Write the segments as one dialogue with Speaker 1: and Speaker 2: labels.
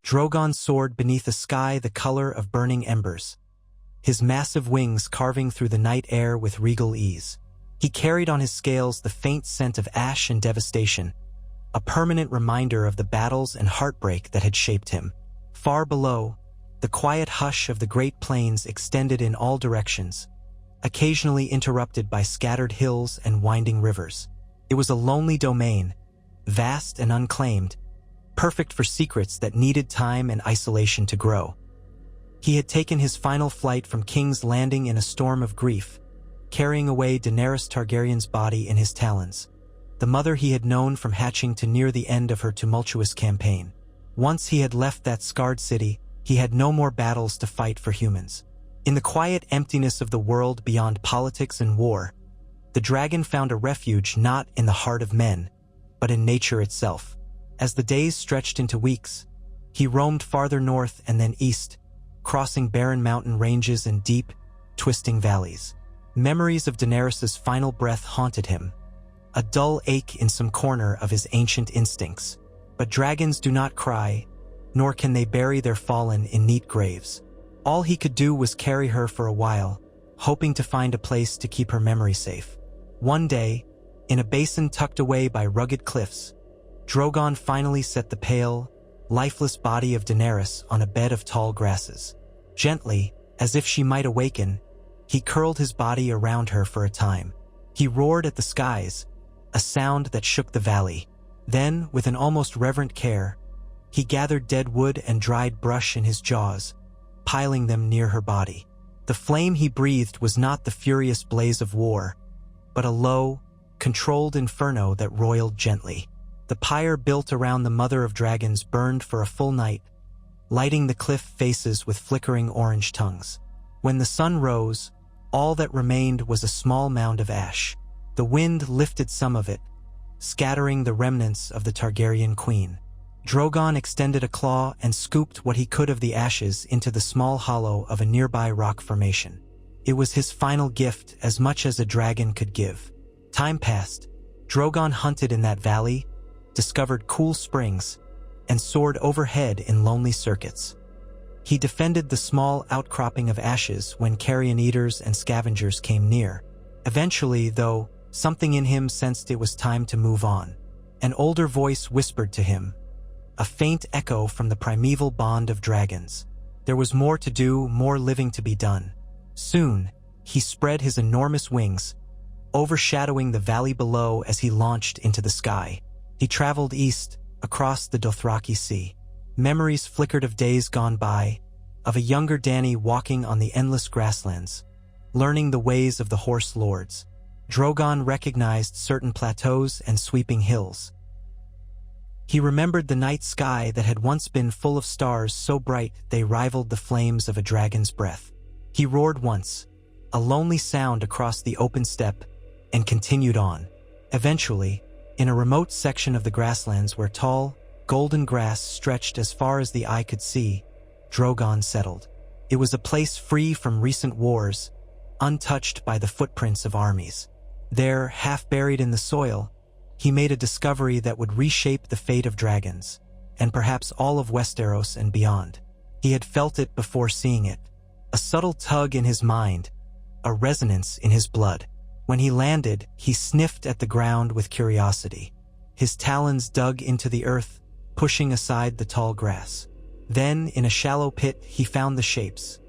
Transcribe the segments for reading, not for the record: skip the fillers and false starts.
Speaker 1: Drogon soared beneath a sky the color of burning embers, his massive wings carving through the night air with regal ease. He carried on his scales the faint scent of ash and devastation, a permanent reminder of the battles and heartbreak that had shaped him. Far below, the quiet hush of the Great Plains extended in all directions, occasionally interrupted by scattered hills and winding rivers. It was a lonely domain, vast and unclaimed, perfect for secrets that needed time and isolation to grow. He had taken his final flight from King's Landing in a storm of grief, carrying away Daenerys Targaryen's body in his talons, the mother he had known from hatching to near the end of her tumultuous campaign. Once he had left that scarred city, he had no more battles to fight for humans. In the quiet emptiness of the world beyond politics and war, the dragon found a refuge not in the heart of men, but in nature itself. As the days stretched into weeks, he roamed farther north and then east, crossing barren mountain ranges and deep, twisting valleys. Memories of Daenerys's final breath haunted him, a dull ache in some corner of his ancient instincts. But dragons do not cry, nor can they bury their fallen in neat graves. All he could do was carry her for a while, hoping to find a place to keep her memory safe. One day, in a basin tucked away by rugged cliffs, Drogon finally set the pale, lifeless body of Daenerys on a bed of tall grasses. Gently, as if she might awaken, he curled his body around her for a time. He roared at the skies, a sound that shook the valley. Then, with an almost reverent care, he gathered dead wood and dried brush in his jaws, piling them near her body. The flame he breathed was not the furious blaze of war, but a low, controlled inferno that roiled gently. The pyre built around the Mother of Dragons burned for a full night, lighting the cliff faces with flickering orange tongues. When the sun rose, all that remained was a small mound of ash. The wind lifted some of it, scattering the remnants of the Targaryen queen. Drogon extended a claw and scooped what he could of the ashes into the small hollow of a nearby rock formation. It was his final gift, as much as a dragon could give. Time passed. Drogon hunted in that valley, discovered cool springs, and soared overhead in lonely circuits. He defended the small outcropping of ashes when carrion eaters and scavengers came near. Eventually, though, something in him sensed it was time to move on. An older voice whispered to him, a faint echo from the primeval bond of dragons. There was more to do, more living to be done. Soon, he spread his enormous wings, overshadowing the valley below as he launched into the sky. He traveled east, across the Dothraki Sea. Memories flickered of days gone by, of a younger Dany walking on the endless grasslands, learning the ways of the horse lords. Drogon recognized certain plateaus and sweeping hills. He remembered the night sky that had once been full of stars so bright they rivaled the flames of a dragon's breath. He roared once, a lonely sound across the open steppe, and continued on. Eventually, in a remote section of the grasslands where tall, golden grass stretched as far as the eye could see, Drogon settled. It was a place free from recent wars, untouched by the footprints of armies. There, half buried in the soil, he made a discovery that would reshape the fate of dragons, and perhaps all of Westeros and beyond. He had felt it before seeing it, a subtle tug in his mind, a resonance in his blood. When he landed, he sniffed at the ground with curiosity. His talons dug into the earth, pushing aside the tall grass. Then, in a shallow pit, he found the shapes.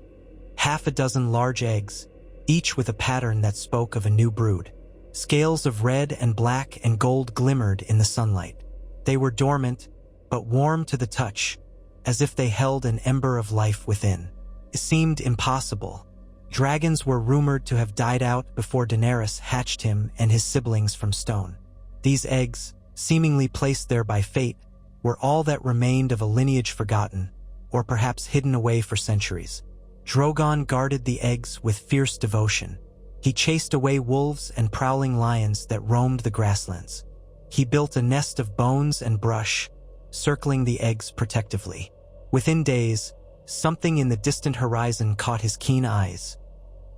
Speaker 1: Half a dozen large eggs, each with a pattern that spoke of a new brood. Scales of red and black and gold glimmered in the sunlight. They were dormant, but warm to the touch, as if they held an ember of life within. It seemed impossible. Dragons were rumored to have died out before Daenerys hatched him and his siblings from stone. These eggs, seemingly placed there by fate, were all that remained of a lineage forgotten, or perhaps hidden away for centuries. Drogon guarded the eggs with fierce devotion. He chased away wolves and prowling lions that roamed the grasslands. He built a nest of bones and brush, circling the eggs protectively. Within days, something in the distant horizon caught his keen eyes.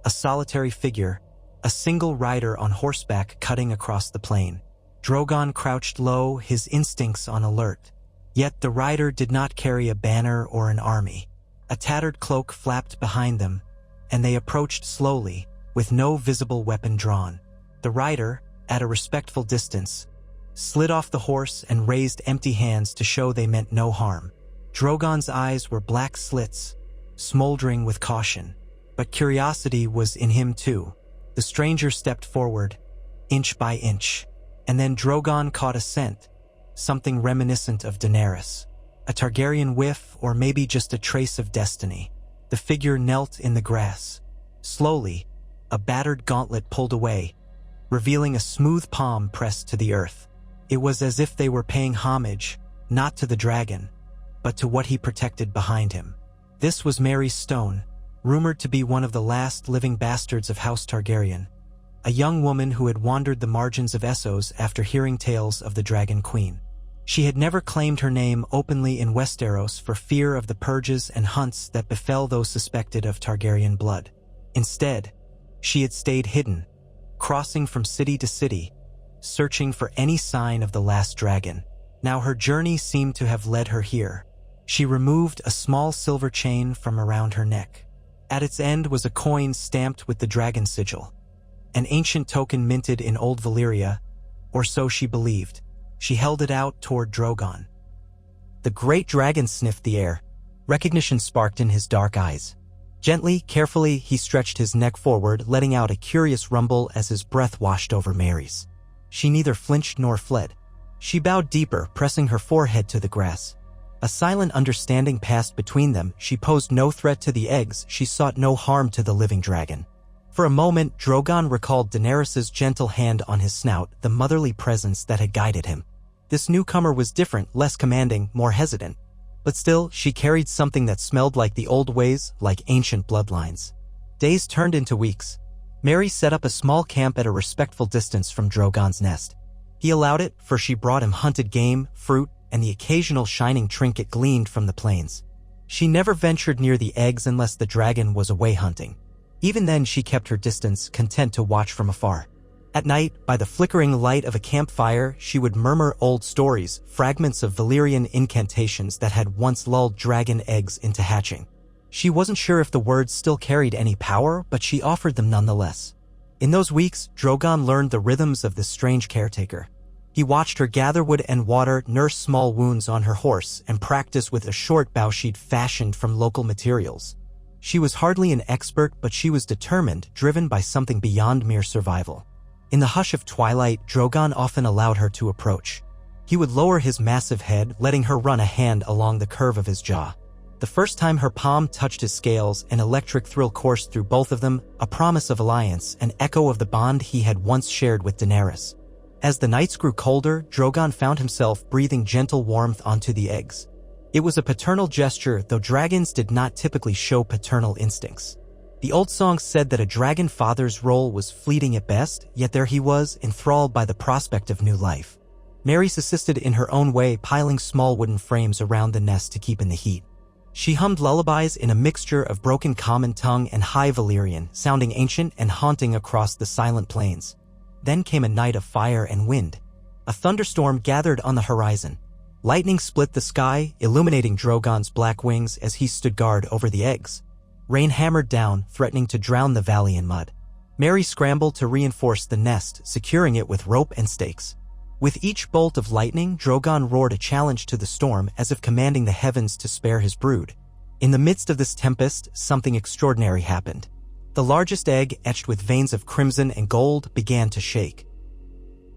Speaker 1: A solitary figure, a single rider on horseback cutting across the plain. Drogon crouched low, his instincts on alert. Yet the rider did not carry a banner or an army. A tattered cloak flapped behind them, and they approached slowly, with no visible weapon drawn. The rider, at a respectful distance, slid off the horse and raised empty hands to show they meant no harm. Drogon's eyes were black slits, smoldering with caution. But curiosity was in him too. The stranger stepped forward, inch by inch, and then Drogon caught a scent, something reminiscent of Daenerys. A Targaryen whiff, or maybe just a trace of destiny. The figure knelt in the grass. Slowly, a battered gauntlet pulled away, revealing a smooth palm pressed to the earth. It was as if they were paying homage, not to the dragon, but to what he protected behind him. This was Mary's stone, rumored to be one of the last living bastards of House Targaryen, a young woman who had wandered the margins of Essos after hearing tales of the Dragon Queen. She had never claimed her name openly in Westeros for fear of the purges and hunts that befell those suspected of Targaryen blood. Instead, she had stayed hidden, crossing from city to city, searching for any sign of the last dragon. Now her journey seemed to have led her here. She removed a small silver chain from around her neck. At its end was a coin stamped with the dragon sigil, an ancient token minted in old Valyria, or so she believed. She held it out toward Drogon. The great dragon sniffed the air. Recognition sparked in his dark eyes. Gently, carefully, he stretched his neck forward, letting out a curious rumble as his breath washed over Mary's. She neither flinched nor fled. She bowed deeper, pressing her forehead to the grass. A silent understanding passed between them. She posed no threat to the eggs, she sought no harm to the living dragon. For a moment, Drogon recalled Daenerys' gentle hand on his snout, the motherly presence that had guided him. This newcomer was different, less commanding, more hesitant. But still, she carried something that smelled like the old ways, like ancient bloodlines. Days turned into weeks. Mary set up a small camp at a respectful distance from Drogon's nest. He allowed it, for she brought him hunted game, fruit, and the occasional shining trinket gleaned from the plains. She never ventured near the eggs unless the dragon was away hunting. Even then she kept her distance, content to watch from afar. At night, by the flickering light of a campfire, she would murmur old stories, fragments of Valyrian incantations that had once lulled dragon eggs into hatching. She wasn't sure if the words still carried any power, but she offered them nonetheless. In those weeks, Drogon learned the rhythms of this strange caretaker. He watched her gather wood and water, nurse small wounds on her horse, and practice with a short bow sheet fashioned from local materials. She was hardly an expert, but she was determined, driven by something beyond mere survival. In the hush of twilight, Drogon often allowed her to approach. He would lower his massive head, letting her run a hand along the curve of his jaw. The first time her palm touched his scales, an electric thrill coursed through both of them, a promise of alliance, an echo of the bond he had once shared with Daenerys. As the nights grew colder, Drogon found himself breathing gentle warmth onto the eggs. It was a paternal gesture, though dragons did not typically show paternal instincts. The old song said that a dragon father's role was fleeting at best, yet there he was, enthralled by the prospect of new life. Maerys assisted in her own way, piling small wooden frames around the nest to keep in the heat. She hummed lullabies in a mixture of broken common tongue and high Valyrian, sounding ancient and haunting across the silent plains. Then came a night of fire and wind. A thunderstorm gathered on the horizon. Lightning split the sky, illuminating Drogon's black wings as he stood guard over the eggs. Rain hammered down, threatening to drown the valley in mud. Mary scrambled to reinforce the nest, securing it with rope and stakes. With each bolt of lightning, Drogon roared a challenge to the storm, as if commanding the heavens to spare his brood. In the midst of this tempest, something extraordinary happened. The largest egg, etched with veins of crimson and gold, began to shake.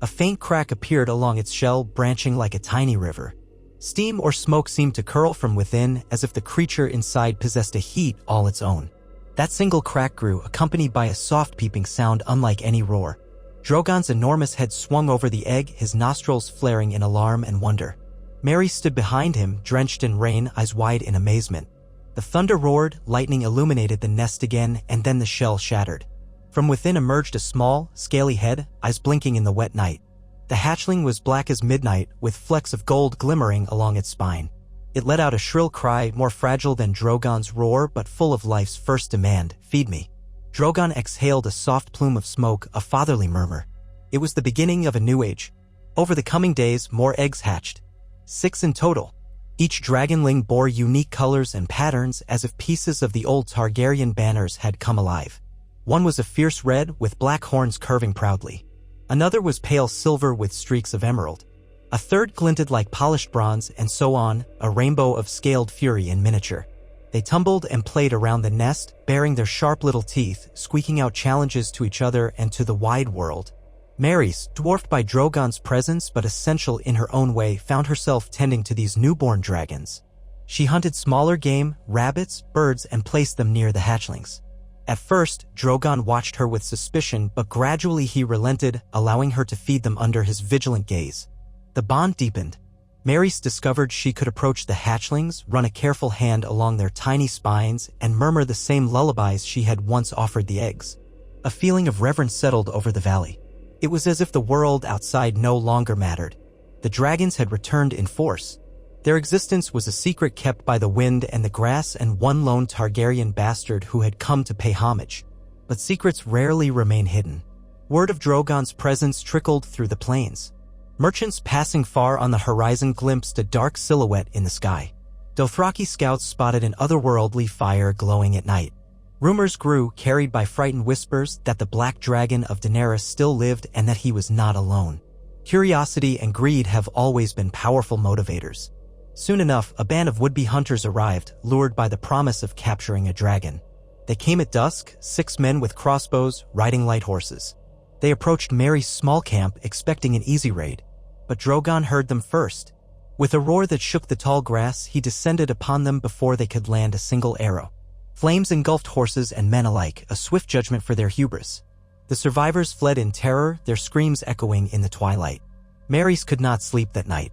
Speaker 1: A faint crack appeared along its shell, branching like a tiny river. Steam or smoke seemed to curl from within, as if the creature inside possessed a heat all its own. That single crack grew, accompanied by a soft peeping sound unlike any roar. Drogon's enormous head swung over the egg, his nostrils flaring in alarm and wonder. Mary stood behind him, drenched in rain, eyes wide in amazement. The thunder roared, lightning illuminated the nest again, and then the shell shattered. From within emerged a small, scaly head, eyes blinking in the wet night. The hatchling was black as midnight, with flecks of gold glimmering along its spine. It let out a shrill cry, more fragile than Drogon's roar, but full of life's first demand, "Feed me." Drogon exhaled a soft plume of smoke, a fatherly murmur. It was the beginning of a new age. Over the coming days, more eggs hatched. 6 in total. Each dragonling bore unique colors and patterns as if pieces of the old Targaryen banners had come alive. One was a fierce red with black horns curving proudly. Another was pale silver with streaks of emerald. A third glinted like polished bronze, and so on, a rainbow of scaled fury in miniature. They tumbled and played around the nest, baring their sharp little teeth, squeaking out challenges to each other and to the wide world. Maerys, dwarfed by Drogon's presence but essential in her own way, found herself tending to these newborn dragons. She hunted smaller game, rabbits, birds, and placed them near the hatchlings. At first, Drogon watched her with suspicion, but gradually he relented, allowing her to feed them under his vigilant gaze. The bond deepened. Maerys discovered she could approach the hatchlings, run a careful hand along their tiny spines, and murmur the same lullabies she had once offered the eggs. A feeling of reverence settled over the valley. It was as if the world outside no longer mattered. The dragons had returned in force. Their existence was a secret kept by the wind and the grass and one lone Targaryen bastard who had come to pay homage. But secrets rarely remain hidden. Word of Drogon's presence trickled through the plains. Merchants passing far on the horizon glimpsed a dark silhouette in the sky. Dothraki scouts spotted an otherworldly fire glowing at night. Rumors grew, carried by frightened whispers, that the Black Dragon of Daenerys still lived and that he was not alone. Curiosity and greed have always been powerful motivators. Soon enough, a band of would-be hunters arrived, lured by the promise of capturing a dragon. They came at dusk, 6 men with crossbows, riding light horses. They approached Maerys' small camp, expecting an easy raid. But Drogon heard them first. With a roar that shook the tall grass, he descended upon them before they could land a single arrow. Flames engulfed horses and men alike, a swift judgment for their hubris. The survivors fled in terror, their screams echoing in the twilight. Maerys could not sleep that night.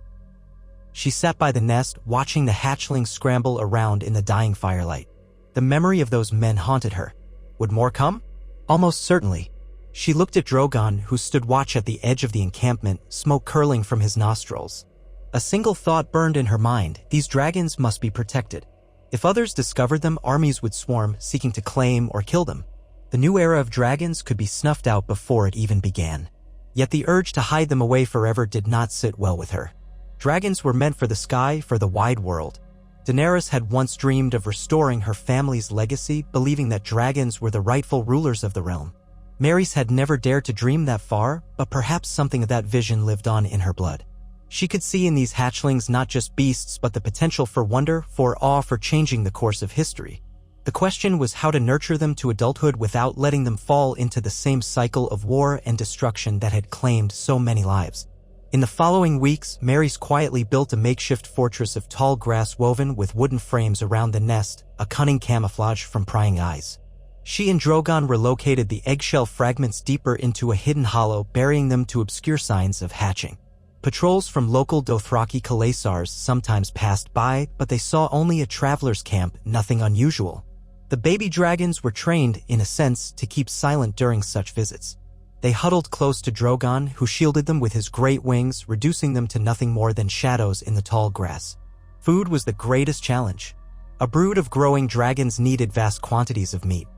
Speaker 1: She sat by the nest, watching the hatchlings scramble around in the dying firelight. The memory of those men haunted her. Would more come? Almost certainly. She looked at Drogon, who stood watch at the edge of the encampment, smoke curling from his nostrils. A single thought burned in her mind: these dragons must be protected. If others discovered them, armies would swarm, seeking to claim or kill them. The new era of dragons could be snuffed out before it even began. Yet the urge to hide them away forever did not sit well with her. Dragons were meant for the sky, for the wide world. Daenerys had once dreamed of restoring her family's legacy, believing that dragons were the rightful rulers of the realm. Maerys had never dared to dream that far, but perhaps something of that vision lived on in her blood. She could see in these hatchlings not just beasts but the potential for wonder, for awe, for changing the course of history. The question was how to nurture them to adulthood without letting them fall into the same cycle of war and destruction that had claimed so many lives. In the following weeks, Maerys quietly built a makeshift fortress of tall grass woven with wooden frames around the nest, a cunning camouflage from prying eyes. She and Drogon relocated the eggshell fragments deeper into a hidden hollow, burying them to obscure signs of hatching. Patrols from local Dothraki Khalasars sometimes passed by, but they saw only a traveler's camp, nothing unusual. The baby dragons were trained, in a sense, to keep silent during such visits. They huddled close to Drogon, who shielded them with his great wings, reducing them to nothing more than shadows in the tall grass. Food was the greatest challenge. A brood of growing dragons needed vast quantities of meat.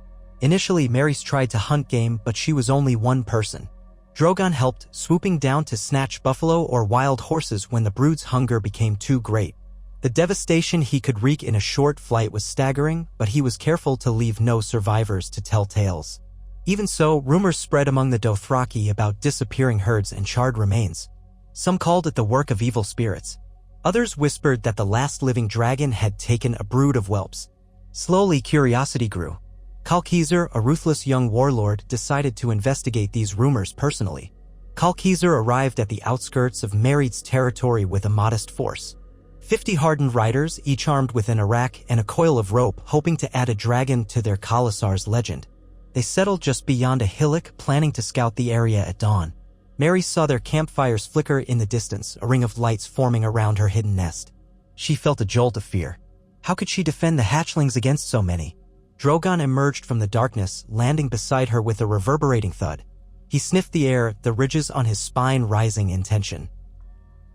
Speaker 1: Initially, Maerys tried to hunt game, but she was only one person. Drogon helped, swooping down to snatch buffalo or wild horses when the brood's hunger became too great. The devastation he could wreak in a short flight was staggering, but he was careful to leave no survivors to tell tales. Even so, rumors spread among the Dothraki about disappearing herds and charred remains. Some called it the work of evil spirits. Others whispered that the last living dragon had taken a brood of whelps. Slowly, curiosity grew. Kalkhezer, a ruthless young warlord, decided to investigate these rumors personally. Kalkhezer arrived at the outskirts of Maerys' territory with a modest force. 50 hardened riders, each armed with an arak and a coil of rope, hoping to add a dragon to their Khalasar's legend. They settled just beyond a hillock, planning to scout the area at dawn. Maerys saw their campfires flicker in the distance, a ring of lights forming around her hidden nest. She felt a jolt of fear. How could she defend the hatchlings against so many? Drogon emerged from the darkness, landing beside her with a reverberating thud. He sniffed the air, the ridges on his spine rising in tension.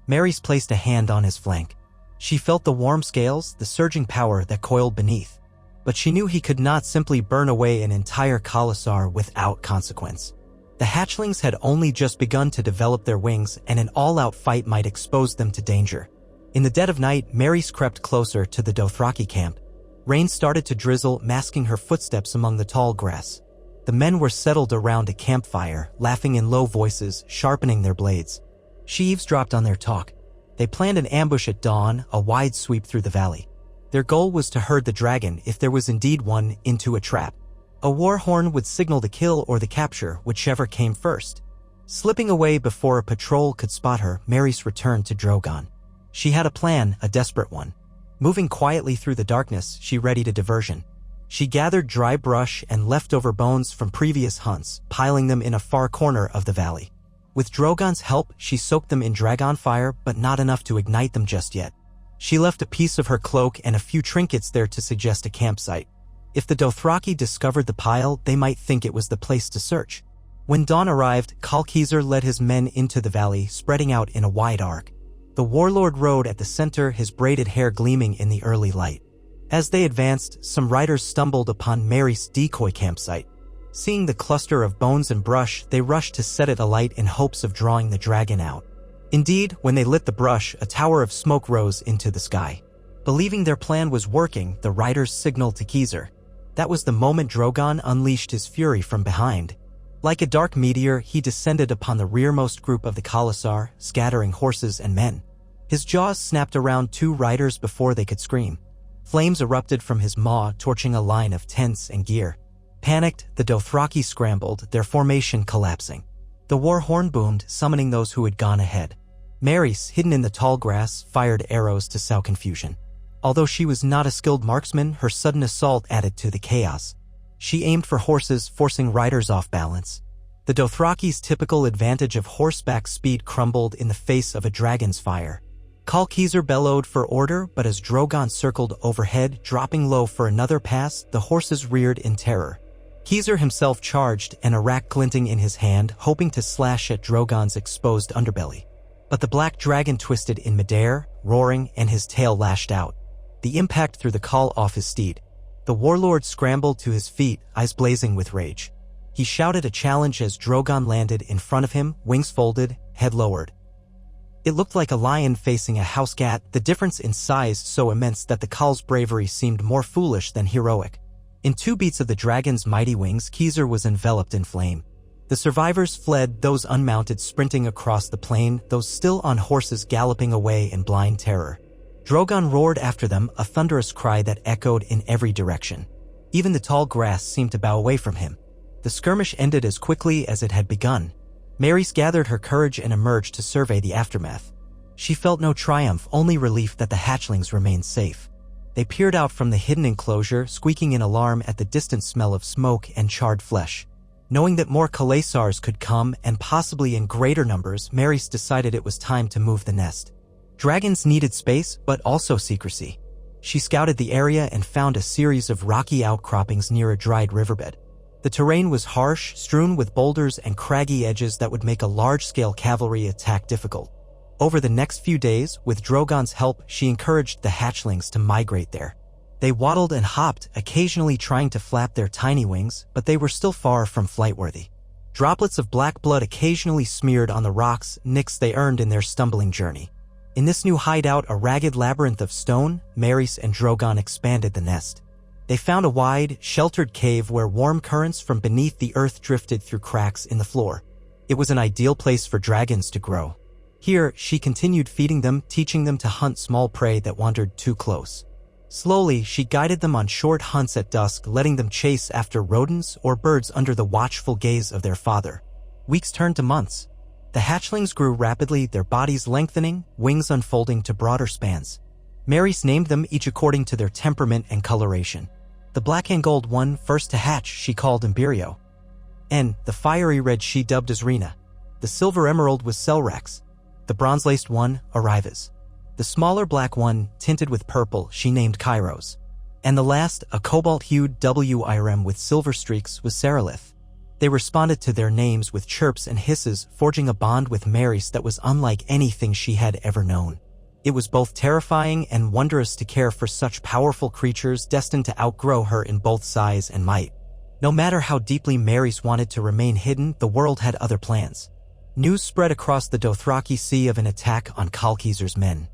Speaker 1: Maerys placed a hand on his flank. She felt the warm scales, the surging power that coiled beneath. But she knew he could not simply burn away an entire Khalasar without consequence. The hatchlings had only just begun to develop their wings, and an all-out fight might expose them to danger. In the dead of night, Mary's crept closer to the Dothraki camp. Rain started to drizzle, masking her footsteps among the tall grass. The men were settled around a campfire, laughing in low voices, sharpening their blades. She eavesdropped on their talk. They planned an ambush at dawn, a wide sweep through the valley. Their goal was to herd the dragon, if there was indeed one, into a trap. A war horn would signal the kill or the capture, whichever came first. Slipping away before a patrol could spot her, Mary's returned to Drogon. She had a plan, a desperate one. Moving quietly through the darkness, she readied a diversion. She gathered dry brush and leftover bones from previous hunts, piling them in a far corner of the valley. With Drogon's help, she soaked them in dragon fire, but not enough to ignite them just yet. She left a piece of her cloak and a few trinkets there to suggest a campsite. If the Dothraki discovered the pile, they might think it was the place to search. When dawn arrived, Kalkizer led his men into the valley, spreading out in a wide arc. The warlord rode at the center, his braided hair gleaming in the early light. As they advanced, some riders stumbled upon Mary's decoy campsite. Seeing the cluster of bones and brush, they rushed to set it alight in hopes of drawing the dragon out. Indeed, when they lit the brush, a tower of smoke rose into the sky. Believing their plan was working, the riders signaled to Keezer. That was the moment Drogon unleashed his fury from behind. Like a dark meteor, he descended upon the rearmost group of the Khalasar, scattering horses and men. His jaws snapped around two riders before they could scream. Flames erupted from his maw, torching a line of tents and gear. Panicked, the Dothraki scrambled, their formation collapsing. The war horn boomed, summoning those who had gone ahead. Mary's, hidden in the tall grass, fired arrows to sow confusion. Although she was not a skilled marksman, her sudden assault added to the chaos. She aimed for horses, forcing riders off balance. The Dothraki's typical advantage of horseback speed crumbled in the face of a dragon's fire. Kalkizer bellowed for order, but as Drogon circled overhead, dropping low for another pass, the horses reared in terror. Keezer himself charged, an arak glinting in his hand, hoping to slash at Drogon's exposed underbelly. But the black dragon twisted in midair, roaring, and his tail lashed out. The impact threw the call off his steed. The warlord scrambled to his feet, eyes blazing with rage. He shouted a challenge as Drogon landed in front of him, wings folded, head lowered. It looked like a lion facing a house cat, the difference in size so immense that the Khal's bravery seemed more foolish than heroic. In 2 beats of the dragon's mighty wings, Keezer was enveloped in flame. The survivors fled, those unmounted sprinting across the plain, those still on horses galloping away in blind terror. Drogon roared after them, a thunderous cry that echoed in every direction. Even the tall grass seemed to bow away from him. The skirmish ended as quickly as it had begun. Mary's gathered her courage and emerged to survey the aftermath. She felt no triumph, only relief that the hatchlings remained safe. They peered out from the hidden enclosure, squeaking in alarm at the distant smell of smoke and charred flesh. Knowing that more Khalasars could come, and possibly in greater numbers, Mary's decided it was time to move the nest. Dragons needed space, but also secrecy. She scouted the area and found a series of rocky outcroppings near a dried riverbed. The terrain was harsh, strewn with boulders and craggy edges that would make a large-scale cavalry attack difficult. Over the next few days, with Drogon's help, she encouraged the hatchlings to migrate there. They waddled and hopped, occasionally trying to flap their tiny wings, but they were still far from flight-worthy. Droplets of black blood occasionally smeared on the rocks, nicks they earned in their stumbling journey. In this new hideout, a ragged labyrinth of stone, Mary's and Drogon expanded the nest. They found a wide, sheltered cave where warm currents from beneath the earth drifted through cracks in the floor. It was an ideal place for dragons to grow. Here, she continued feeding them, teaching them to hunt small prey that wandered too close. Slowly, she guided them on short hunts at dusk, letting them chase after rodents or birds under the watchful gaze of their father. Weeks turned to months. The hatchlings grew rapidly, their bodies lengthening, wings unfolding to broader spans. Mary's named them each according to their temperament and coloration. The black and gold one, first to hatch, she called Imperio. And the fiery red she dubbed as Rena. The silver emerald was Selrax. The bronze-laced one, Arrivas. The smaller black one, tinted with purple, she named Kairos. And the last, a cobalt-hued WIRM with silver streaks, was Seralith. They responded to their names with chirps and hisses, forging a bond with Mary's that was unlike anything she had ever known. It was both terrifying and wondrous to care for such powerful creatures destined to outgrow her in both size and might. No matter how deeply Mary's wanted to remain hidden, the world had other plans. News spread across the Dothraki Sea of an attack on Kalkizer's men.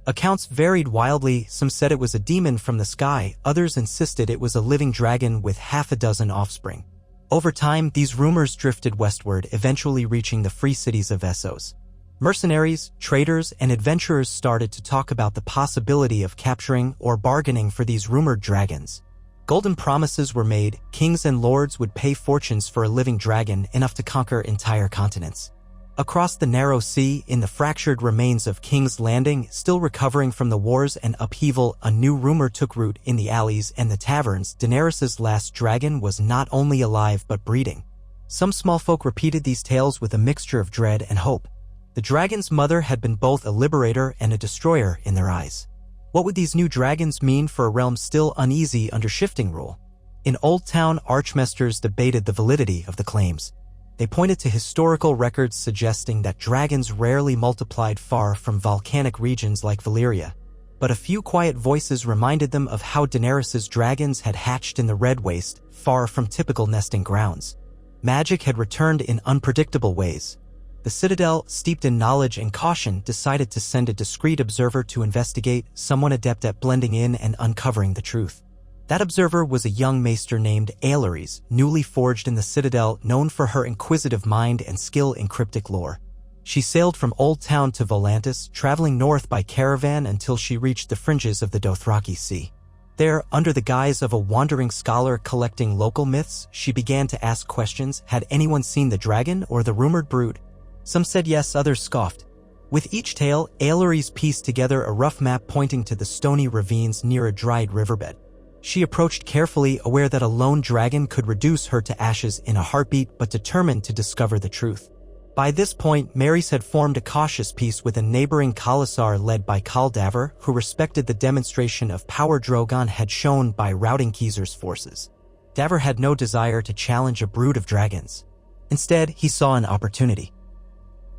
Speaker 1: Accounts varied wildly. Some said it was a demon from the sky, others insisted it was a living dragon with half a dozen offspring. Over time, these rumors drifted westward, eventually reaching the free cities of Essos. Mercenaries, traders, and adventurers started to talk about the possibility of capturing or bargaining for these rumored dragons. Golden promises were made. Kings and lords would pay fortunes for a living dragon, enough to conquer entire continents. Across the narrow sea, in the fractured remains of King's Landing, still recovering from the wars and upheaval, a new rumor took root in the alleys and the taverns. Daenerys's last dragon was not only alive but breeding. Some small folk repeated these tales with a mixture of dread and hope. The dragon's mother had been both a liberator and a destroyer in their eyes. What would these new dragons mean for a realm still uneasy under shifting rule? In Old Town, archmasters debated the validity of the claims. They pointed to historical records suggesting that dragons rarely multiplied far from volcanic regions like Valyria. But a few quiet voices reminded them of how Daenerys's dragons had hatched in the Red Waste, far from typical nesting grounds. Magic had returned in unpredictable ways. The Citadel, steeped in knowledge and caution, decided to send a discreet observer to investigate, someone adept at blending in and uncovering the truth. That observer was a young maester named Aelores, newly forged in the Citadel, known for her inquisitive mind and skill in cryptic lore. She sailed from Old Town to Volantis, traveling north by caravan until she reached the fringes of the Dothraki Sea. There, under the guise of a wandering scholar collecting local myths, she began to ask questions. Had anyone seen the dragon or the rumored brood? Some said yes, others scoffed. With each tale, Aelores pieced together a rough map pointing to the stony ravines near a dried riverbed. She approached carefully, aware that a lone dragon could reduce her to ashes in a heartbeat, but determined to discover the truth. By this point, Marys had formed a cautious peace with a neighboring Khalasar led by Kaldaver, who respected the demonstration of power Drogon had shown by routing Khizr's forces. Daver had no desire to challenge a brood of dragons. Instead, he saw an opportunity.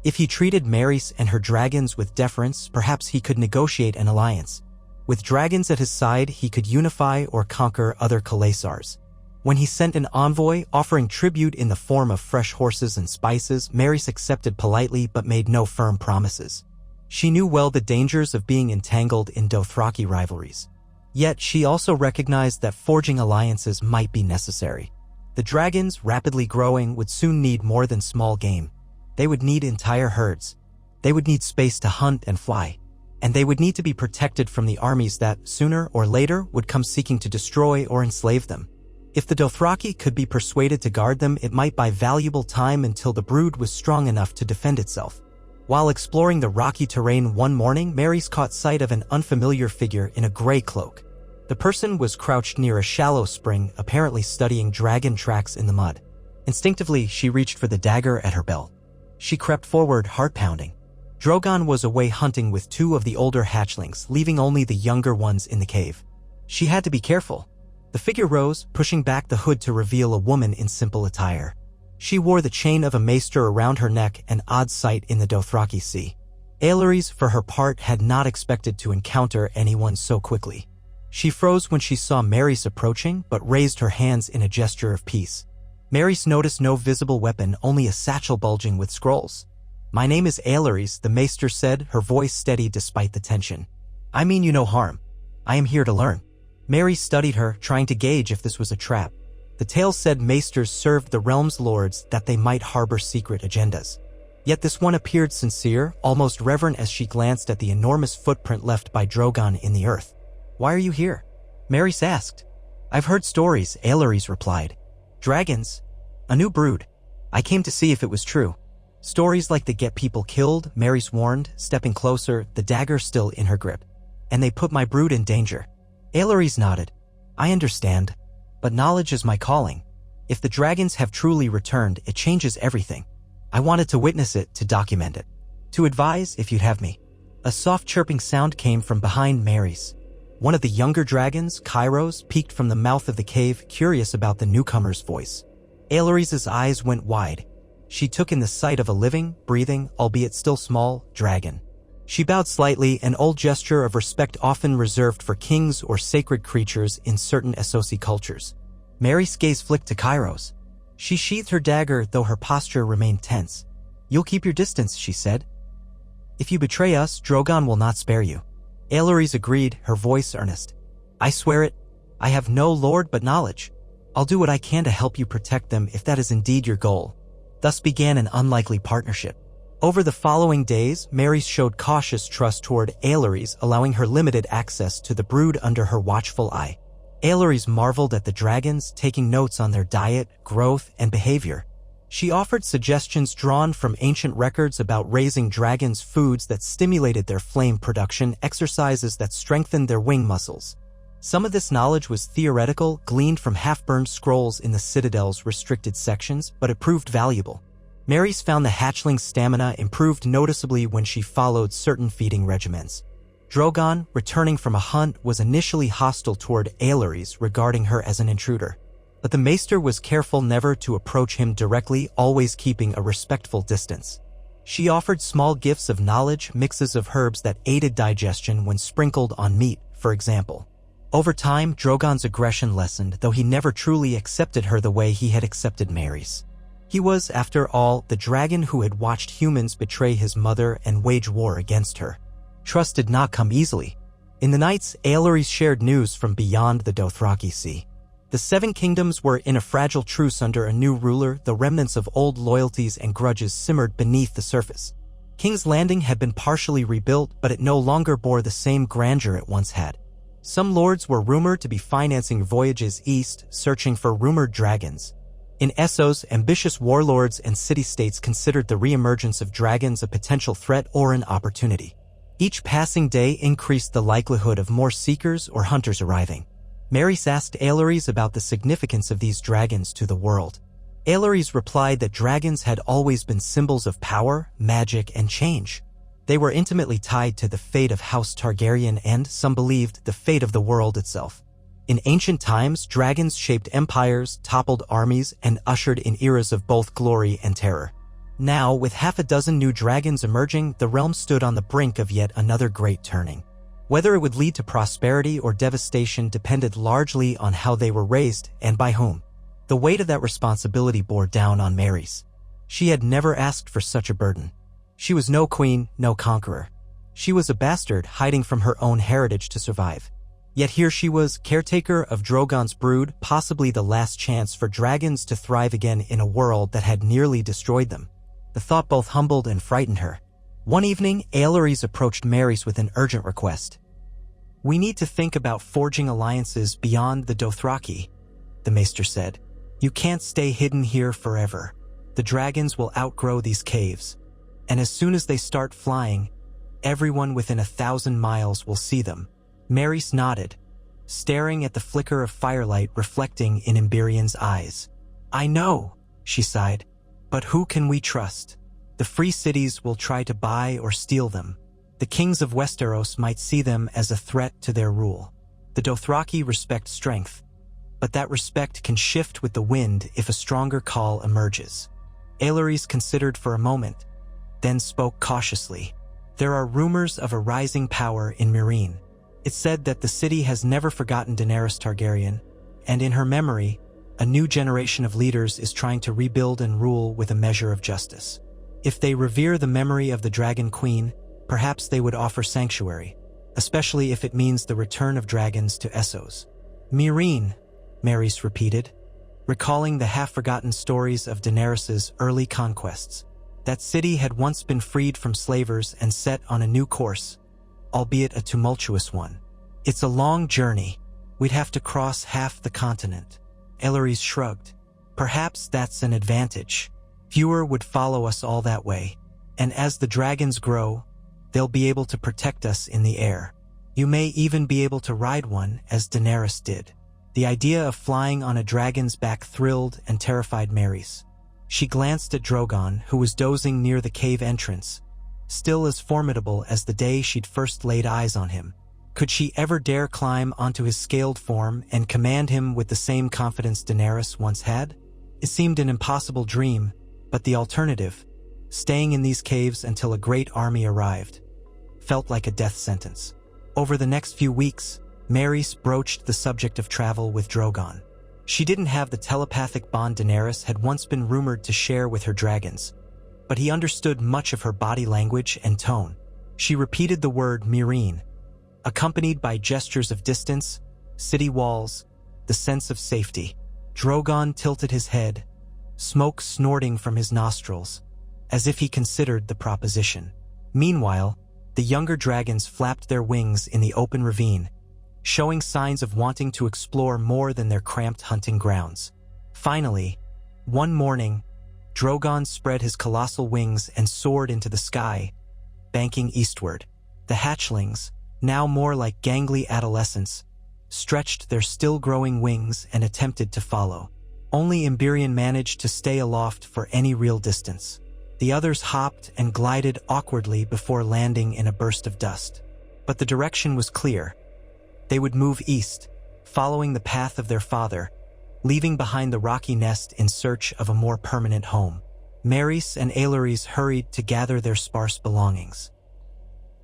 Speaker 1: If he treated Marys and her dragons with deference, perhaps he could negotiate an alliance. With dragons at his side, he could unify or conquer other Khalasars. When he sent an envoy offering tribute in the form of fresh horses and spices, Marys accepted politely but made no firm promises. She knew well the dangers of being entangled in Dothraki rivalries. Yet she also recognized that forging alliances might be necessary. The dragons, rapidly growing, would soon need more than small game. They would need entire herds. They would need space to hunt and fly. And they would need to be protected from the armies that, sooner or later, would come seeking to destroy or enslave them. If the Dothraki could be persuaded to guard them, it might buy valuable time until the brood was strong enough to defend itself. While exploring the rocky terrain one morning, Marys caught sight of an unfamiliar figure in a gray cloak. The person was crouched near a shallow spring, apparently studying dragon tracks in the mud. Instinctively, she reached for the dagger at her belt. She crept forward, heart pounding. Drogon was away hunting with two of the older hatchlings, leaving only the younger ones in the cave. She had to be careful. The figure rose, pushing back the hood to reveal a woman in simple attire. She wore the chain of a maester around her neck, an odd sight in the Dothraki Sea. Aelores, for her part, had not expected to encounter anyone so quickly. She froze when she saw Marys approaching, but raised her hands in a gesture of peace. Marys noticed no visible weapon, only a satchel bulging with scrolls. "My name is Aelores," the maester said, her voice steady despite the tension. "I mean you no harm. I am here to learn." Marys studied her, trying to gauge if this was a trap. The tale said maesters served the realm's lords, that they might harbor secret agendas. Yet this one appeared sincere, almost reverent as she glanced at the enormous footprint left by Drogon in the earth. "Why are you here?" Marys asked. "I've heard stories," Aelores replied. "Dragons. A new brood. I came to see if it was true." "Stories like that get people killed," Marys warned, stepping closer, the dagger still in her grip. "And they put my brood in danger." Aelores nodded. "I understand. But knowledge is my calling. If the dragons have truly returned, it changes everything. I wanted to witness it, to document it. To advise, if you'd have me." A soft chirping sound came from behind Marys. One of the younger dragons, Kairos, peeked from the mouth of the cave, curious about the newcomer's voice. Aelores' eyes went wide. She took in the sight of a living, breathing, albeit still small, dragon. She bowed slightly, an old gesture of respect often reserved for kings or sacred creatures in certain Essosi cultures. Marys' gaze flicked to Kairos. She sheathed her dagger, though her posture remained tense. "You'll keep your distance," she said. "If you betray us, Drogon will not spare you." Aelores agreed, her voice earnest. I swear it. I have no lord but knowledge. I'll do what I can to help you protect them if that is indeed your goal. Thus began an unlikely partnership. Over the following days, Mary showed cautious trust toward Aelores, allowing her limited access to the brood under her watchful eye. Aelores marveled at the dragons, taking notes on their diet, growth, and behavior. She offered suggestions drawn from ancient records about raising dragons, foods that stimulated their flame production, exercises that strengthened their wing muscles. Some of this knowledge was theoretical, gleaned from half-burned scrolls in the Citadel's restricted sections, but it proved valuable. Mary's found the hatchling's stamina improved noticeably when she followed certain feeding regimens. Drogon, returning from a hunt, was initially hostile toward Aelores, regarding her as an intruder. But the maester was careful never to approach him directly, always keeping a respectful distance. She offered small gifts of knowledge, mixes of herbs that aided digestion when sprinkled on meat, for example. Over time, Drogon's aggression lessened, though he never truly accepted her the way he had accepted Mary's. He was, after all, the dragon who had watched humans betray his mother and wage war against her. Trust did not come easily. In the nights, Aelores shared news from beyond the Dothraki Sea. The Seven Kingdoms were in a fragile truce under a new ruler, the remnants of old loyalties and grudges simmered beneath the surface. King's Landing had been partially rebuilt, but it no longer bore the same grandeur it once had. Some lords were rumored to be financing voyages east, searching for rumored dragons. In Essos, ambitious warlords and city-states considered the reemergence of dragons a potential threat or an opportunity. Each passing day increased the likelihood of more seekers or hunters arriving. Maerys asked Aelores about the significance of these dragons to the world. Aelores replied that dragons had always been symbols of power, magic, and change. They were intimately tied to the fate of House Targaryen and, some believed, the fate of the world itself. In ancient times, dragons shaped empires, toppled armies, and ushered in eras of both glory and terror. Now, with half a dozen new dragons emerging, the realm stood on the brink of yet another great turning. Whether it would lead to prosperity or devastation depended largely on how they were raised and by whom. The weight of that responsibility bore down on Maerys. She had never asked for such a burden. She was no queen, no conqueror. She was a bastard hiding from her own heritage to survive. Yet here she was, caretaker of Drogon's brood, possibly the last chance for dragons to thrive again in a world that had nearly destroyed them. The thought both humbled and frightened her. One evening, Aelores approached Maerys with an urgent request. "We need to think about forging alliances beyond the Dothraki," the maester said. "You can't stay hidden here forever. The dragons will outgrow these caves. And as soon as they start flying, everyone within 1,000 miles will see them." Maerys nodded, staring at the flicker of firelight reflecting in Emberion's eyes. "I know," she sighed, "but who can we trust? The free cities will try to buy or steal them. The kings of Westeros might see them as a threat to their rule. The Dothraki respect strength, but that respect can shift with the wind if a stronger call emerges." Aelores considered for a moment, then spoke cautiously. "There are rumors of a rising power in Meereen. It's said that the city has never forgotten Daenerys Targaryen, and in her memory, a new generation of leaders is trying to rebuild and rule with a measure of justice. If they revere the memory of the Dragon Queen, perhaps they would offer sanctuary, especially if it means the return of dragons to Essos." "Meereen," Maerys repeated, recalling the half-forgotten stories of Daenerys's early conquests. That city had once been freed from slavers and set on a new course, albeit a tumultuous one. "It's a long journey. We'd have to cross half the continent." Aelores shrugged. "Perhaps that's an advantage. Fewer would follow us all that way, and as the dragons grow, they'll be able to protect us in the air. You may even be able to ride one, as Daenerys did." The idea of flying on a dragon's back thrilled and terrified Maerys. She glanced at Drogon, who was dozing near the cave entrance, still as formidable as the day she'd first laid eyes on him. Could she ever dare climb onto his scaled form and command him with the same confidence Daenerys once had? It seemed an impossible dream, but the alternative, staying in these caves until a great army arrived, felt like a death sentence. Over the next few weeks, Maerys broached the subject of travel with Drogon. She didn't have the telepathic bond Daenerys had once been rumored to share with her dragons, but he understood much of her body language and tone. She repeated the word Meereen, accompanied by gestures of distance, city walls, the sense of safety. Drogon tilted his head, smoke snorting from his nostrils, as if he considered the proposition. Meanwhile, the younger dragons flapped their wings in the open ravine, showing signs of wanting to explore more than their cramped hunting grounds. Finally, one morning, Drogon spread his colossal wings and soared into the sky, banking eastward. The hatchlings, now more like gangly adolescents, stretched their still-growing wings and attempted to follow. Only Emberion managed to stay aloft for any real distance. The others hopped and glided awkwardly before landing in a burst of dust. But the direction was clear. They would move east, following the path of their father, leaving behind the rocky nest in search of a more permanent home. Maerys and Aelorys hurried to gather their sparse belongings.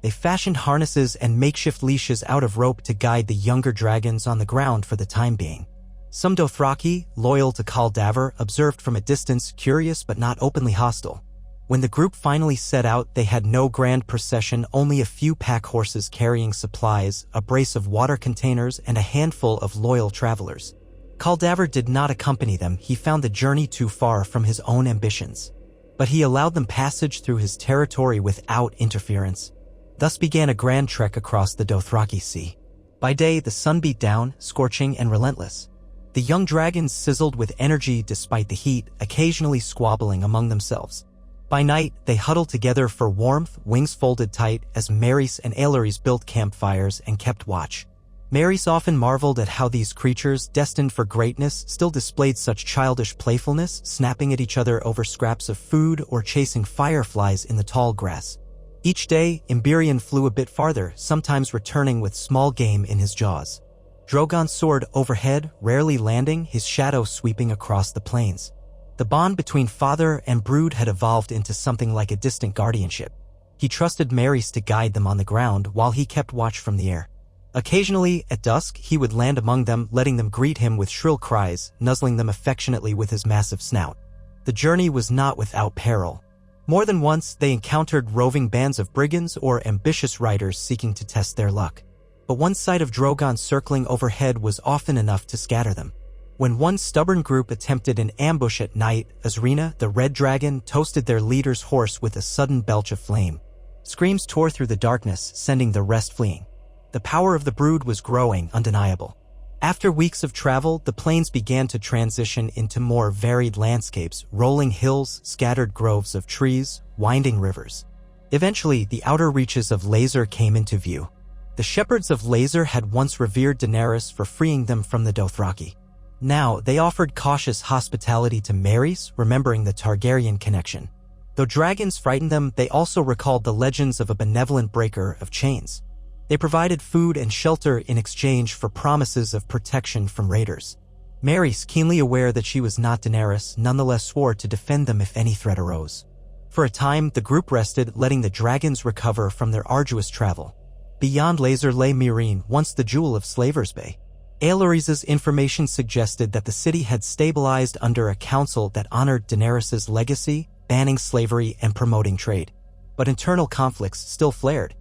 Speaker 1: They fashioned harnesses and makeshift leashes out of rope to guide the younger dragons on the ground for the time being. Some Dothraki, loyal to Caldaver, observed from a distance, curious but not openly hostile. When the group finally set out, they had no grand procession, only a few pack horses carrying supplies, a brace of water containers, and a handful of loyal travelers. Caldaver did not accompany them. He found the journey too far from his own ambitions. But he allowed them passage through his territory without interference. Thus began a grand trek across the Dothraki Sea. By day, the sun beat down, scorching and relentless. The young dragons sizzled with energy despite the heat, occasionally squabbling among themselves. By night, they huddled together for warmth, wings folded tight, as Maerys and Aelorys built campfires and kept watch. Maerys often marveled at how these creatures, destined for greatness, still displayed such childish playfulness, snapping at each other over scraps of food or chasing fireflies in the tall grass. Each day, Emberion flew a bit farther, sometimes returning with small game in his jaws. Drogon soared overhead, rarely landing, his shadow sweeping across the plains. The bond between father and brood had evolved into something like a distant guardianship. He trusted Maerys to guide them on the ground while he kept watch from the air. Occasionally, at dusk, he would land among them, letting them greet him with shrill cries, nuzzling them affectionately with his massive snout. The journey was not without peril. More than once, they encountered roving bands of brigands or ambitious riders seeking to test their luck. But one sight of Drogon circling overhead was often enough to scatter them. When one stubborn group attempted an ambush at night, Azrina, the red dragon, toasted their leader's horse with a sudden belch of flame. Screams tore through the darkness, sending the rest fleeing. The power of the brood was growing, undeniable. After weeks of travel, the plains began to transition into more varied landscapes, rolling hills, scattered groves of trees, winding rivers. Eventually, the outer reaches of Lazer came into view. The shepherds of Lazer had once revered Daenerys for freeing them from the Dothraki. Now, they offered cautious hospitality to Maerys, remembering the Targaryen connection. Though dragons frightened them, they also recalled the legends of a benevolent breaker of chains. They provided food and shelter in exchange for promises of protection from raiders. Maerys, keenly aware that she was not Daenerys, nonetheless swore to defend them if any threat arose. For a time, the group rested, letting the dragons recover from their arduous travel. Beyond Lazer lay Meereen, once the jewel of Slaver's Bay. Aelorys' information suggested that the city had stabilized under a council that honored Daenerys' legacy, banning slavery and promoting trade. But internal conflicts still flared.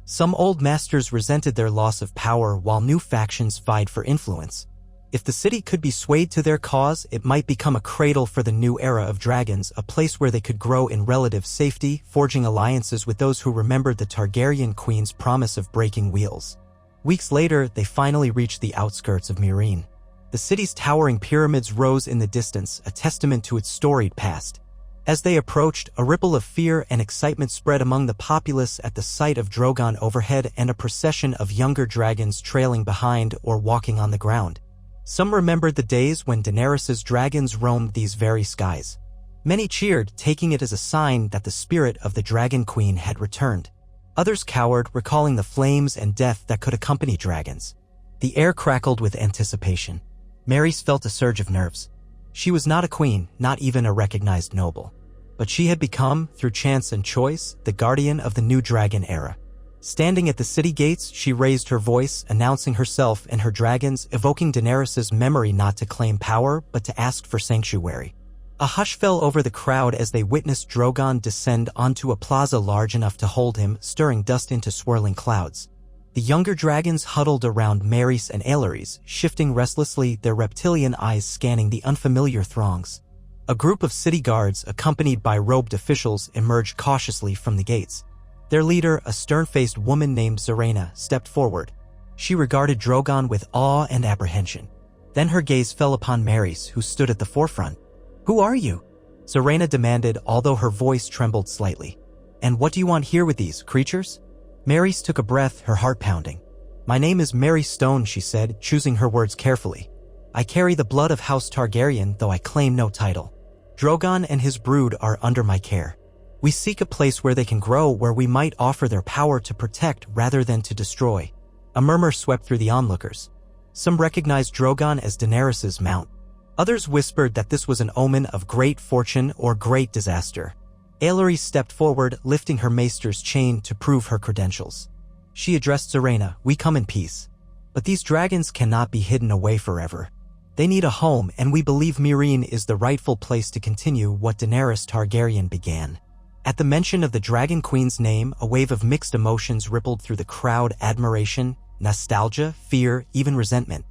Speaker 1: Some old masters resented their loss of power while new factions vied for influence. If the city could be swayed to their cause, it might become a cradle for the new era of dragons, a place where they could grow in relative safety, forging alliances with those who remembered the Targaryen queen's promise of breaking wheels. Weeks later, they finally reached the outskirts of Meereen. The city's towering pyramids rose in the distance, a testament to its storied past. As they approached, a ripple of fear and excitement spread among the populace at the sight of Drogon overhead and a procession of younger dragons trailing behind or walking on the ground. Some remembered the days when Daenerys' dragons roamed these very skies. Many cheered, taking it as a sign that the spirit of the Dragon Queen had returned. Others cowered, recalling the flames and death that could accompany dragons. The air crackled with anticipation. Maerys felt a surge of nerves. She was not a queen, not even a recognized noble. But she had become, through chance and choice, the guardian of the new dragon era. Standing at the city gates, she raised her voice, announcing herself and her dragons, evoking Daenerys' memory not to claim power, but to ask for sanctuary. A hush fell over the crowd as they witnessed Drogon descend onto a plaza large enough to hold him, stirring dust into swirling clouds. The younger dragons huddled around Maerys and Aelys, shifting restlessly, their reptilian eyes scanning the unfamiliar throngs. A group of city guards, accompanied by robed officials, emerged cautiously from the gates. Their leader, a stern-faced woman named Zarena, stepped forward. She regarded Drogon with awe and apprehension. Then her gaze fell upon Maerys, who stood at the forefront. "Who are you?" Zarena demanded, although her voice trembled slightly. "And what do you want here with these creatures?" Maerys took a breath, her heart pounding. "My name is Mary Stone," she said, choosing her words carefully. "I carry the blood of House Targaryen, though I claim no title. Drogon and his brood are under my care. We seek a place where they can grow, where we might offer their power to protect rather than to destroy." A murmur swept through the onlookers. Some recognized Drogon as Daenerys' mount. Others whispered that this was an omen of great fortune or great disaster. Aelys stepped forward, lifting her maester's chain to prove her credentials. She addressed Zarena, "We come in peace. But these dragons cannot be hidden away forever. They need a home, and we believe Meereen is the rightful place to continue what Daenerys Targaryen began." At the mention of the Dragon Queen's name, a wave of mixed emotions rippled through the crowd: admiration, nostalgia, fear, even resentment.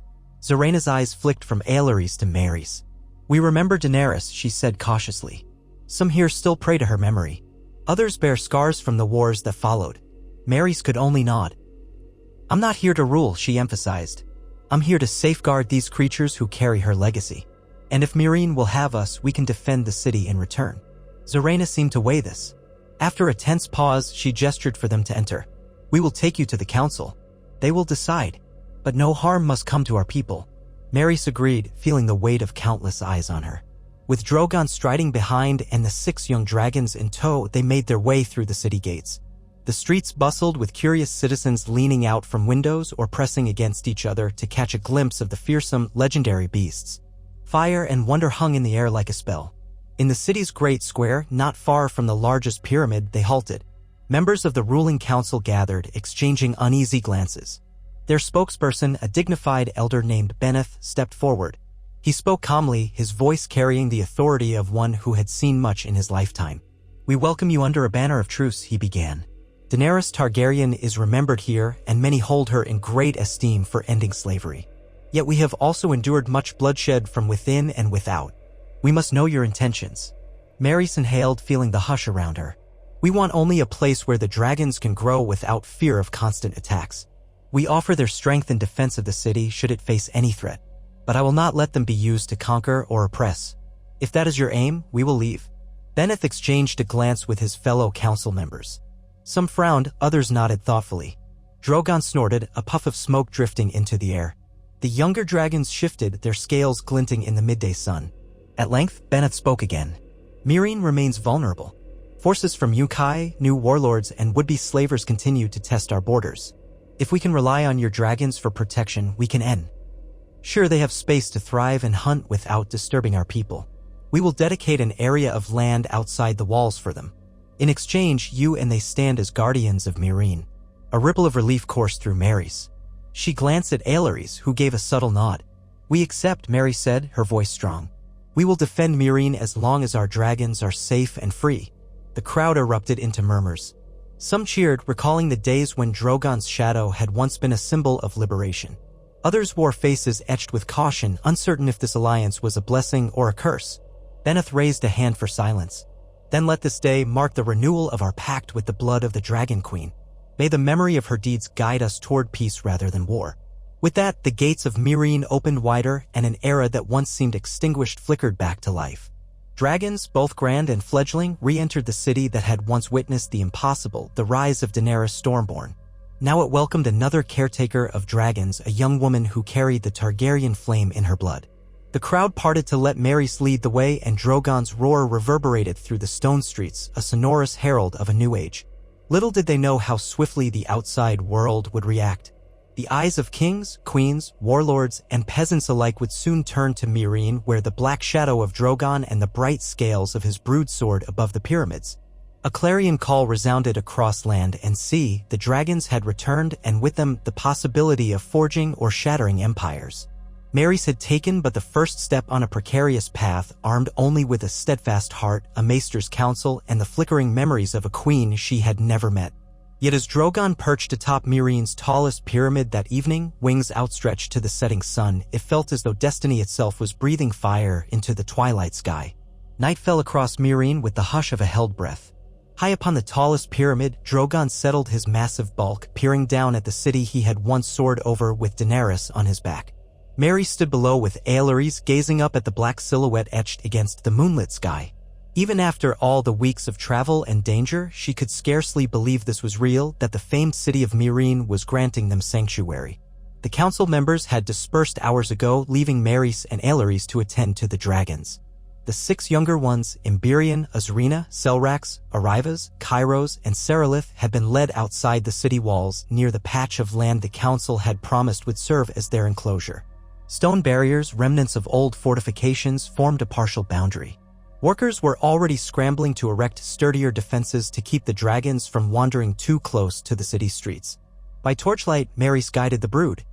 Speaker 1: Zarena's eyes flicked from Aelys to Maerys. "We remember Daenerys," she said cautiously. "Some here still pray to her memory. Others bear scars from the wars that followed." Maerys could only nod. "I'm not here to rule," she emphasized. "I'm here to safeguard these creatures who carry her legacy. And if Meereen will have us, we can defend the city in return." Zarena seemed to weigh this. After a tense pause, she gestured for them to enter. "We will take you to the council. They will decide. But no harm must come to our people." Maerys agreed, feeling the weight of countless eyes on her. With Drogon striding behind and the 6 young dragons in tow, they made their way through the city gates. The streets bustled with curious citizens leaning out from windows or pressing against each other to catch a glimpse of the fearsome, legendary beasts. Fire and wonder hung in the air like a spell. In the city's great square, not far from the largest pyramid, they halted. Members of the ruling council gathered, exchanging uneasy glances. Their spokesperson, a dignified elder named Beneth, stepped forward. He spoke calmly, his voice carrying the authority of one who had seen much in his lifetime. "We welcome you under a banner of truce," he began. "Daenerys Targaryen is remembered here, and many hold her in great esteem for ending slavery. Yet we have also endured much bloodshed from within and without. We must know your intentions." Maerys inhaled, feeling the hush around her. "We want only a place where the dragons can grow without fear of constant attacks. We offer their strength in defense of the city should it face any threat. But I will not let them be used to conquer or oppress. If that is your aim, we will leave." Beneth exchanged a glance with his fellow council members. Some frowned, others nodded thoughtfully. Drogon snorted, a puff of smoke drifting into the air. The younger dragons shifted, their scales glinting in the midday sun. At length, Beneth spoke again. "Meereen remains vulnerable. Forces from Yukai, new warlords, and would-be slavers continue to test our borders. If we can rely on your dragons for protection, we can end. Sure, they have space to thrive and hunt without disturbing our people. We will dedicate an area of land outside the walls for them. In exchange, you and they stand as guardians of Meereen." A ripple of relief coursed through Maerys. She glanced at Aelys, who gave a subtle nod. "We accept," Maerys said, her voice strong. "We will defend Meereen as long as our dragons are safe and free." The crowd erupted into murmurs. Some cheered, recalling the days when Drogon's shadow had once been a symbol of liberation. Others wore faces etched with caution, uncertain if this alliance was a blessing or a curse. Beneth raised a hand for silence. "Then let this day mark the renewal of our pact with the blood of the Dragon Queen. May the memory of her deeds guide us toward peace rather than war." With that, the gates of Meereen opened wider, and an era that once seemed extinguished flickered back to life. Dragons, both grand and fledgling, re-entered the city that had once witnessed the impossible, the rise of Daenerys Stormborn. Now it welcomed another caretaker of dragons, a young woman who carried the Targaryen flame in her blood. The crowd parted to let Maerys lead the way, and Drogon's roar reverberated through the stone streets, a sonorous herald of a new age. Little did they know how swiftly the outside world would react. The eyes of kings, queens, warlords, and peasants alike would soon turn to Meereen, where the black shadow of Drogon and the bright scales of his brood-sword above the pyramids. A clarion call resounded across land and sea. The dragons had returned, and with them the possibility of forging or shattering empires. Maerys had taken but the first step on a precarious path, armed only with a steadfast heart, a maester's counsel, and the flickering memories of a queen she had never met. Yet as Drogon perched atop Meereen's tallest pyramid that evening, wings outstretched to the setting sun, it felt as though destiny itself was breathing fire into the twilight sky. Night fell across Meereen with the hush of a held breath. High upon the tallest pyramid, Drogon settled his massive bulk, peering down at the city he had once soared over with Daenerys on his back. Mary stood below with Aelys, gazing up at the black silhouette etched against the moonlit sky. Even after all the weeks of travel and danger, she could scarcely believe this was real, that the famed city of Meereen was granting them sanctuary. The council members had dispersed hours ago, leaving Marys and Aelys to attend to the dragons. The 6 younger ones, Imberion, Azrina, Selrax, Arivas, Kairos, and Seralith, had been led outside the city walls near the patch of land the council had promised would serve as their enclosure. Stone barriers, remnants of old fortifications, formed a partial boundary. Workers were already scrambling to erect sturdier defenses to keep the dragons from wandering too close to the city streets. By torchlight, Marys guided the brood.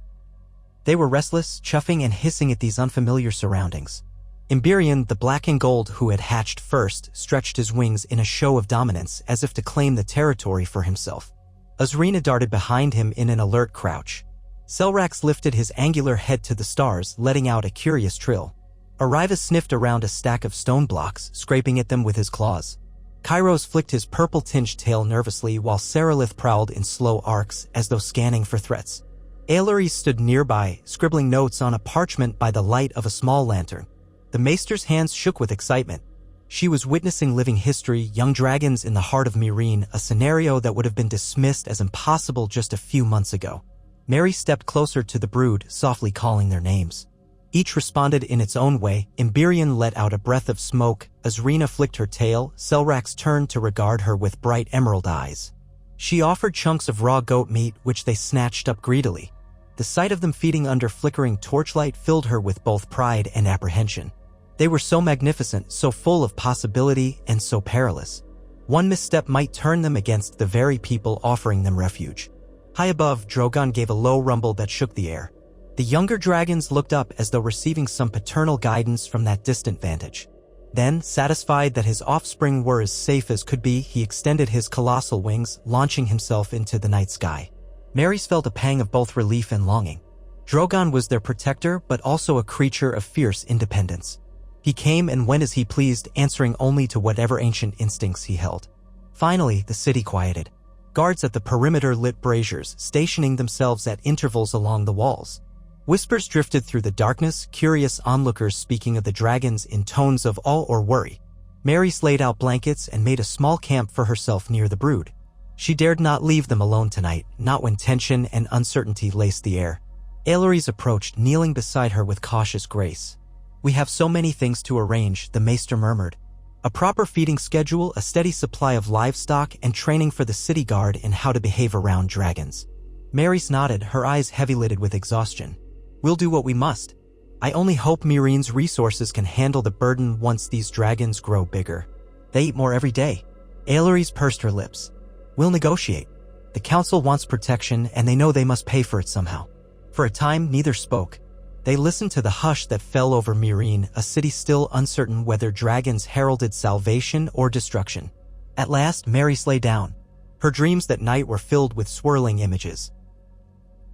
Speaker 1: They were restless, chuffing and hissing at these unfamiliar surroundings. Imberion, the black and gold who had hatched first, stretched his wings in a show of dominance as if to claim the territory for himself. Azrina darted behind him in an alert crouch. Selrax lifted his angular head to the stars, letting out a curious trill. Arivas sniffed around a stack of stone blocks, scraping at them with his claws. Kairos flicked his purple-tinged tail nervously while Seralith prowled in slow arcs as though scanning for threats. Aelys stood nearby, scribbling notes on a parchment by the light of a small lantern. The maester's hands shook with excitement. She was witnessing living history, young dragons in the heart of Meereen, a scenario that would have been dismissed as impossible just a few months ago. Mary stepped closer to the brood, softly calling their names. Each responded in its own way. Imberion let out a breath of smoke. Azrina flicked her tail. Selrax turned to regard her with bright emerald eyes. She offered chunks of raw goat meat, which they snatched up greedily. The sight of them feeding under flickering torchlight filled her with both pride and apprehension. They were so magnificent, so full of possibility, and so perilous. One misstep might turn them against the very people offering them refuge. High above, Drogon gave a low rumble that shook the air. The younger dragons looked up as though receiving some paternal guidance from that distant vantage. Then, satisfied that his offspring were as safe as could be, he extended his colossal wings, launching himself into the night sky. Marys felt a pang of both relief and longing. Drogon was their protector, but also a creature of fierce independence. He came and went as he pleased, answering only to whatever ancient instincts he held. Finally, the city quieted. Guards at the perimeter lit braziers, stationing themselves at intervals along the walls. Whispers drifted through the darkness, curious onlookers speaking of the dragons in tones of awe or worry. Marys laid out blankets and made a small camp for herself near the brood. She dared not leave them alone tonight, not when tension and uncertainty laced the air. Aelys approached, kneeling beside her with cautious grace. "We have so many things to arrange," the maester murmured. "A proper feeding schedule, a steady supply of livestock, and training for the city guard in how to behave around dragons." Marys nodded, her eyes heavy-lidded with exhaustion. "We'll do what we must. I only hope Meereen's resources can handle the burden once these dragons grow bigger. They eat more every day." Aelys pursed her lips. "We'll negotiate. The council wants protection, and they know they must pay for it somehow." For a time, neither spoke. They listened to the hush that fell over Meereen, a city still uncertain whether dragons heralded salvation or destruction. At last, Marys lay down. Her dreams that night were filled with swirling images.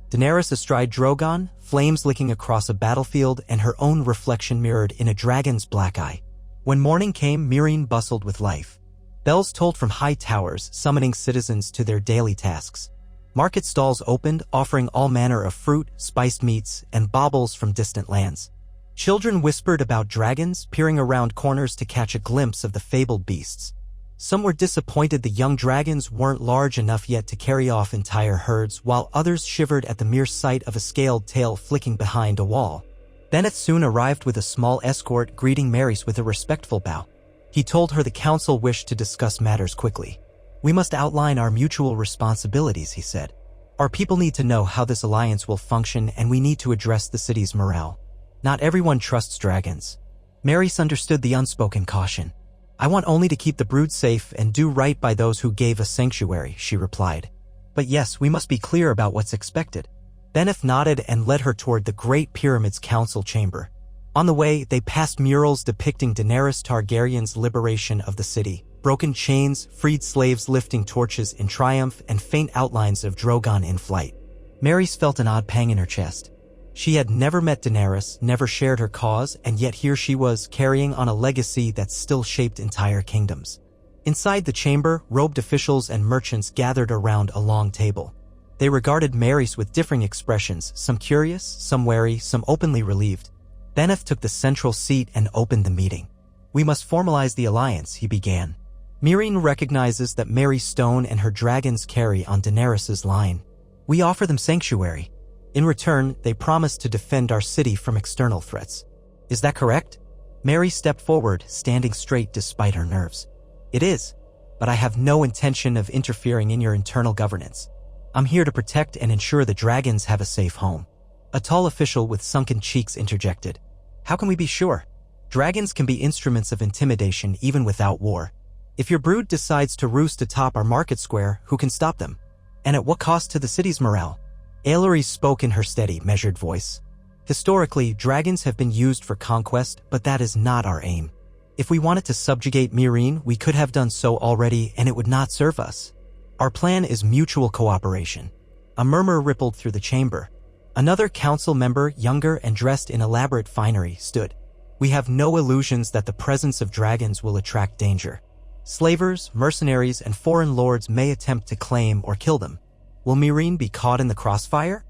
Speaker 1: Daenerys astride Drogon, flames licking across a battlefield, and her own reflection mirrored in a dragon's black eye. When morning came, Meereen bustled with life. Bells tolled from high towers, summoning citizens to their daily tasks. Market stalls opened, offering all manner of fruit, spiced meats, and baubles from distant lands. Children whispered about dragons, peering around corners to catch a glimpse of the fabled beasts. Some were disappointed the young dragons weren't large enough yet to carry off entire herds, while others shivered at the mere sight of a scaled tail flicking behind a wall. Bennett soon arrived with a small escort, greeting Marys with a respectful bow. He told her the council wished to discuss matters quickly. "We must outline our mutual responsibilities," he said. "Our people need to know how this alliance will function, and we need to address the city's morale. Not everyone trusts dragons." Marys understood the unspoken caution. "I want only to keep the brood safe and do right by those who gave us sanctuary," she replied. "But yes, we must be clear about what's expected." Bennett nodded and led her toward the Great Pyramid's council chamber. On the way, they passed murals depicting Daenerys Targaryen's liberation of the city. Broken chains, freed slaves lifting torches in triumph, and faint outlines of Drogon in flight. Mary's felt an odd pang in her chest. She had never met Daenerys, never shared her cause, and yet here she was, carrying on a legacy that still shaped entire kingdoms. Inside the chamber, robed officials and merchants gathered around a long table. They regarded Mary's with differing expressions, some curious, some wary, some openly relieved. Benneth took the central seat and opened the meeting. "We must formalize the alliance," he began. "Meereen recognizes that Mary Stone and her dragons carry on Daenerys' line. We offer them sanctuary. In return, they promise to defend our city from external threats. Is that correct?" Mary stepped forward, standing straight despite her nerves. "It is, but I have no intention of interfering in your internal governance. I'm here to protect and ensure the dragons have a safe home." A tall official with sunken cheeks interjected. "How can we be sure? Dragons can be instruments of intimidation even without war. If your brood decides to roost atop our market square, who can stop them? And at what cost to the city's morale?" Aelary spoke in her steady, measured voice. "Historically, dragons have been used for conquest, but that is not our aim. If we wanted to subjugate Meereen, we could have done so already, and it would not serve us. Our plan is mutual cooperation." A murmur rippled through the chamber. Another council member, younger and dressed in elaborate finery, stood. "We have no illusions that the presence of dragons will attract danger. Slavers, mercenaries, and foreign lords may attempt to claim or kill them. Will Meereen be caught in the crossfire?"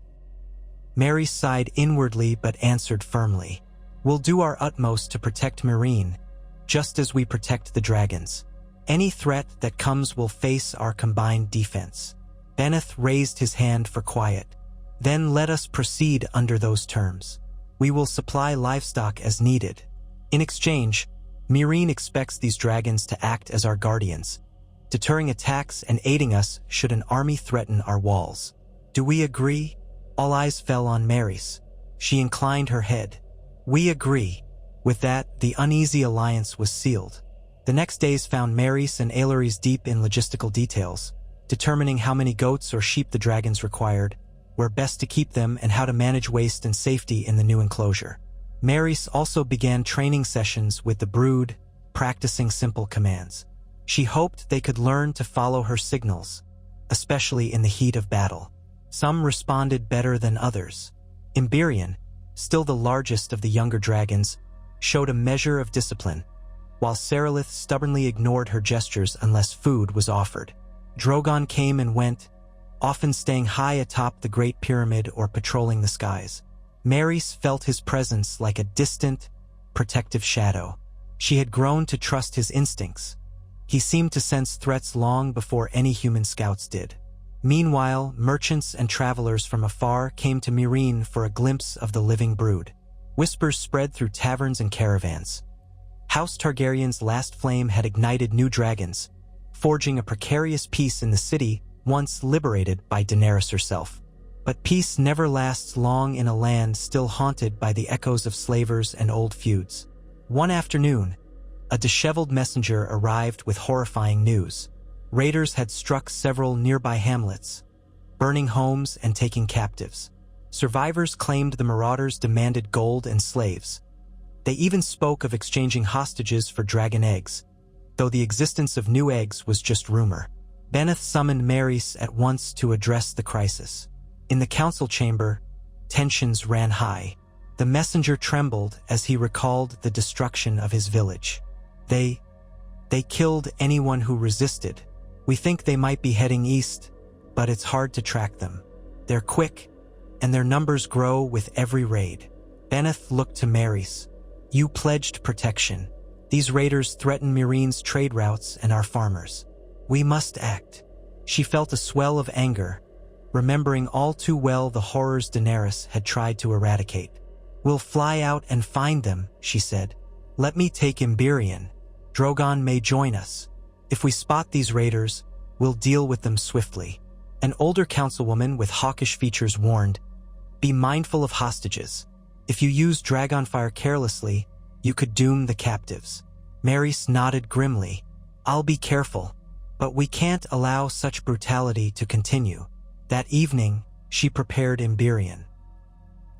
Speaker 1: Mary sighed inwardly but answered firmly. "We'll do our utmost to protect Meereen, just as we protect the dragons. Any threat that comes will face our combined defense." Benneth raised his hand for quiet. "Then let us proceed under those terms. We will supply livestock as needed. In exchange, Meereen expects these dragons to act as our guardians, deterring attacks and aiding us should an army threaten our walls. Do we agree?" All eyes fell on Mary's. She inclined her head. "We agree." With that, the uneasy alliance was sealed. The next days found Mary's and Aelary's deep in logistical details, determining how many goats or sheep the dragons required, where best to keep them, and how to manage waste and safety in the new enclosure. Mary's also began training sessions with the brood, practicing simple commands. She hoped they could learn to follow her signals, especially in the heat of battle. Some responded better than others. Imberian, still the largest of the younger dragons, showed a measure of discipline, while Saralith stubbornly ignored her gestures unless food was offered. Drogon came and went, often staying high atop the Great Pyramid or patrolling the skies. Mary's felt his presence like a distant, protective shadow. She had grown to trust his instincts. He seemed to sense threats long before any human scouts did. Meanwhile, merchants and travelers from afar came to Meereen for a glimpse of the living brood. Whispers spread through taverns and caravans. House Targaryen's last flame had ignited new dragons, forging a precarious peace in the city once liberated by Daenerys herself. But peace never lasts long in a land still haunted by the echoes of slavers and old feuds. One afternoon, a disheveled messenger arrived with horrifying news. Raiders had struck several nearby hamlets, burning homes and taking captives. Survivors claimed the marauders demanded gold and slaves. They even spoke of exchanging hostages for dragon eggs, though the existence of new eggs was just rumor. Benneth summoned Mary's at once to address the crisis. In the council chamber, tensions ran high. The messenger trembled as he recalled the destruction of his village. They killed anyone who resisted. We think they might be heading east, but it's hard to track them. They're quick, and their numbers grow with every raid. Benneth looked to Mary's. "You pledged protection. These raiders threaten Meereen's trade routes and our farmers. We must act." She felt a swell of anger, remembering all too well the horrors Daenerys had tried to eradicate. "We'll fly out and find them," she said. "Let me take Imberian. Drogon may join us. If we spot these raiders, we'll deal with them swiftly." An older councilwoman with hawkish features warned, "Be mindful of hostages. If you use dragonfire carelessly, you could doom the captives." Mary's nodded grimly. "I'll be careful, but we can't allow such brutality to continue." That evening, she prepared Imberian.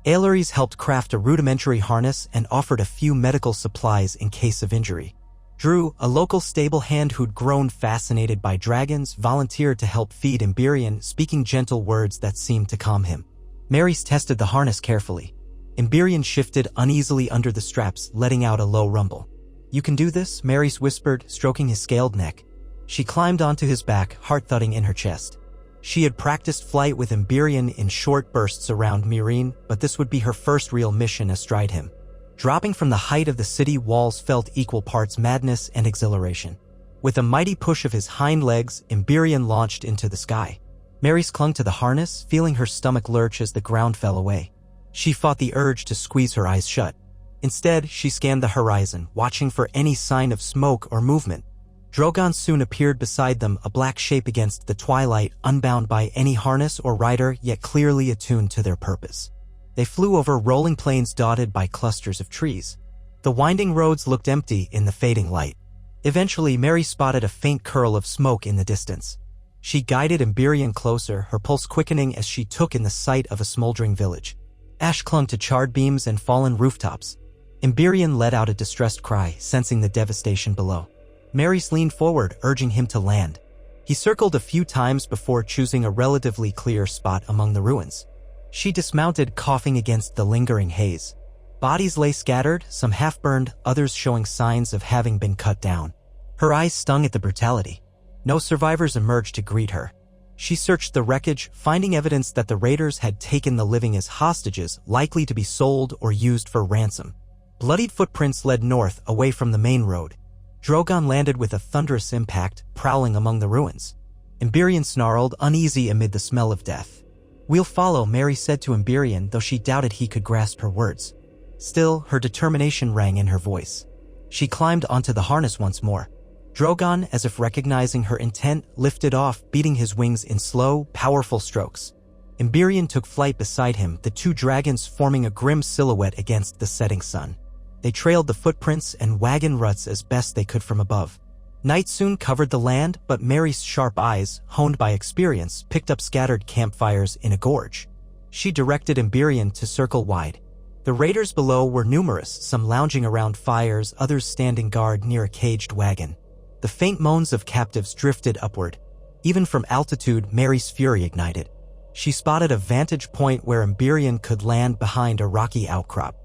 Speaker 1: Aelary's helped craft a rudimentary harness and offered a few medical supplies in case of injury. Drew, a local stable hand who'd grown fascinated by dragons, volunteered to help feed Emberion, speaking gentle words that seemed to calm him. Mary's tested the harness carefully. Emberion shifted uneasily under the straps, letting out a low rumble. "You can do this," Mary's whispered, stroking his scaled neck. She climbed onto his back, heart thudding in her chest. She had practiced flight with Emberion in short bursts around Meereen, but this would be her first real mission astride him. Dropping from the height of the city walls felt equal parts madness and exhilaration. With a mighty push of his hind legs, Emberion launched into the sky. Mary's clung to the harness, feeling her stomach lurch as the ground fell away. She fought the urge to squeeze her eyes shut. Instead, she scanned the horizon, watching for any sign of smoke or movement. Drogon soon appeared beside them, a black shape against the twilight, unbound by any harness or rider, yet clearly attuned to their purpose. They flew over rolling plains dotted by clusters of trees. The winding roads looked empty in the fading light. Eventually, Mary spotted a faint curl of smoke in the distance. She guided Emberion closer, her pulse quickening as she took in the sight of a smoldering village. Ash clung to charred beams and fallen rooftops. Emberion let out a distressed cry, sensing the devastation below. Mary leaned forward, urging him to land. He circled a few times before choosing a relatively clear spot among the ruins. She dismounted, coughing against the lingering haze. Bodies lay scattered, some half-burned, others showing signs of having been cut down. Her eyes stung at the brutality. No survivors emerged to greet her. She searched the wreckage, finding evidence that the raiders had taken the living as hostages, likely to be sold or used for ransom. Bloodied footprints led north, away from the main road. Drogon landed with a thunderous impact, prowling among the ruins. Emberion snarled, uneasy amid the smell of death. "We'll follow," Mary said to Emberion, though she doubted he could grasp her words. Still, her determination rang in her voice. She climbed onto the harness once more. Drogon, as if recognizing her intent, lifted off, beating his wings in slow, powerful strokes. Emberion took flight beside him, the two dragons forming a grim silhouette against the setting sun. They trailed the footprints and wagon ruts as best they could from above. Night soon covered the land, but Mary's sharp eyes, honed by experience, picked up scattered campfires in a gorge. She directed Emberion to circle wide. The raiders below were numerous, some lounging around fires, others standing guard near a caged wagon. The faint moans of captives drifted upward. Even from altitude, Mary's fury ignited. She spotted a vantage point where Emberion could land behind a rocky outcrop.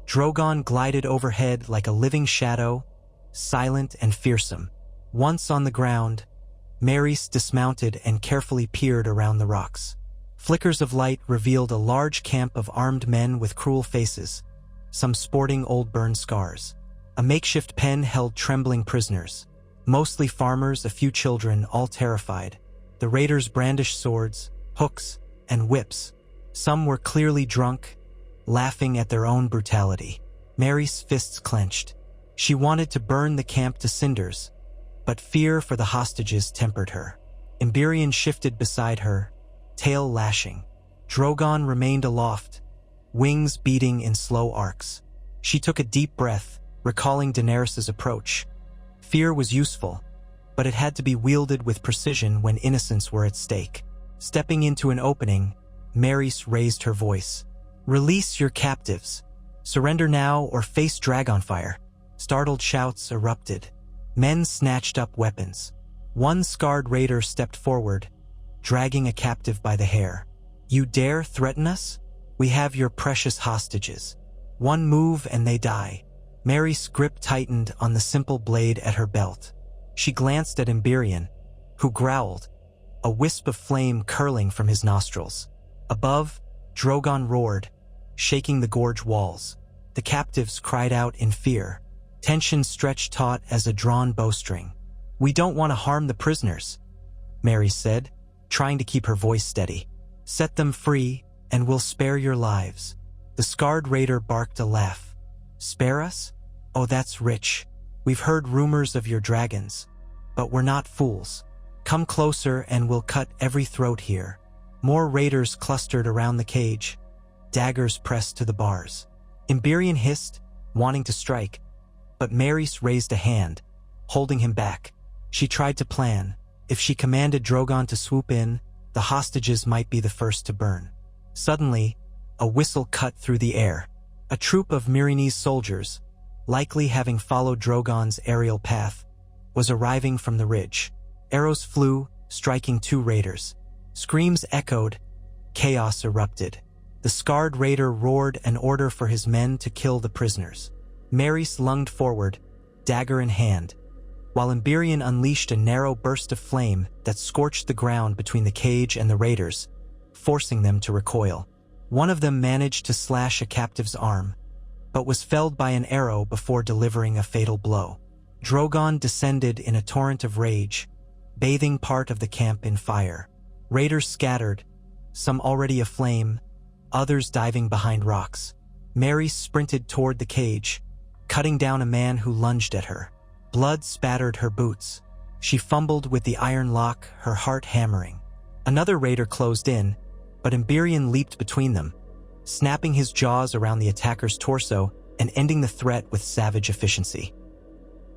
Speaker 1: Drogon glided overhead like a living shadow, silent and fearsome. Once on the ground, Mary's dismounted and carefully peered around the rocks. Flickers of light revealed a large camp of armed men with cruel faces, some sporting old burn scars. A makeshift pen held trembling prisoners, mostly farmers, a few children, all terrified. The raiders brandished swords, hooks, and whips. Some were clearly drunk, laughing at their own brutality. Mary's fists clenched. She wanted to burn the camp to cinders, but fear for the hostages tempered her. Emberion shifted beside her, tail lashing. Drogon remained aloft, wings beating in slow arcs. She took a deep breath, recalling Daenerys' approach. Fear was useful, but it had to be wielded with precision when innocents were at stake. Stepping into an opening, Maerys raised her voice. "Release your captives. Surrender now or face Dragonfire." Startled shouts erupted. Men snatched up weapons. One scarred raider stepped forward, dragging a captive by the hair. "You dare threaten us? We have your precious hostages. One move and they die." Mary's grip tightened on the simple blade at her belt. She glanced at Emberion, who growled, a wisp of flame curling from his nostrils. Above, Drogon roared, shaking the gorge walls. The captives cried out in fear. Tension stretched taut as a drawn bowstring. "We don't want to harm the prisoners," Mary said, trying to keep her voice steady. "Set them free, and we'll spare your lives." The scarred raider barked a laugh. "Spare us? Oh, that's rich. We've heard rumors of your dragons, but we're not fools. Come closer and we'll cut every throat here." More raiders clustered around the cage, daggers pressed to the bars. Emberion hissed, wanting to strike, but Maerys raised a hand, holding him back. She tried to plan. If she commanded Drogon to swoop in, the hostages might be the first to burn. Suddenly, a whistle cut through the air. A troop of Meereenese soldiers, likely having followed Drogon's aerial path, was arriving from the ridge. Arrows flew, striking 2 raiders. Screams echoed. Chaos erupted. The scarred raider roared an order for his men to kill the prisoners. Maerys lunged forward, dagger in hand, while Emberion unleashed a narrow burst of flame that scorched the ground between the cage and the raiders, forcing them to recoil. One of them managed to slash a captive's arm, but was felled by an arrow before delivering a fatal blow. Drogon descended in a torrent of rage, bathing part of the camp in fire. Raiders scattered, some already aflame, others diving behind rocks. Mary sprinted toward the cage, cutting down a man who lunged at her. Blood spattered her boots. She fumbled with the iron lock, her heart hammering. Another raider closed in, but Emberion leaped between them, snapping his jaws around the attacker's torso and ending the threat with savage efficiency.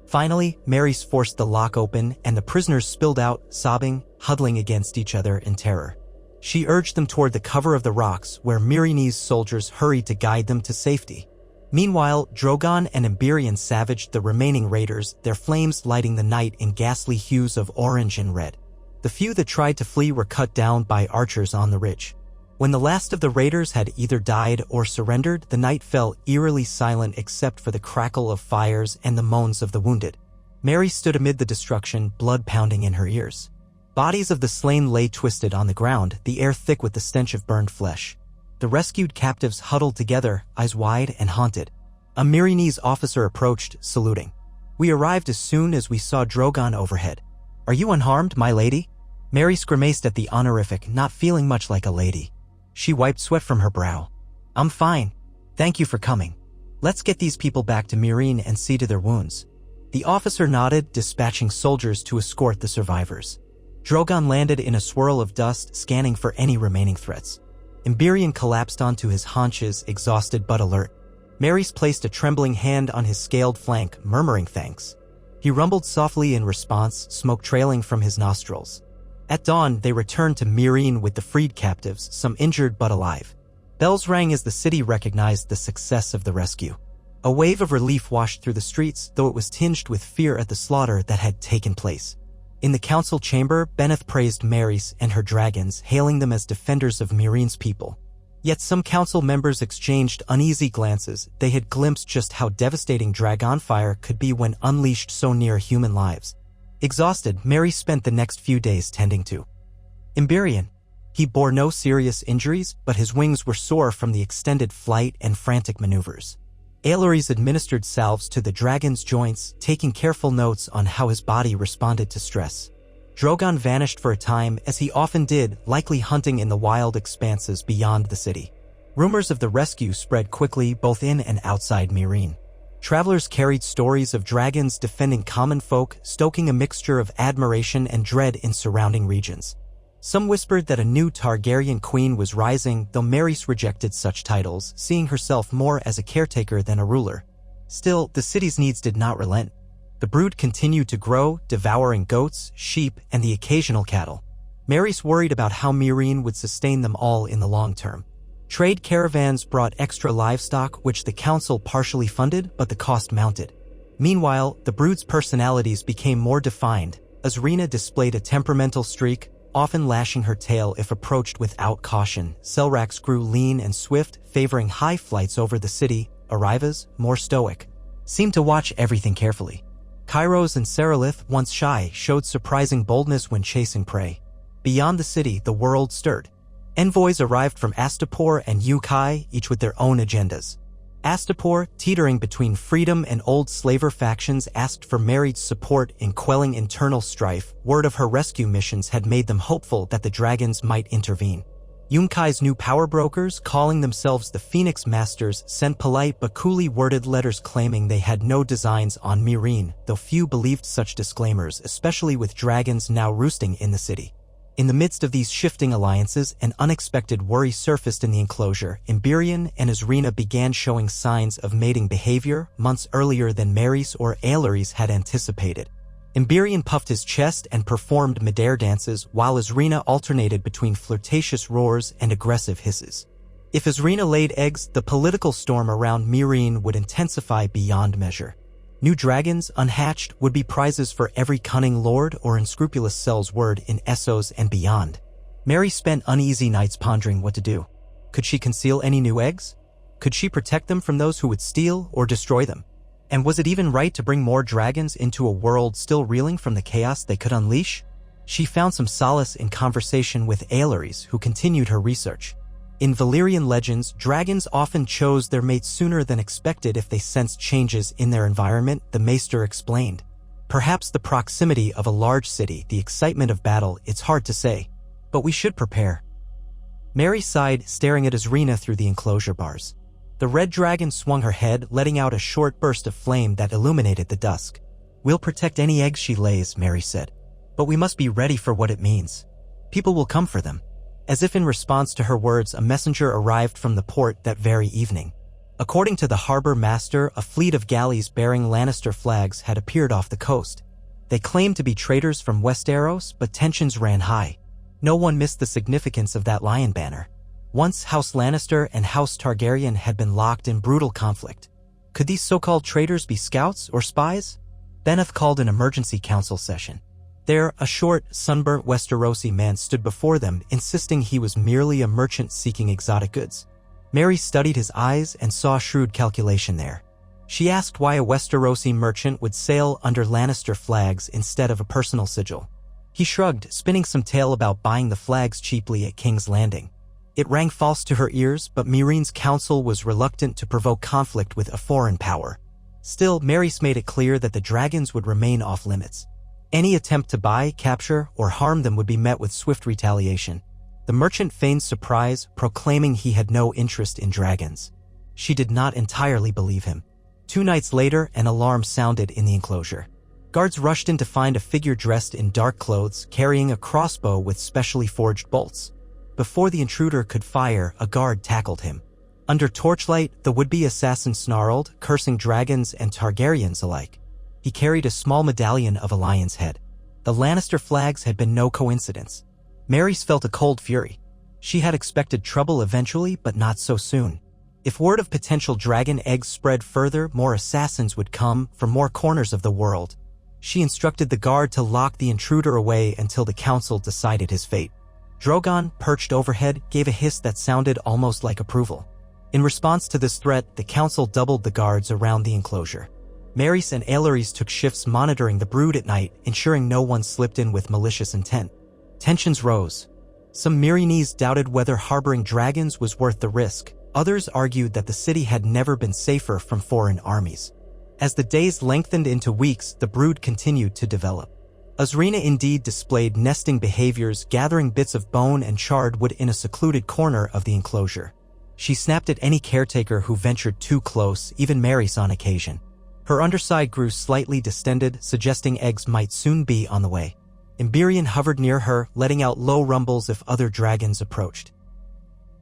Speaker 1: Finally, Maerys forced the lock open and the prisoners spilled out, sobbing, huddling against each other in terror. She urged them toward the cover of the rocks where Myrini's soldiers hurried to guide them to safety. Meanwhile, Drogon and Emberion savaged the remaining raiders, their flames lighting the night in ghastly hues of orange and red. The few that tried to flee were cut down by archers on the ridge. When the last of the raiders had either died or surrendered, the night fell eerily silent except for the crackle of fires and the moans of the wounded. Mary stood amid the destruction, blood pounding in her ears. Bodies of the slain lay twisted on the ground, the air thick with the stench of burned flesh. The rescued captives huddled together, eyes wide and haunted. A Myrini's officer approached, saluting. "We arrived as soon as we saw Drogon overhead. Are you unharmed, my lady?" Mary grimaced at the honorific, not feeling much like a lady. She wiped sweat from her brow. "I'm fine. Thank you for coming. Let's get these people back to Meereen and see to their wounds." The officer nodded, dispatching soldiers to escort the survivors. Drogon landed in a swirl of dust, scanning for any remaining threats. Emberion collapsed onto his haunches, exhausted but alert. Maerys placed a trembling hand on his scaled flank, murmuring thanks. He rumbled softly in response, smoke trailing from his nostrils. At dawn, they returned to Meereen with the freed captives, some injured but alive. Bells rang as the city recognized the success of the rescue. A wave of relief washed through the streets, though it was tinged with fear at the slaughter that had taken place. In the council chamber, Benneth praised Maerys and her dragons, hailing them as defenders of Meereen's people. Yet some council members exchanged uneasy glances. They had glimpsed just how devastating dragonfire could be when unleashed so near human lives. Exhausted, Mary spent the next few days tending to Emberion. He bore no serious injuries, but his wings were sore from the extended flight and frantic maneuvers. Aelorys administered salves to the dragon's joints, taking careful notes on how his body responded to stress. Drogon vanished for a time, as he often did, likely hunting in the wild expanses beyond the city. Rumors of the rescue spread quickly both in and outside Meereen. Travelers carried stories of dragons defending common folk, stoking a mixture of admiration and dread in surrounding regions. Some whispered that a new Targaryen queen was rising, though Maerys rejected such titles, seeing herself more as a caretaker than a ruler. Still, the city's needs did not relent. The brood continued to grow, devouring goats, sheep, and the occasional cattle. Maerys worried about how Meereen would sustain them all in the long term. Trade caravans brought extra livestock, which the council partially funded, but the cost mounted. Meanwhile, the brood's personalities became more defined, as Rhaena displayed a temperamental streak, often lashing her tail if approached without caution. Selrax grew lean and swift, favoring high flights over the city. Arivas, more stoic, seemed to watch everything carefully. Kairos and Seralith, once shy, showed surprising boldness when chasing prey. Beyond the city, the world stirred. Envoys arrived from Astapor and Yunkai, each with their own agendas. Astapor, teetering between freedom and old slaver factions, asked for Maerys' support in quelling internal strife. Word of her rescue missions had made them hopeful that the dragons might intervene. Yunkai's new power brokers, calling themselves the Phoenix Masters, sent polite but coolly worded letters claiming they had no designs on Meereen, though few believed such disclaimers, especially with dragons now roosting in the city. In the midst of these shifting alliances, an unexpected worry surfaced in the enclosure. Emberion and Rhaena began showing signs of mating behavior months earlier than Maerys or Aelorys had anticipated. Emberion puffed his chest and performed midair dances, while Rhaena alternated between flirtatious roars and aggressive hisses. If Azrina laid eggs, the political storm around Meereen would intensify beyond measure. New dragons, unhatched, would be prizes for every cunning lord or unscrupulous cell's word in Essos and beyond. Mary spent uneasy nights pondering what to do. Could she conceal any new eggs? Could she protect them from those who would steal or destroy them? And was it even right to bring more dragons into a world still reeling from the chaos they could unleash? She found some solace in conversation with Aelores, who continued her research. In Valyrian legends, dragons often chose their mates sooner than expected if they sensed changes in their environment, the Maester explained. Perhaps the proximity of a large city, the excitement of battle, it's hard to say. But we should prepare. Mary sighed, staring at Azrina through the enclosure bars. The red dragon swung her head, letting out a short burst of flame that illuminated the dusk. We'll protect any eggs she lays, Mary said. But we must be ready for what it means. People will come for them. As if in response to her words, a messenger arrived from the port that very evening. According to the harbor master, a fleet of galleys bearing Lannister flags had appeared off the coast. They claimed to be traders from Westeros, but tensions ran high. No one missed the significance of that lion banner. Once House Lannister and House Targaryen had been locked in brutal conflict. Could these so-called traitors be scouts or spies? Beneth called an emergency council session. There, a short, sunburnt Westerosi man stood before them, insisting he was merely a merchant seeking exotic goods. Mary studied his eyes and saw a shrewd calculation there. She asked why a Westerosi merchant would sail under Lannister flags instead of a personal sigil. He shrugged, spinning some tale about buying the flags cheaply at King's Landing. It rang false to her ears, but Meereen's council was reluctant to provoke conflict with a foreign power. Still, Mary's made it clear that the dragons would remain off-limits. Any attempt to buy, capture, or harm them would be met with swift retaliation. The merchant feigned surprise, proclaiming he had no interest in dragons. She did not entirely believe him. 2 nights later, an alarm sounded in the enclosure. Guards rushed in to find a figure dressed in dark clothes, carrying a crossbow with specially forged bolts. Before the intruder could fire, a guard tackled him. Under torchlight, the would-be assassin snarled, cursing dragons and Targaryens alike. He carried a small medallion of a lion's head. The Lannister flags had been no coincidence. Mary's felt a cold fury. She had expected trouble eventually, but not so soon. If word of potential dragon eggs spread further, more assassins would come from more corners of the world. She instructed the guard to lock the intruder away until the council decided his fate. Drogon, perched overhead, gave a hiss that sounded almost like approval. In response to this threat, the council doubled the guards around the enclosure. Maerys and Aelores took shifts monitoring the brood at night, ensuring no one slipped in with malicious intent. Tensions rose. Some Meereenese doubted whether harboring dragons was worth the risk. Others argued that the city had never been safer from foreign armies. As the days lengthened into weeks, the brood continued to develop. Azrina indeed displayed nesting behaviors, gathering bits of bone and charred wood in a secluded corner of the enclosure. She snapped at any caretaker who ventured too close, even Maerys on occasion. Her underside grew slightly distended, suggesting eggs might soon be on the way. Emberion hovered near her, letting out low rumbles if other dragons approached.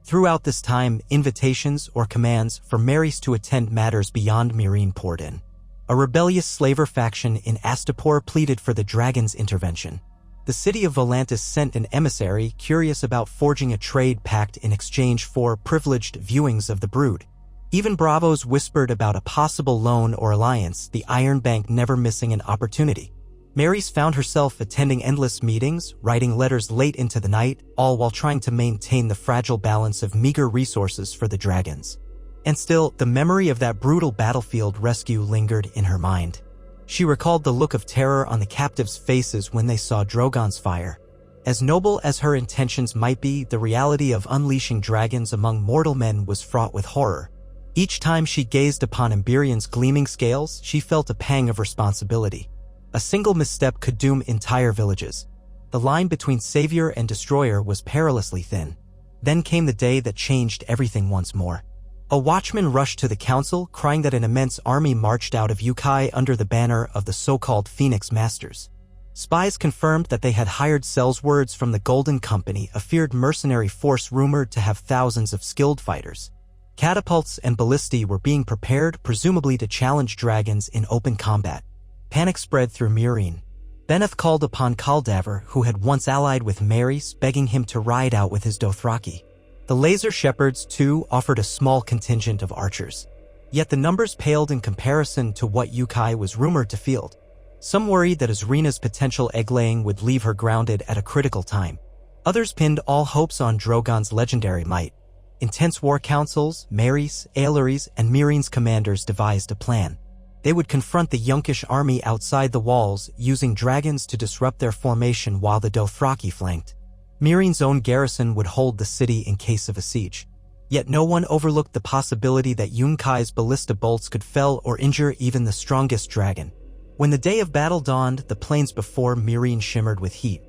Speaker 1: Throughout this time, invitations or commands for Maerys to attend matters beyond Meereen poured in. A rebellious slaver faction in Astapor pleaded for the dragon's intervention. The city of Volantis sent an emissary curious about forging a trade pact in exchange for privileged viewings of the brood. Even bravos whispered about a possible loan or alliance, the Iron Bank never missing an opportunity. Maerys found herself attending endless meetings, writing letters late into the night, all while trying to maintain the fragile balance of meager resources for the dragons. And still, the memory of that brutal battlefield rescue lingered in her mind. She recalled the look of terror on the captives' faces when they saw Drogon's fire. As noble as her intentions might be, the reality of unleashing dragons among mortal men was fraught with horror. Each time she gazed upon Emberion's gleaming scales, she felt a pang of responsibility. A single misstep could doom entire villages. The line between savior and destroyer was perilously thin. Then came the day that changed everything once more. A watchman rushed to the council, crying that an immense army marched out of Ukai under the banner of the so-called Phoenix Masters. Spies confirmed that they had hired sellswords from the Golden Company, a feared mercenary force rumored to have thousands of skilled fighters. Catapults and ballistae were being prepared, presumably to challenge dragons in open combat. Panic spread through Meereen. Beneth called upon Caldaver, who had once allied with Maerys, begging him to ride out with his Dothraki. The laser shepherds, too, offered a small contingent of archers. Yet the numbers paled in comparison to what Yunkai was rumored to field. Some worried that Azrina's potential egg-laying would leave her grounded at a critical time. Others pinned all hopes on Drogon's legendary might. Intense war councils, Maerys, Aelorys, and Meereen's commanders devised a plan. They would confront the Yunkish army outside the walls, using dragons to disrupt their formation while the Dothraki flanked. Meereen's own garrison would hold the city in case of a siege. Yet no one overlooked the possibility that Yunkai's ballista bolts could fell or injure even the strongest dragon. When the day of battle dawned, the plains before Meereen shimmered with heat.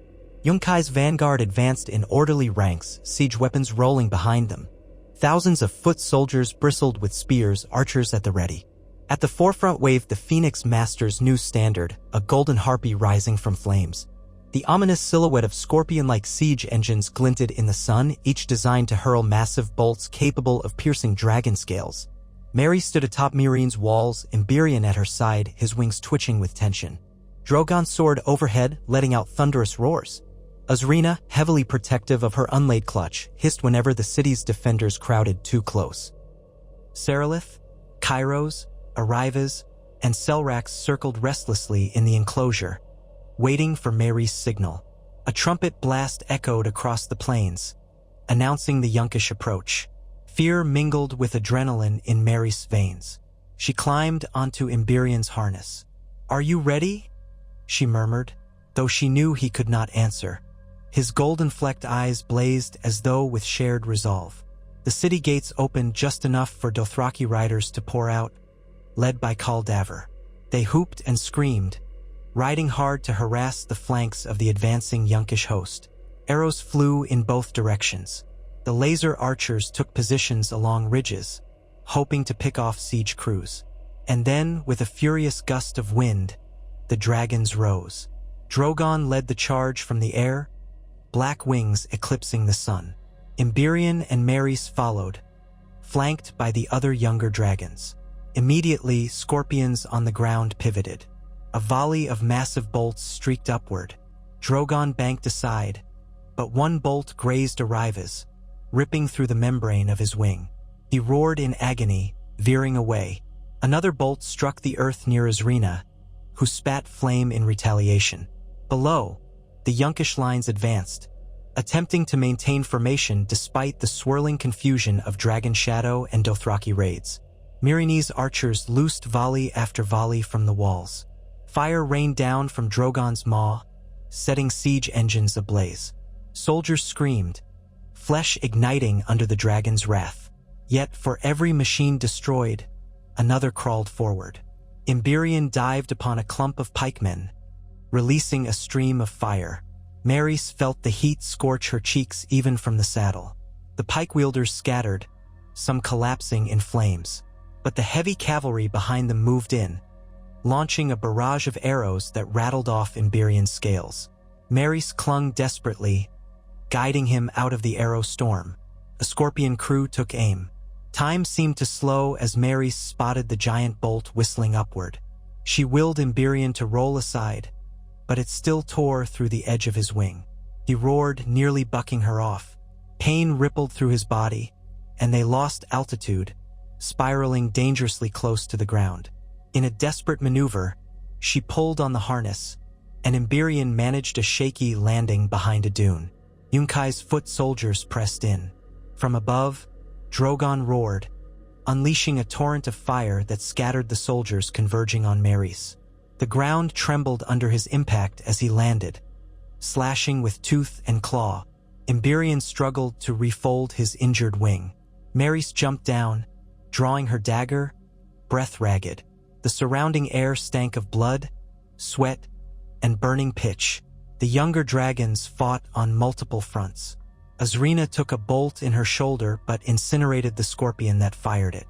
Speaker 1: Yunkai's vanguard advanced in orderly ranks, siege weapons rolling behind them. Thousands of foot soldiers bristled with spears, archers at the ready. At the forefront waved the Phoenix Master's new standard, a golden harpy rising from flames. The ominous silhouette of scorpion-like siege engines glinted in the sun, each designed to hurl massive bolts capable of piercing dragon scales. Mary stood atop Meereen's walls, Emberion at her side, his wings twitching with tension. Drogon soared overhead, letting out thunderous roars. Azrina, heavily protective of her unlaid clutch, hissed whenever the city's defenders crowded too close. Serelith, Kairos, Arivas, and Selrax circled restlessly in the enclosure, waiting for Mary's signal. A trumpet blast echoed across the plains, announcing the Yunkish approach. Fear mingled with adrenaline in Mary's veins. She climbed onto Emberion's harness. "Are you ready?" she murmured, though she knew he could not answer. His golden-flecked eyes blazed as though with shared resolve. The city gates opened just enough for Dothraki riders to pour out, led by Kaldaver. They whooped and screamed, riding hard to harass the flanks of the advancing Yunkish host. Arrows flew in both directions. The laser archers took positions along ridges, hoping to pick off siege crews. And then, with a furious gust of wind, the dragons rose. Drogon led the charge from the air, black wings eclipsing the sun. Emberion and Maerys followed, flanked by the other younger dragons. Immediately, scorpions on the ground pivoted. A volley of massive bolts streaked upward. Drogon banked aside, but one bolt grazed Arivas, ripping through the membrane of his wing. He roared in agony, veering away. Another bolt struck the earth near Azrina, who spat flame in retaliation. Below, the Yunkish lines advanced, attempting to maintain formation despite the swirling confusion of Dragon Shadow and Dothraki raids. Meereen's archers loosed volley after volley from the walls. Fire rained down from Drogon's maw, setting siege engines ablaze. Soldiers screamed, flesh igniting under the dragon's wrath. Yet for every machine destroyed, another crawled forward. Emberion dived upon a clump of pikemen, releasing a stream of fire. Maerys felt the heat scorch her cheeks even from the saddle. The pike-wielders scattered, some collapsing in flames. But the heavy cavalry behind them moved in, launching a barrage of arrows that rattled off Emberion's scales. Maerys clung desperately, guiding him out of the arrow storm. A scorpion crew took aim. Time seemed to slow as Maerys spotted the giant bolt whistling upward. She willed Emberion to roll aside, but it still tore through the edge of his wing. He roared, nearly bucking her off. Pain rippled through his body, and they lost altitude, spiraling dangerously close to the ground. In a desperate maneuver, she pulled on the harness, and Emberion managed a shaky landing behind a dune. Yunkai's foot soldiers pressed in. From above, Drogon roared, unleashing a torrent of fire that scattered the soldiers converging on Maerys. The ground trembled under his impact as he landed, slashing with tooth and claw. Emberion struggled to refold his injured wing. Maerys jumped down, drawing her dagger, breath ragged. The surrounding air stank of blood, sweat, and burning pitch. The younger dragons fought on multiple fronts. Azrina took a bolt in her shoulder but incinerated the scorpion that fired it.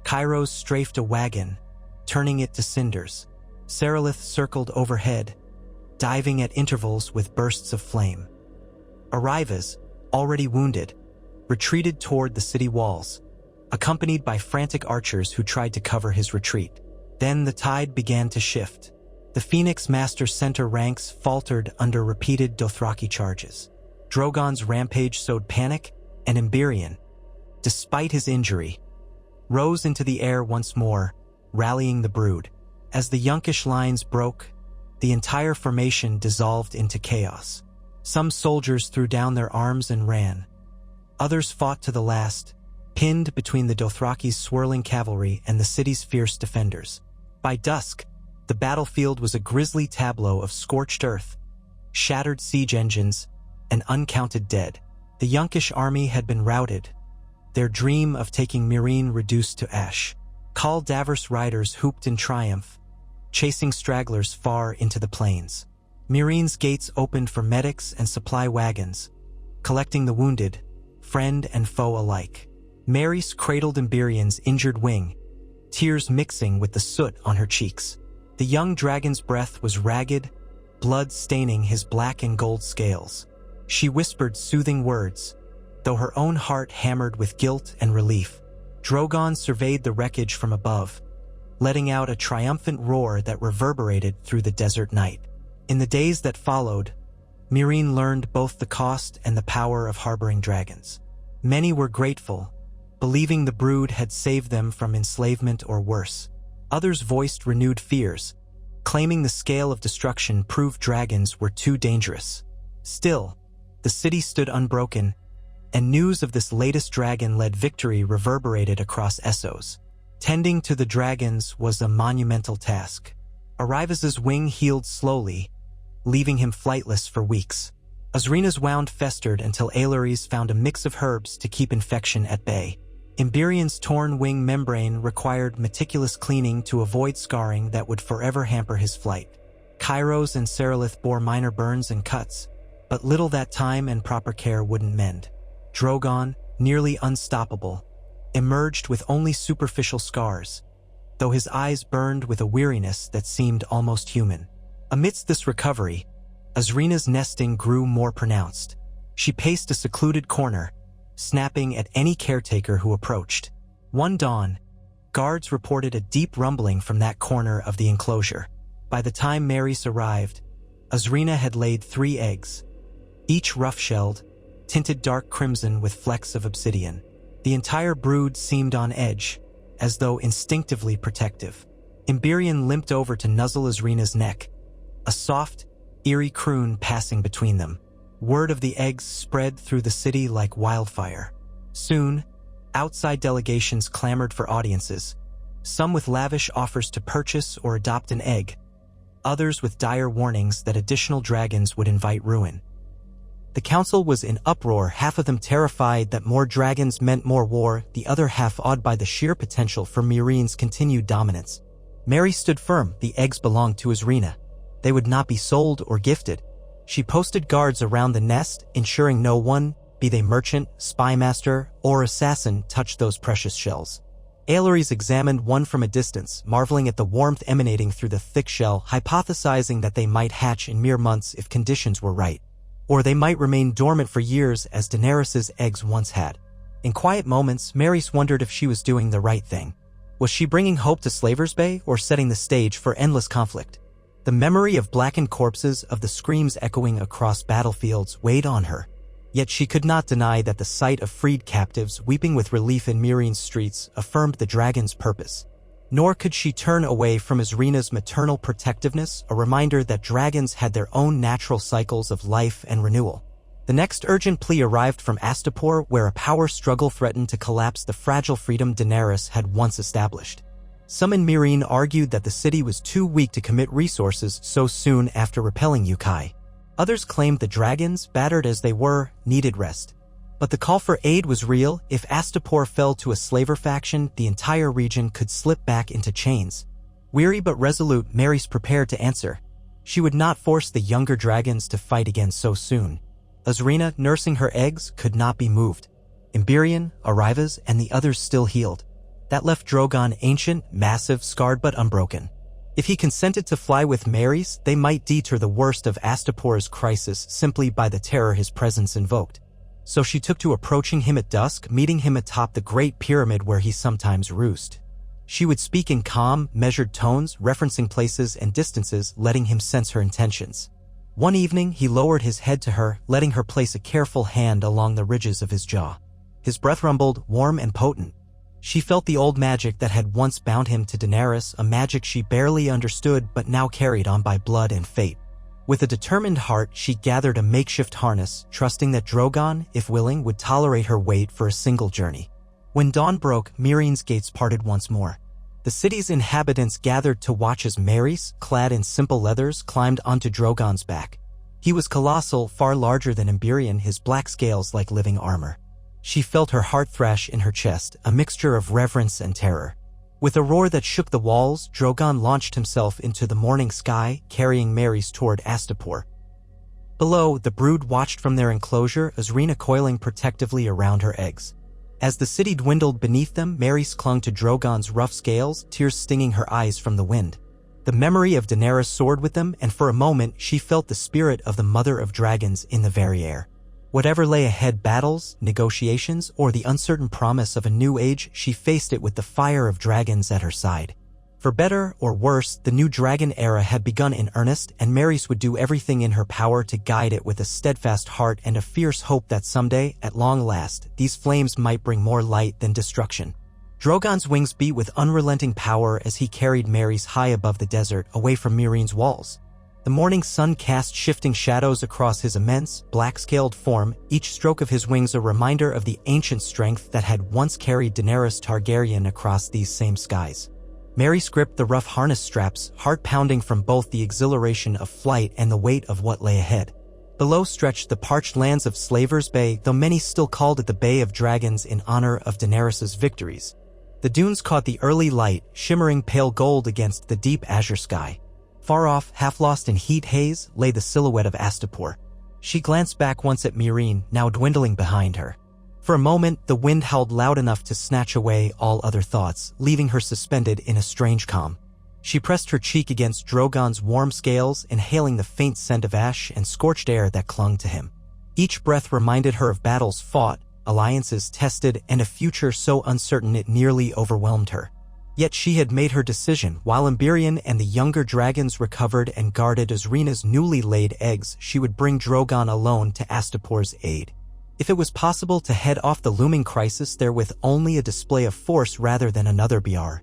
Speaker 1: Kairos strafed a wagon, turning it to cinders. Serelith circled overhead, diving at intervals with bursts of flame. Arivas, already wounded, retreated toward the city walls, accompanied by frantic archers who tried to cover his retreat. Then the tide began to shift. The Phoenix Master center ranks faltered under repeated Dothraki charges. Drogon's rampage sowed panic, and Emberian, despite his injury, rose into the air once more, rallying the brood. As the Yunkish lines broke, the entire formation dissolved into chaos. Some soldiers threw down their arms and ran. Others fought to the last, pinned between the Dothraki's swirling cavalry and the city's fierce defenders. By dusk, the battlefield was a grisly tableau of scorched earth, shattered siege engines, and uncounted dead. The Yunkish army had been routed, their dream of taking Meereen reduced to ash. Khal Davos riders hooped in triumph, chasing stragglers far into the plains. Meereen's gates opened for medics and supply wagons, collecting the wounded, friend and foe alike. Marys cradled Emberian's injured wing, tears mixing with the soot on her cheeks. The young dragon's breath was ragged, blood staining his black and gold scales. She whispered soothing words, though her own heart hammered with guilt and relief. Drogon surveyed the wreckage from above, letting out a triumphant roar that reverberated through the desert night. In the days that followed, Meereen learned both the cost and the power of harboring dragons. Many were grateful, believing the brood had saved them from enslavement or worse. Others voiced renewed fears, claiming the scale of destruction proved dragons were too dangerous. Still, the city stood unbroken, and news of this latest dragon-led victory reverberated across Essos. Tending to the dragons was a monumental task. Arivas's wing healed slowly, leaving him flightless for weeks. Azrina's wound festered until Aelorys found a mix of herbs to keep infection at bay. Emberian's torn wing membrane required meticulous cleaning to avoid scarring that would forever hamper his flight. Kairos and Serelith bore minor burns and cuts, but little that time and proper care wouldn't mend. Drogon, nearly unstoppable, emerged with only superficial scars, though his eyes burned with a weariness that seemed almost human. Amidst this recovery, Azrina's nesting grew more pronounced. She paced a secluded corner, snapping at any caretaker who approached. One dawn, guards reported a deep rumbling from that corner of the enclosure. By the time Marys arrived, Azrina had laid 3 eggs, each rough-shelled, tinted dark crimson with flecks of obsidian. The entire brood seemed on edge, as though instinctively protective. Emberian limped over to nuzzle Azrina's neck, a soft, eerie croon passing between them. Word of the eggs spread through the city like wildfire. Soon, outside delegations clamored for audiences, some with lavish offers to purchase or adopt an egg, others with dire warnings that additional dragons would invite ruin. The council was in uproar, half of them terrified that more dragons meant more war, the other half awed by the sheer potential for Meereen's continued dominance. Mary stood firm. The eggs belonged to Azrina. They would not be sold or gifted. She posted guards around the nest, ensuring no one, be they merchant, spymaster, or assassin, touched those precious shells. Aelorys examined one from a distance, marveling at the warmth emanating through the thick shell, hypothesizing that they might hatch in mere months if conditions were right. Or they might remain dormant for years as Daenerys's eggs once had. In quiet moments, Marys wondered if she was doing the right thing. Was she bringing hope to Slavers Bay or setting the stage for endless conflict? The memory of blackened corpses, of the screams echoing across battlefields, weighed on her. Yet she could not deny that the sight of freed captives weeping with relief in Meereen's streets affirmed the dragon's purpose. Nor could she turn away from Azrina's maternal protectiveness, a reminder that dragons had their own natural cycles of life and renewal. The next urgent plea arrived from Astapor, where a power struggle threatened to collapse the fragile freedom Daenerys had once established. Some in Meereen argued that the city was too weak to commit resources so soon after repelling Yunkai. Others claimed the dragons, battered as they were, needed rest. But the call for aid was real. If Astapor fell to a slaver faction, the entire region could slip back into chains. Weary but resolute, Marys prepared to answer. She would not force the younger dragons to fight again so soon. Azrina, nursing her eggs, could not be moved. Emberian, Arivas, and the others still healed. That left Drogon ancient, massive, scarred but unbroken. If he consented to fly with Marys, they might deter the worst of Astapor's crisis simply by the terror his presence invoked. So she took to approaching him at dusk, meeting him atop the Great Pyramid where he sometimes roost. She would speak in calm, measured tones, referencing places and distances, letting him sense her intentions. One evening, he lowered his head to her, letting her place a careful hand along the ridges of his jaw. His breath rumbled, warm and potent. She felt the old magic that had once bound him to Daenerys, a magic she barely understood but now carried on by blood and fate. With a determined heart, she gathered a makeshift harness, trusting that Drogon, if willing, would tolerate her weight for a single journey. When dawn broke, Meereen's gates parted once more. The city's inhabitants gathered to watch as Maerys, clad in simple leathers, climbed onto Drogon's back. He was colossal, far larger than Emberion, his black scales like living armor. She felt her heart thrash in her chest, a mixture of reverence and terror. With a roar that shook the walls, Drogon launched himself into the morning sky, carrying Maerys toward Astapor. Below, the brood watched from their enclosure, Rhaena coiling protectively around her eggs. As the city dwindled beneath them, Maerys clung to Drogon's rough scales, tears stinging her eyes from the wind. The memory of Daenerys soared with them, and for a moment she felt the spirit of the Mother of Dragons in the very air. Whatever lay ahead, battles, negotiations, or the uncertain promise of a new age, she faced it with the fire of dragons at her side. For better or worse, the new dragon era had begun in earnest, and Maerys would do everything in her power to guide it with a steadfast heart and a fierce hope that someday, at long last, these flames might bring more light than destruction. Drogon's wings beat with unrelenting power as he carried Maerys high above the desert, away from Meereen's walls. The morning sun cast shifting shadows across his immense, black-scaled form, each stroke of his wings a reminder of the ancient strength that had once carried Daenerys Targaryen across these same skies. Maerys gripped the rough harness straps, heart pounding from both the exhilaration of flight and the weight of what lay ahead. Below stretched the parched lands of Slaver's Bay, though many still called it the Bay of Dragons in honor of Daenerys' victories. The dunes caught the early light, shimmering pale gold against the deep azure sky. Far off, half lost in heat haze, lay the silhouette of Astapor. She glanced back once at Meereen, now dwindling behind her. For a moment, the wind howled loud enough to snatch away all other thoughts, leaving her suspended in a strange calm. She pressed her cheek against Drogon's warm scales, inhaling the faint scent of ash and scorched air that clung to him. Each breath reminded her of battles fought, alliances tested, and a future so uncertain it nearly overwhelmed her. Yet she had made her decision. While Emberion and the younger dragons recovered and guarded Rhaena's newly laid eggs, she would bring Drogon alone to Astapor's aid. If it was possible to head off the looming crisis there with only a display of force rather than another BR.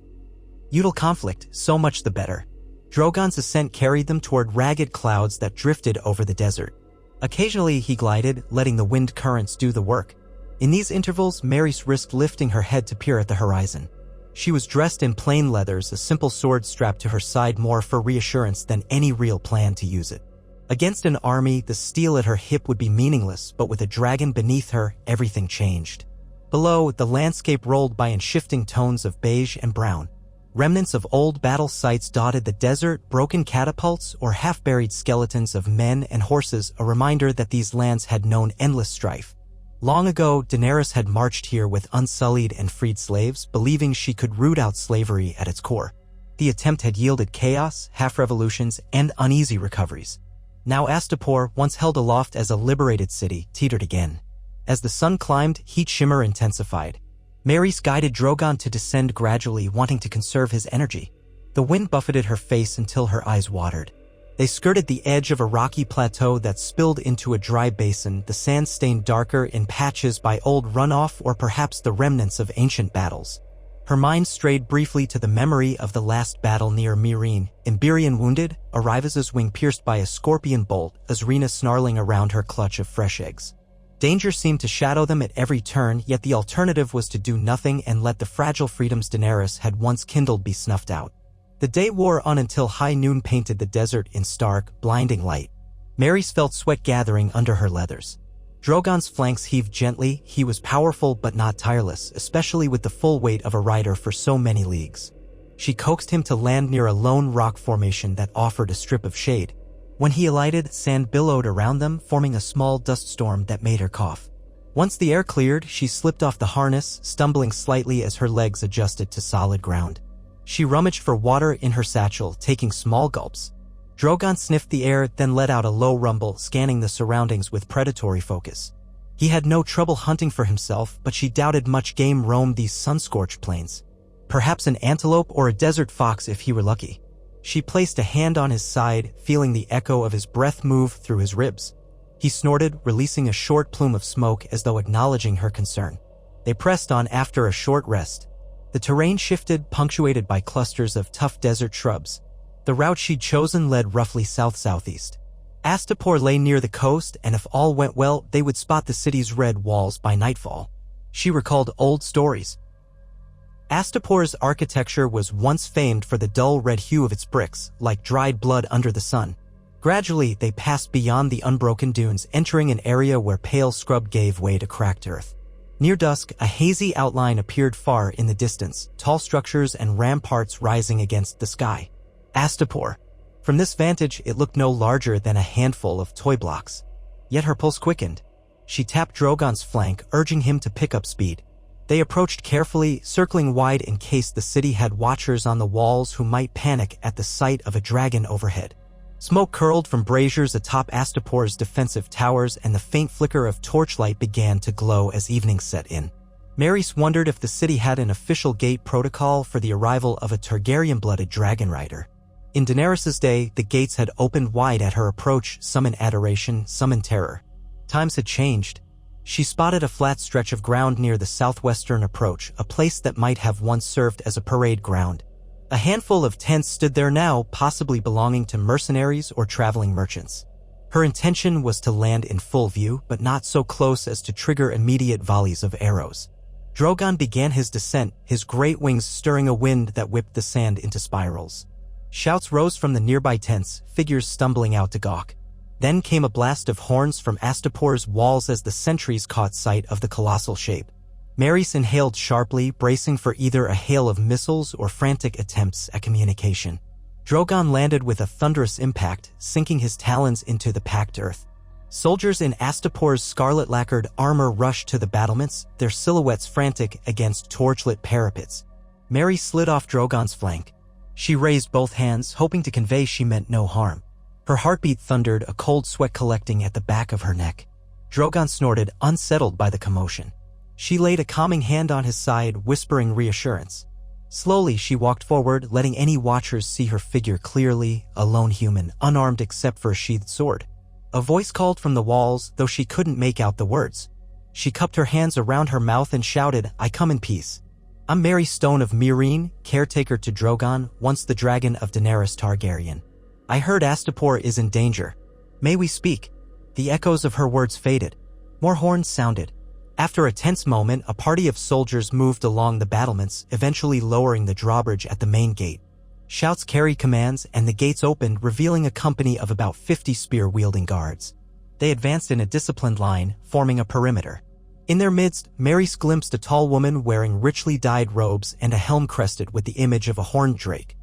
Speaker 1: Feudal conflict, so much the better. Drogon's ascent carried them toward ragged clouds that drifted over the desert. Occasionally he glided, letting the wind currents do the work. In these intervals, Maerys risked lifting her head to peer at the horizon. She was dressed in plain leathers, a simple sword strapped to her side more for reassurance than any real plan to use it. Against an army, the steel at her hip would be meaningless, but with a dragon beneath her, everything changed. Below, the landscape rolled by in shifting tones of beige and brown. Remnants of old battle sites dotted the desert, broken catapults, or half-buried skeletons of men and horses, a reminder that these lands had known endless strife. Long ago, Daenerys had marched here with unsullied and freed slaves, believing she could root out slavery at its core. The attempt had yielded chaos, half-revolutions, and uneasy recoveries. Now Astapor, once held aloft as a liberated city, teetered again. As the sun climbed, heat shimmer intensified. Maerys guided Drogon to descend gradually, wanting to conserve his energy. The wind buffeted her face until her eyes watered. They skirted the edge of a rocky plateau that spilled into a dry basin, the sand stained darker in patches by old runoff or perhaps the remnants of ancient battles. Her mind strayed briefly to the memory of the last battle near Meereen, Emberion wounded, Arrivas's wing pierced by a scorpion bolt, Rhaena snarling around her clutch of fresh eggs. Danger seemed to shadow them at every turn, yet the alternative was to do nothing and let the fragile freedoms Daenerys had once kindled be snuffed out. The day wore on until high noon painted the desert in stark, blinding light. Maerys felt sweat gathering under her leathers. Drogon's flanks heaved gently. He was powerful but not tireless, especially with the full weight of a rider for so many leagues. She coaxed him to land near a lone rock formation that offered a strip of shade. When he alighted, sand billowed around them, forming a small dust storm that made her cough. Once the air cleared, she slipped off the harness, stumbling slightly as her legs adjusted to solid ground. She rummaged for water in her satchel, taking small gulps. Drogon sniffed the air, then let out a low rumble, scanning the surroundings with predatory focus. He had no trouble hunting for himself, but she doubted much game roamed these sun-scorched plains. Perhaps an antelope or a desert fox if he were lucky. She placed a hand on his side, feeling the echo of his breath move through his ribs. He snorted, releasing a short plume of smoke as though acknowledging her concern. They pressed on after a short rest. The terrain shifted, punctuated by clusters of tough desert shrubs. The route she'd chosen led roughly south-southeast. Astapor lay near the coast, and if all went well, they would spot the city's red walls by nightfall. She recalled old stories. Astapor's architecture was once famed for the dull red hue of its bricks, like dried blood under the sun. Gradually, they passed beyond the unbroken dunes, entering an area where pale scrub gave way to cracked earth. Near dusk, a hazy outline appeared far in the distance, tall structures and ramparts rising against the sky. Astapor. From this vantage, it looked no larger than a handful of toy blocks. Yet her pulse quickened. She tapped Drogon's flank, urging him to pick up speed. They approached carefully, circling wide in case the city had watchers on the walls who might panic at the sight of a dragon overhead. Smoke curled from braziers atop Astapor's defensive towers, and the faint flicker of torchlight began to glow as evening set in. Maurice wondered if the city had an official gate protocol for the arrival of a Targaryen-blooded dragon rider. In Daenerys' day, the gates had opened wide at her approach, some in adoration, some in terror. Times had changed. She spotted a flat stretch of ground near the southwestern approach, a place that might have once served as a parade ground. A handful of tents stood there now, possibly belonging to mercenaries or traveling merchants. Her intention was to land in full view, but not so close as to trigger immediate volleys of arrows. Drogon began his descent, his great wings stirring a wind that whipped the sand into spirals. Shouts rose from the nearby tents, figures stumbling out to gawk. Then came a blast of horns from Astapor's walls as the sentries caught sight of the colossal shape. Maurice inhaled sharply, bracing for either a hail of missiles or frantic attempts at communication. Drogon landed with a thunderous impact, sinking his talons into the packed earth. Soldiers in Astapor's scarlet-lacquered armor rushed to the battlements, their silhouettes frantic against torchlit parapets. Mary slid off Drogon's flank. She raised both hands, hoping to convey she meant no harm. Her heartbeat thundered, a cold sweat collecting at the back of her neck. Drogon snorted, unsettled by the commotion. She laid a calming hand on his side, whispering reassurance. Slowly, she walked forward, letting any watchers see her figure clearly, a lone human, unarmed except for a sheathed sword. A voice called from the walls, though she couldn't make out the words. She cupped her hands around her mouth and shouted, "I come in peace. I'm Mary Stone of Meereen, caretaker to Drogon, once the dragon of Daenerys Targaryen. I heard Astapor is in danger. May we speak?" The echoes of her words faded. More horns sounded. After a tense moment, a party of soldiers moved along the battlements, eventually lowering the drawbridge at the main gate. Shouts carried commands, and the gates opened, revealing a company of about 50 spear-wielding guards. They advanced in a disciplined line, forming a perimeter. In their midst, Maurice glimpsed a tall woman wearing richly dyed robes and a helm crested with the image of a horned drake.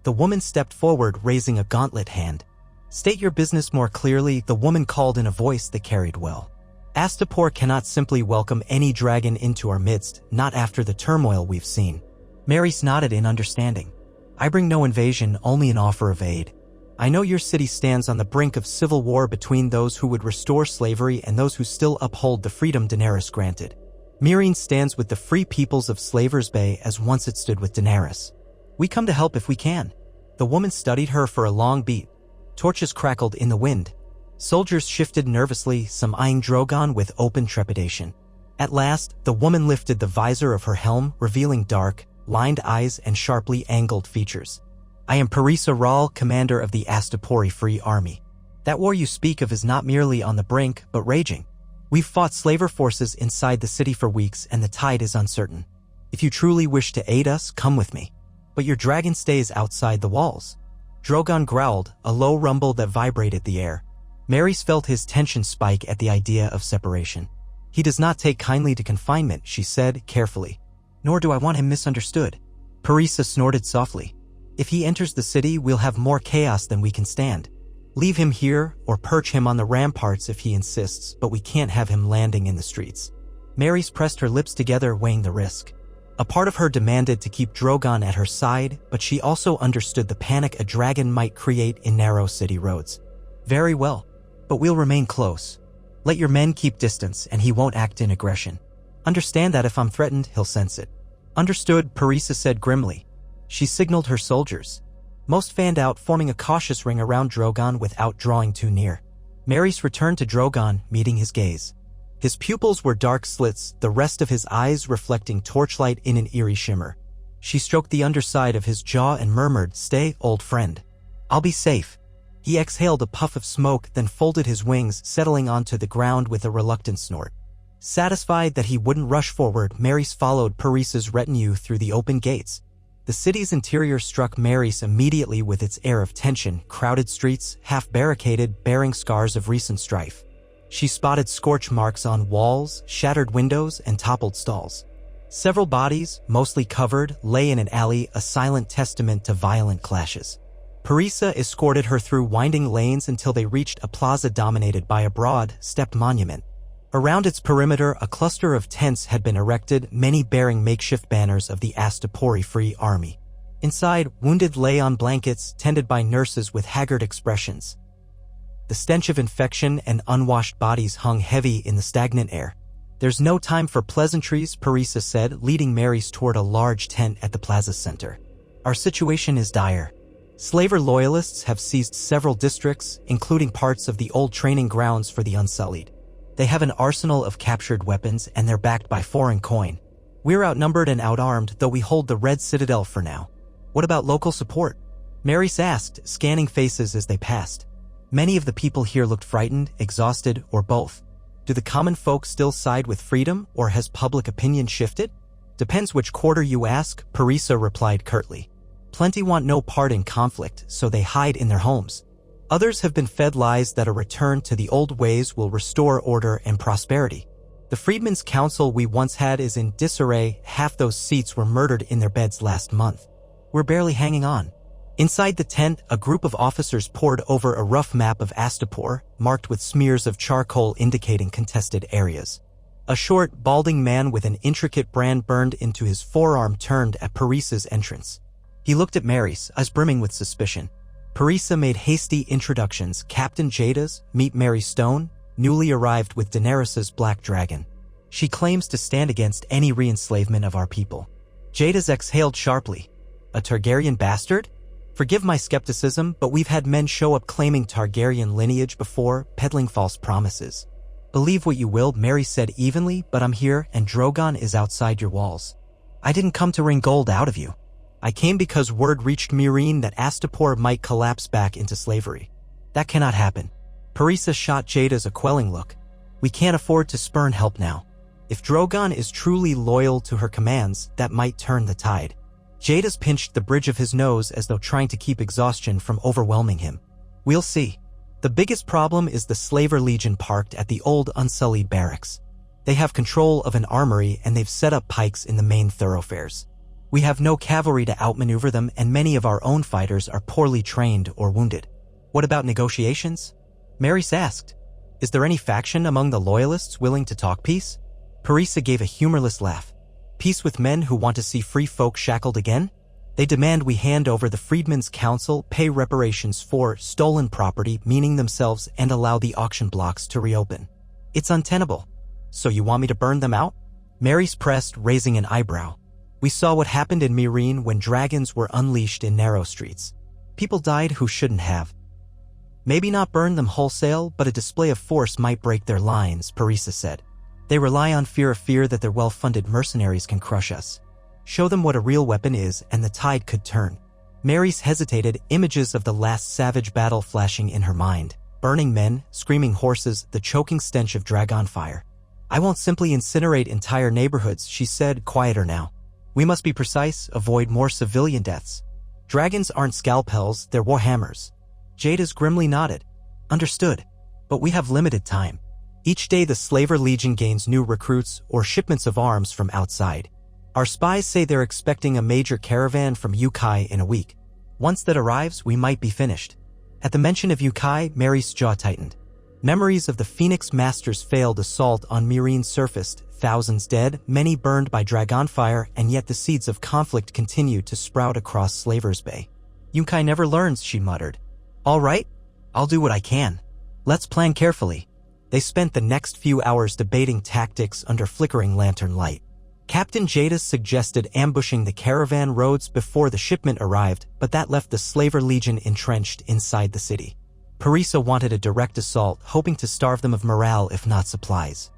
Speaker 1: The woman stepped forward, raising a gauntlet hand. "State your business more clearly," the woman called in a voice that carried well. "Astapor cannot simply welcome any dragon into our midst, not after the turmoil we've seen." Maurice nodded in understanding. "I bring no invasion, only an offer of aid. I know your city stands on the brink of civil war between those who would restore slavery and those who still uphold the freedom Daenerys granted. Meereen stands with the free peoples of Slavers Bay as once it stood with Daenerys. We come to help if we can." The woman studied her for a long beat. Torches crackled in the wind. Soldiers shifted nervously, some eyeing Drogon with open trepidation. At last, the woman lifted the visor of her helm, revealing dark, lined eyes and sharply angled features. "I am Parisa Ral, commander of the Astapori Free Army. That war you speak of is not merely on the brink, but raging. We've fought slaver forces inside the city for weeks, and the tide is uncertain. If you truly wish to aid us, come with me. But your dragon stays outside the walls." Drogon growled, a low rumble that vibrated the air. Maurice felt his tension spike at the idea of separation. "He does not take kindly to confinement," she said carefully. "Nor do I want him misunderstood." Parisa snorted softly. "If he enters the city, we'll have more chaos than we can stand. Leave him here, or perch him on the ramparts if he insists, but we can't have him landing in the streets." Maurice pressed her lips together, weighing the risk. A part of her demanded to keep Drogon at her side, but she also understood the panic a dragon might create in narrow city roads. "Very well, but we'll remain close. Let your men keep distance, and he won't act in aggression. Understand that if I'm threatened, he'll sense it." "Understood," Parisa said grimly. She signaled her soldiers. Most fanned out, forming a cautious ring around Drogon without drawing too near. Maurice returned to Drogon, meeting his gaze. His pupils were dark slits, the rest of his eyes reflecting torchlight in an eerie shimmer. She stroked the underside of his jaw and murmured, "Stay, old friend. I'll be safe." He exhaled a puff of smoke, then folded his wings, settling onto the ground with a reluctant snort. Satisfied that he wouldn't rush forward, Maurice followed Paris's retinue through the open gates. The city's interior struck Maurice immediately with its air of tension, crowded streets, half-barricaded, bearing scars of recent strife. She spotted scorch marks on walls, shattered windows, and toppled stalls. Several bodies, mostly covered, lay in an alley, a silent testament to violent clashes. Parisa escorted her through winding lanes until they reached a plaza dominated by a broad, stepped monument. Around its perimeter, a cluster of tents had been erected, many bearing makeshift banners of the Astapori Free Army. Inside, wounded lay on blankets, tended by nurses with haggard expressions. The stench of infection and unwashed bodies hung heavy in the stagnant air. "There's no time for pleasantries," Parisa said, leading Maurice toward a large tent at the plaza's center. "Our situation is dire. Slaver loyalists have seized several districts, including parts of the old training grounds for the Unsullied. They have an arsenal of captured weapons, and they're backed by foreign coin. We're outnumbered and outarmed, though we hold the Red Citadel for now." "What about local support?" Maurice asked, scanning faces as they passed. Many of the people here looked frightened, exhausted, or both. Do the common folk still side with freedom, or has public opinion shifted? "Depends which quarter you ask," Parisa replied curtly. "Plenty want no part in conflict, so they hide in their homes. Others have been fed lies that a return to the old ways will restore order and prosperity. The Freedmen's Council we once had is in disarray. Half those seats were murdered in their beds last month. We're barely hanging on." Inside the tent, a group of officers pored over a rough map of Astapor, marked with smears of charcoal indicating contested areas. A short, balding man with an intricate brand burned into his forearm turned at Parisa's entrance. He looked at Maurice, eyes brimming with suspicion. Parisa made hasty introductions. "Captain Jada's, meet Mary Stone, newly arrived with Daenerys's Black Dragon. She claims to stand against any re-enslavement of our people." Jada's exhaled sharply. "A Targaryen bastard? Forgive my skepticism, but we've had men show up claiming Targaryen lineage before, peddling false promises." "Believe what you will," Mary said evenly, "but I'm here, and Drogon is outside your walls. I didn't come to wring gold out of you. I came because word reached Meereen that Astapor might collapse back into slavery. That cannot happen." Parisa shot Jada's a quelling look. "We can't afford to spurn help now. If Drogon is truly loyal to her commands, that might turn the tide." Jada's pinched the bridge of his nose as though trying to keep exhaustion from overwhelming him. "We'll see. The biggest problem is the Slaver Legion parked at the old Unsullied barracks. They have control of an armory and they've set up pikes in the main thoroughfares. We have no cavalry to outmaneuver them, and many of our own fighters are poorly trained or wounded." "What about negotiations?" Maurice asked. "Is there any faction among the loyalists willing to talk peace?" Parisa gave a humorless laugh. "Peace with men who want to see free folk shackled again? They demand we hand over the Freedmen's Council, pay reparations for stolen property, meaning themselves, and allow the auction blocks to reopen. It's untenable." "So you want me to burn them out?" Maurice pressed, raising an eyebrow. "We saw what happened in Meereen when dragons were unleashed in narrow streets. People died who shouldn't have. Maybe not burn them wholesale, but a display of force might break their lines," Parisa said. "They rely on fear that their well-funded mercenaries can crush us. Show them what a real weapon is, and the tide could turn." Maurice hesitated, images of the last savage battle flashing in her mind. Burning men, screaming horses, the choking stench of dragon fire. "I won't simply incinerate entire neighborhoods," she said, quieter now. "We must be precise, avoid more civilian deaths. Dragons aren't scalpels, they're warhammers." Jada's grimly nodded. "Understood. But we have limited time. Each day the Slaver Legion gains new recruits or shipments of arms from outside. Our spies say they're expecting a major caravan from Yukai in a week. Once that arrives, we might be finished." At the mention of Yukai, Mary's jaw tightened. Memories of the Phoenix Master's failed assault on Meereen surfaced, thousands dead, many burned by dragonfire, and yet the seeds of conflict continued to sprout across Slaver's Bay. "Yukai never learns," she muttered. "All right, I'll do what I can. Let's plan carefully." They spent the next few hours debating tactics under flickering lantern light. Captain Jadis suggested ambushing the caravan roads before the shipment arrived, but that left the Slaver Legion entrenched inside the city. Parisa wanted a direct assault, hoping to starve them of morale if not supplies.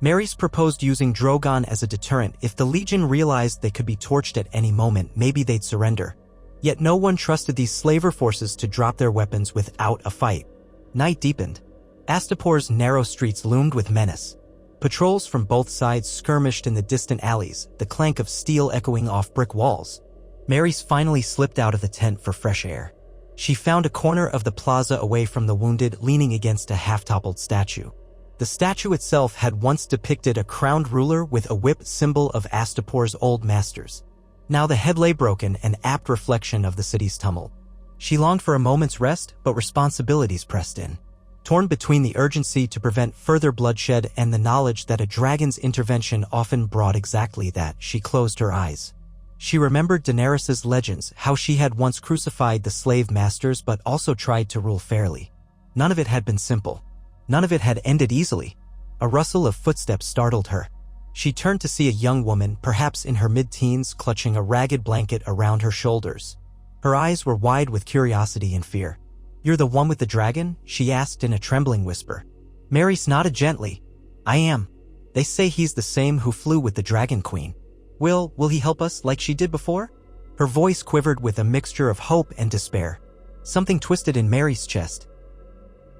Speaker 1: Mary's proposed using Drogon as a deterrent. If the Legion realized they could be torched at any moment, maybe they'd surrender. Yet no one trusted these slaver forces to drop their weapons without a fight. Night deepened. Astapor's narrow streets loomed with menace. Patrols from both sides skirmished in the distant alleys, the clank of steel echoing off brick walls. Mary's finally slipped out of the tent for fresh air. She found a corner of the plaza away from the wounded, leaning against a half-toppled statue. The statue itself had once depicted a crowned ruler with a whip, symbol of Astapor's old masters. Now the head lay broken, an apt reflection of the city's tumult. She longed for a moment's rest, but responsibilities pressed in. Torn between the urgency to prevent further bloodshed and the knowledge that a dragon's intervention often brought exactly that, she closed her eyes. She remembered Daenerys's legends, how she had once crucified the slave masters but also tried to rule fairly. None of it had been simple. None of it had ended easily. A rustle of footsteps startled her. She turned to see a young woman, perhaps in her mid-teens, clutching a ragged blanket around her shoulders. Her eyes were wide with curiosity and fear. "You're the one with the dragon?" she asked in a trembling whisper. Mary nodded gently. "I am. They say he's the same who flew with the Dragon Queen. Will he help us like she did before?" Her voice quivered with a mixture of hope and despair. Something twisted in Mary's chest.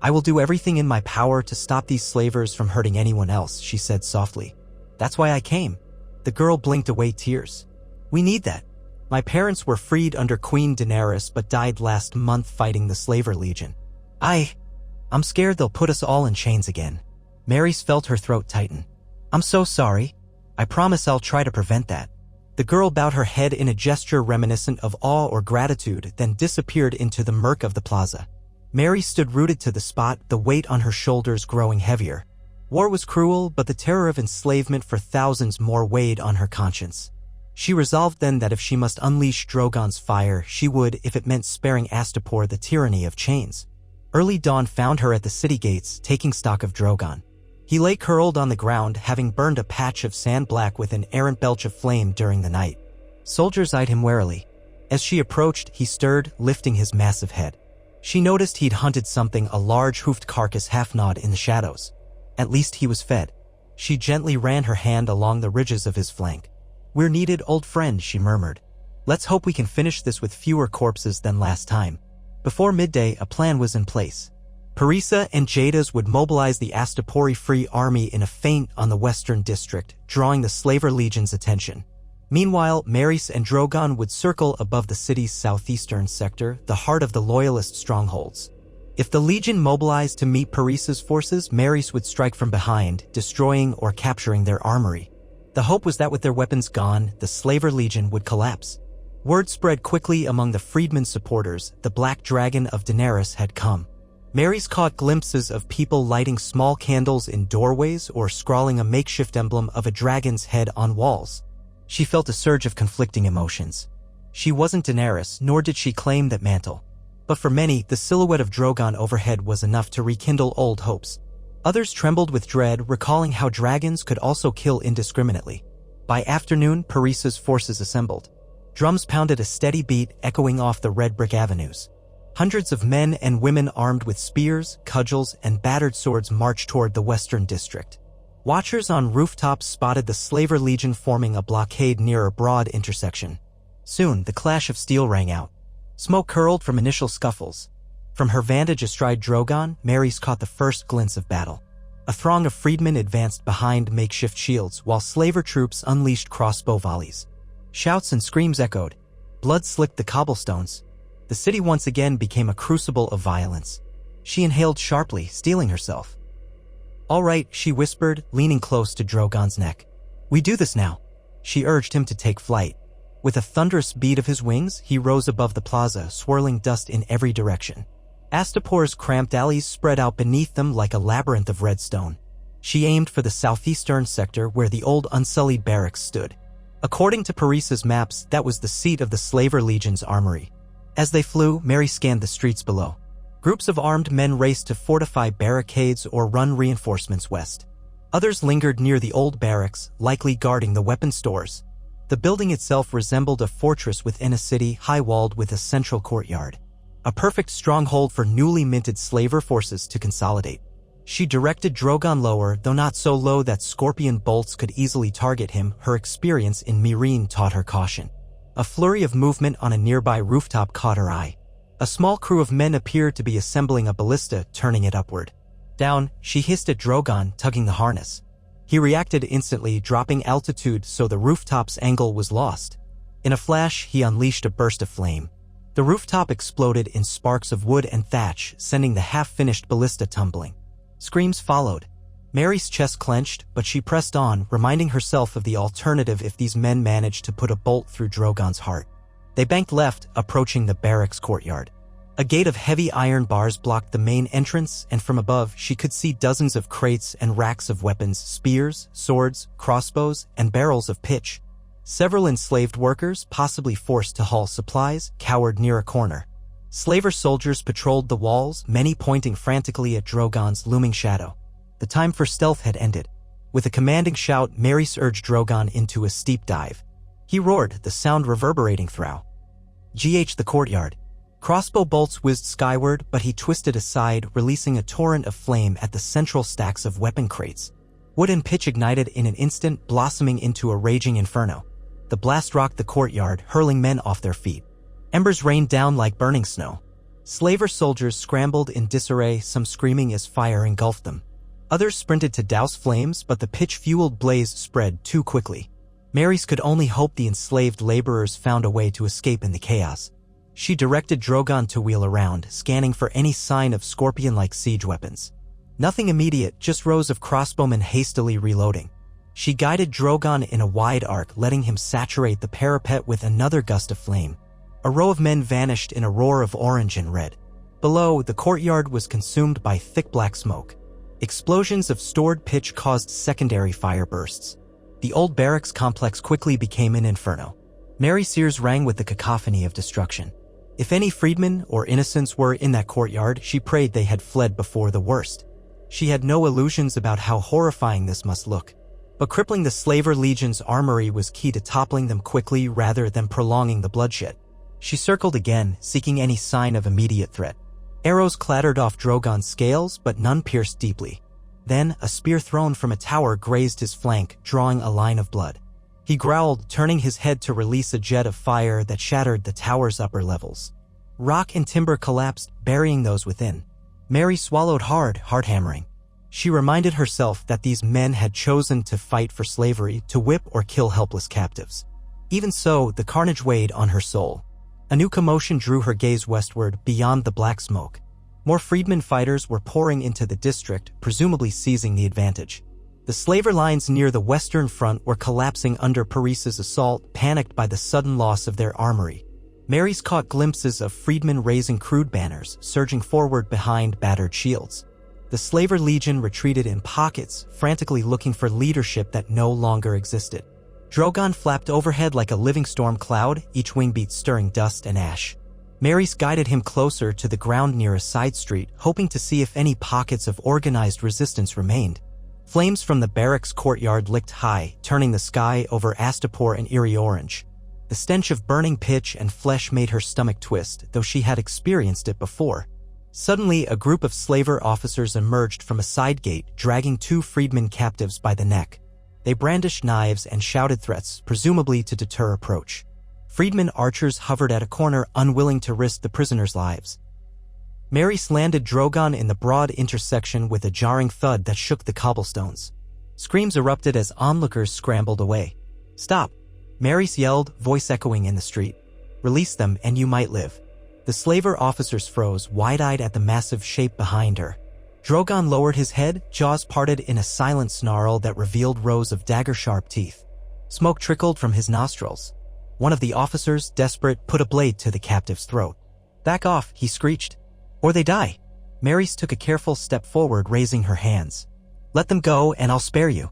Speaker 1: "I will do everything in my power to stop these slavers from hurting anyone else," she said softly. "That's why I came." The girl blinked away tears. "We need that. My parents were freed under Queen Daenerys but died last month fighting the Slaver Legion. I'm scared they'll put us all in chains again." Mary's felt her throat tighten. "I'm so sorry. I promise I'll try to prevent that." The girl bowed her head in a gesture reminiscent of awe or gratitude, then disappeared into the murk of the plaza. Mary stood rooted to the spot, the weight on her shoulders growing heavier. War was cruel, but the terror of enslavement for thousands more weighed on her conscience. She resolved then that if she must unleash Drogon's fire, she would, if it meant sparing Astapor the tyranny of chains. Early dawn found her at the city gates, taking stock of Drogon. He lay curled on the ground, having burned a patch of sand black with an errant belch of flame during the night. Soldiers eyed him warily. As she approached, he stirred, lifting his massive head. She noticed he'd hunted something, a large hoofed carcass half-gnawed in the shadows. At least he was fed. She gently ran her hand along the ridges of his flank. "We're needed, old friend," she murmured. "Let's hope we can finish this with fewer corpses than last time." Before midday, a plan was in place. Parisa and Jadis would mobilize the Astapori Free Army in a feint on the Western District, drawing the Slaver Legion's attention. Meanwhile, Marys and Drogon would circle above the city's southeastern sector, the heart of the Loyalist strongholds. If the Legion mobilized to meet Parisa's forces, Marys would strike from behind, destroying or capturing their armory. The hope was that with their weapons gone, the Slaver Legion would collapse. Word spread quickly among the freedmen's supporters: the Black Dragon of Daenerys had come. Marys caught glimpses of people lighting small candles in doorways or scrawling a makeshift emblem of a dragon's head on walls. She felt a surge of conflicting emotions. She wasn't Daenerys, nor did she claim that mantle. But for many, the silhouette of Drogon overhead was enough to rekindle old hopes. Others trembled with dread, recalling how dragons could also kill indiscriminately. By afternoon, Parisa's forces assembled. Drums pounded a steady beat, echoing off the red brick avenues. Hundreds of men and women armed with spears, cudgels, and battered swords marched toward the Western District. Watchers on rooftops spotted the Slaver Legion forming a blockade near a broad intersection. Soon, the clash of steel rang out. Smoke curled from initial scuffles. From her vantage astride Drogon, Marys caught the first glints of battle. A throng of freedmen advanced behind makeshift shields, while slaver troops unleashed crossbow volleys. Shouts and screams echoed. Blood slicked the cobblestones. The city once again became a crucible of violence. She inhaled sharply, steeling herself. "All right," she whispered, leaning close to Drogon's neck. "We do this now." She urged him to take flight. With a thunderous beat of his wings, he rose above the plaza, swirling dust in every direction. Astapor's cramped alleys spread out beneath them like a labyrinth of red stone. She aimed for the southeastern sector where the old unsullied barracks stood. According to Parisa's maps, that was the seat of the Slaver Legion's armory. As they flew, Mary scanned the streets below. Groups of armed men raced to fortify barricades or run reinforcements west. Others lingered near the old barracks, likely guarding the weapon stores. The building itself resembled a fortress within a city, high-walled with a central courtyard. A perfect stronghold for newly minted slaver forces to consolidate. She directed Drogon lower, though not so low that scorpion bolts could easily target him. Her experience in Meereen taught her caution. A flurry of movement on a nearby rooftop caught her eye. A small crew of men appeared to be assembling a ballista, turning it upward. Down, she hissed at Drogon, tugging the harness. He reacted instantly, dropping altitude so the rooftop's angle was lost. In a flash, he unleashed a burst of flame. The rooftop exploded in sparks of wood and thatch, sending the half-finished ballista tumbling. Screams followed. Mary's chest clenched, but she pressed on, reminding herself of the alternative if these men managed to put a bolt through Drogon's heart. They banked left, approaching the barracks courtyard. A gate of heavy iron bars blocked the main entrance, and from above she could see dozens of crates and racks of weapons, spears, swords, crossbows, and barrels of pitch. Several enslaved workers, possibly forced to haul supplies, cowered near a corner. Slaver soldiers patrolled the walls, many pointing frantically at Drogon's looming shadow. The time for stealth had ended. With a commanding shout, Maerys urged Drogon into a steep dive. He roared, the sound reverberating throughout the courtyard. Crossbow bolts whizzed skyward, but he twisted aside, releasing a torrent of flame at the central stacks of weapon crates. Wood and pitch ignited in an instant, blossoming into a raging inferno. The blast rocked the courtyard, hurling men off their feet. Embers rained down like burning snow. Slaver soldiers scrambled in disarray, some screaming as fire engulfed them. Others sprinted to douse flames, but the pitch-fueled blaze spread too quickly. Maerys could only hope the enslaved laborers found a way to escape in the chaos. She directed Drogon to wheel around, scanning for any sign of scorpion-like siege weapons. Nothing immediate, just rows of crossbowmen hastily reloading. She guided Drogon in a wide arc, letting him saturate the parapet with another gust of flame. A row of men vanished in a roar of orange and red. Below, the courtyard was consumed by thick black smoke. Explosions of stored pitch caused secondary fire bursts. The old barracks complex quickly became an inferno. Mary's ears rang with the cacophony of destruction. If any freedmen or innocents were in that courtyard, she prayed they had fled before the worst. She had no illusions about how horrifying this must look. But crippling the Slaver Legion's armory was key to toppling them quickly rather than prolonging the bloodshed. She circled again, seeking any sign of immediate threat. Arrows clattered off Drogon's scales, but none pierced deeply. Then, a spear thrown from a tower grazed his flank, drawing a line of blood. He growled, turning his head to release a jet of fire that shattered the tower's upper levels. Rock and timber collapsed, burying those within. Mary swallowed hard, heart-hammering. She reminded herself that these men had chosen to fight for slavery, to whip or kill helpless captives. Even so, the carnage weighed on her soul. A new commotion drew her gaze westward, beyond the black smoke. More freedmen fighters were pouring into the district, presumably seizing the advantage. The slaver lines near the western front were collapsing under Paris's assault, panicked by the sudden loss of their armory. Mary's caught glimpses of freedmen raising crude banners, surging forward behind battered shields. The Slaver Legion retreated in pockets, frantically looking for leadership that no longer existed. Drogon flapped overhead like a living storm cloud, each wing beat stirring dust and ash. Maerys guided him closer to the ground near a side street, hoping to see if any pockets of organized resistance remained. Flames from the barracks courtyard licked high, turning the sky over Astapor an eerie orange. The stench of burning pitch and flesh made her stomach twist, though she had experienced it before. Suddenly, a group of slaver officers emerged from a side gate, dragging two freedmen captives by the neck. They brandished knives and shouted threats, presumably to deter approach. Freedmen archers hovered at a corner, unwilling to risk the prisoners' lives. Maerys landed Drogon in the broad intersection with a jarring thud that shook the cobblestones. Screams erupted as onlookers scrambled away. "Stop!" Maerys yelled, voice echoing in the street. "Release them and you might live." The slaver officers froze, wide-eyed at the massive shape behind her. Drogon lowered his head, jaws parted in a silent snarl that revealed rows of dagger-sharp teeth. Smoke trickled from his nostrils. One of the officers, desperate, put a blade to the captive's throat. "Back off," he screeched. "Or they die." Maerys took a careful step forward, raising her hands. "Let them go and I'll spare you.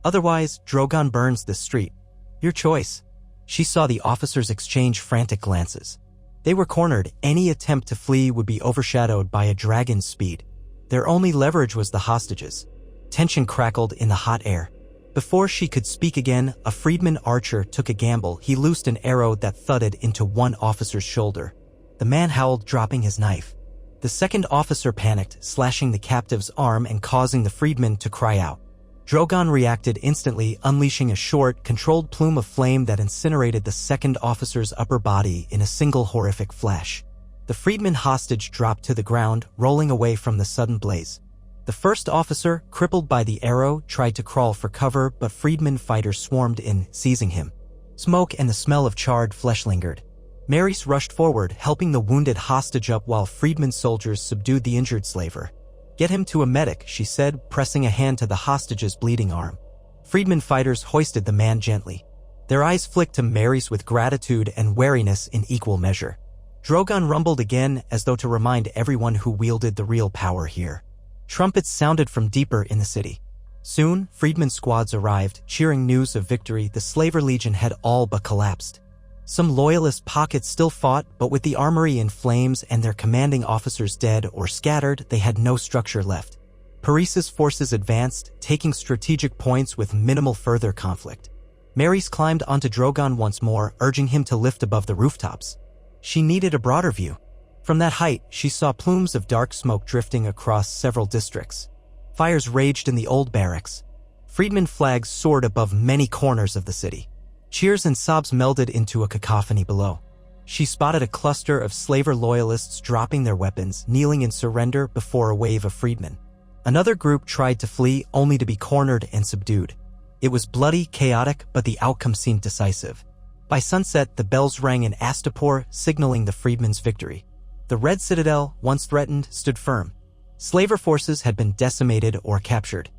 Speaker 1: Otherwise, Drogon burns this street. Your choice." She saw the officers exchange frantic glances. They were cornered. Any attempt to flee would be overshadowed by a dragon's speed. Their only leverage was the hostages. Tension crackled in the hot air. Before she could speak again, a freedman archer took a gamble. He loosed an arrow that thudded into one officer's shoulder. The man howled, dropping his knife. The second officer panicked, slashing the captive's arm and causing the freedman to cry out. Drogon reacted instantly, unleashing a short, controlled plume of flame that incinerated the second officer's upper body in a single horrific flash. The freedman hostage dropped to the ground, rolling away from the sudden blaze. The first officer, crippled by the arrow, tried to crawl for cover, but freedman fighters swarmed in, seizing him. Smoke and the smell of charred flesh lingered. Maris rushed forward, helping the wounded hostage up while freedman soldiers subdued the injured slaver. "Get him to a medic," she said, pressing a hand to the hostage's bleeding arm. Freedman fighters hoisted the man gently. Their eyes flicked to Maris with gratitude and wariness in equal measure. Drogon rumbled again, as though to remind everyone who wielded the real power here. Trumpets sounded from deeper in the city. Soon, freedman squads arrived, cheering news of victory. The Slaver Legion had all but collapsed. Some loyalist pockets still fought, but with the armory in flames and their commanding officers dead or scattered, they had no structure left. Paris's forces advanced, taking strategic points with minimal further conflict. Maris climbed onto Drogon once more, urging him to lift above the rooftops. She needed a broader view. From that height, she saw plumes of dark smoke drifting across several districts. Fires raged in the old barracks. Freedman flags soared above many corners of the city. Cheers and sobs melded into a cacophony below. She spotted a cluster of slaver loyalists dropping their weapons, kneeling in surrender before a wave of freedmen. Another group tried to flee, only to be cornered and subdued. It was bloody, chaotic, but the outcome seemed decisive. By sunset, the bells rang in Astapor, signaling the freedmen's victory. The Red Citadel, once threatened, stood firm. Slaver forces had been decimated or captured.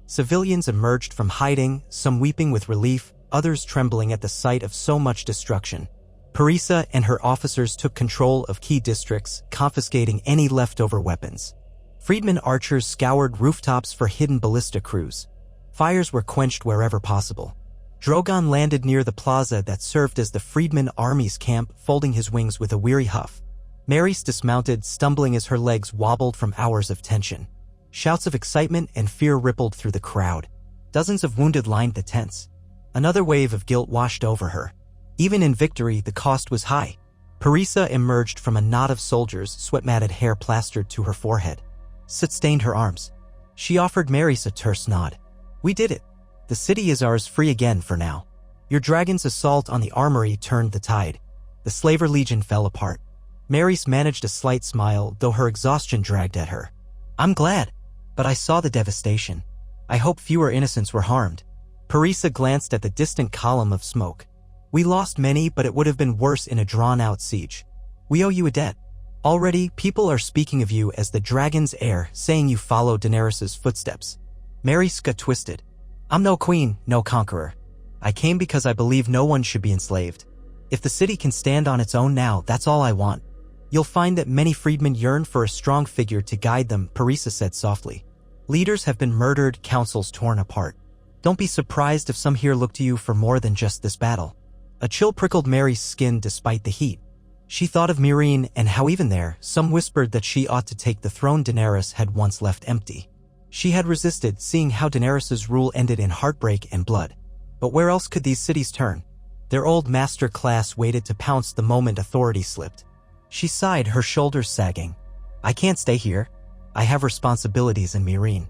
Speaker 1: Civilians emerged from hiding, some weeping with relief, others trembling at the sight of so much destruction. Parisa and her officers took control of key districts, confiscating any leftover weapons. Freedmen archers scoured rooftops for hidden ballista crews. Fires were quenched wherever possible. Drogon landed near the plaza that served as the freedmen army's camp, folding his wings with a weary huff. Maris dismounted, stumbling as her legs wobbled from hours of tension. Shouts of excitement and fear rippled through the crowd. Dozens of wounded lined the tents. Another wave of guilt washed over her. Even in victory, the cost was high. Parisa emerged from a knot of soldiers, sweat-matted hair plastered to her forehead. Soot stained her arms. She offered Maris a terse nod. "We did it. The city is ours, free again for now. Your dragon's assault on the armory turned the tide." The Slaver Legion fell apart. Maris managed a slight smile, though her exhaustion dragged at her. "I'm glad, but I saw the devastation. I hope fewer innocents were harmed." Parisa glanced at the distant column of smoke. "We lost many, but it would have been worse in a drawn-out siege. We owe you a debt. Already, people are speaking of you as the dragon's heir, saying you followed Daenerys's footsteps." Maris got twisted. "I'm no queen, no conqueror. I came because I believe no one should be enslaved. If the city can stand on its own now, that's all I want." "You'll find that many freedmen yearn for a strong figure to guide them," Parisa said softly. "Leaders have been murdered, councils torn apart. Don't be surprised if some here look to you for more than just this battle." A chill prickled Mary's skin despite the heat. She thought of Meereen and how even there, some whispered that she ought to take the throne Daenerys had once left empty. She had resisted, seeing how Daenerys's rule ended in heartbreak and blood. But where else could these cities turn? Their old master class waited to pounce the moment authority slipped. She sighed, her shoulders sagging. "I can't stay here. I have responsibilities in Meereen.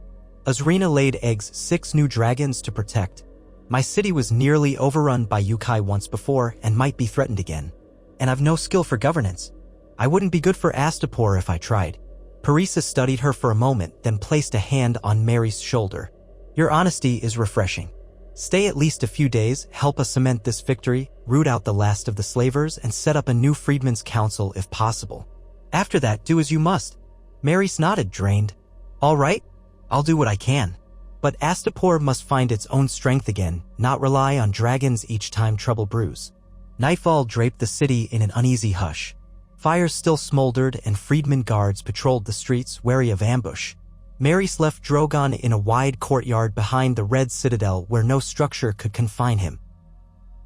Speaker 1: Azrina laid eggs, 6 new dragons to protect. My city was nearly overrun by Yukai once before and might be threatened again. And I've no skill for governance. I wouldn't be good for Astapor if I tried." Parisa studied her for a moment, then placed a hand on Mary's shoulder. "Your honesty is refreshing. Stay at least a few days, help us cement this victory, root out the last of the slavers, and set up a new Freedmen's Council if possible. After that, do as you must." Maris nodded, drained. "All right, I'll do what I can. But Astapor must find its own strength again, not rely on dragons each time trouble brews." Nightfall draped the city in an uneasy hush. Fires still smoldered and freedmen guards patrolled the streets, wary of ambush. Maris left Drogon in a wide courtyard behind the Red Citadel where no structure could confine him.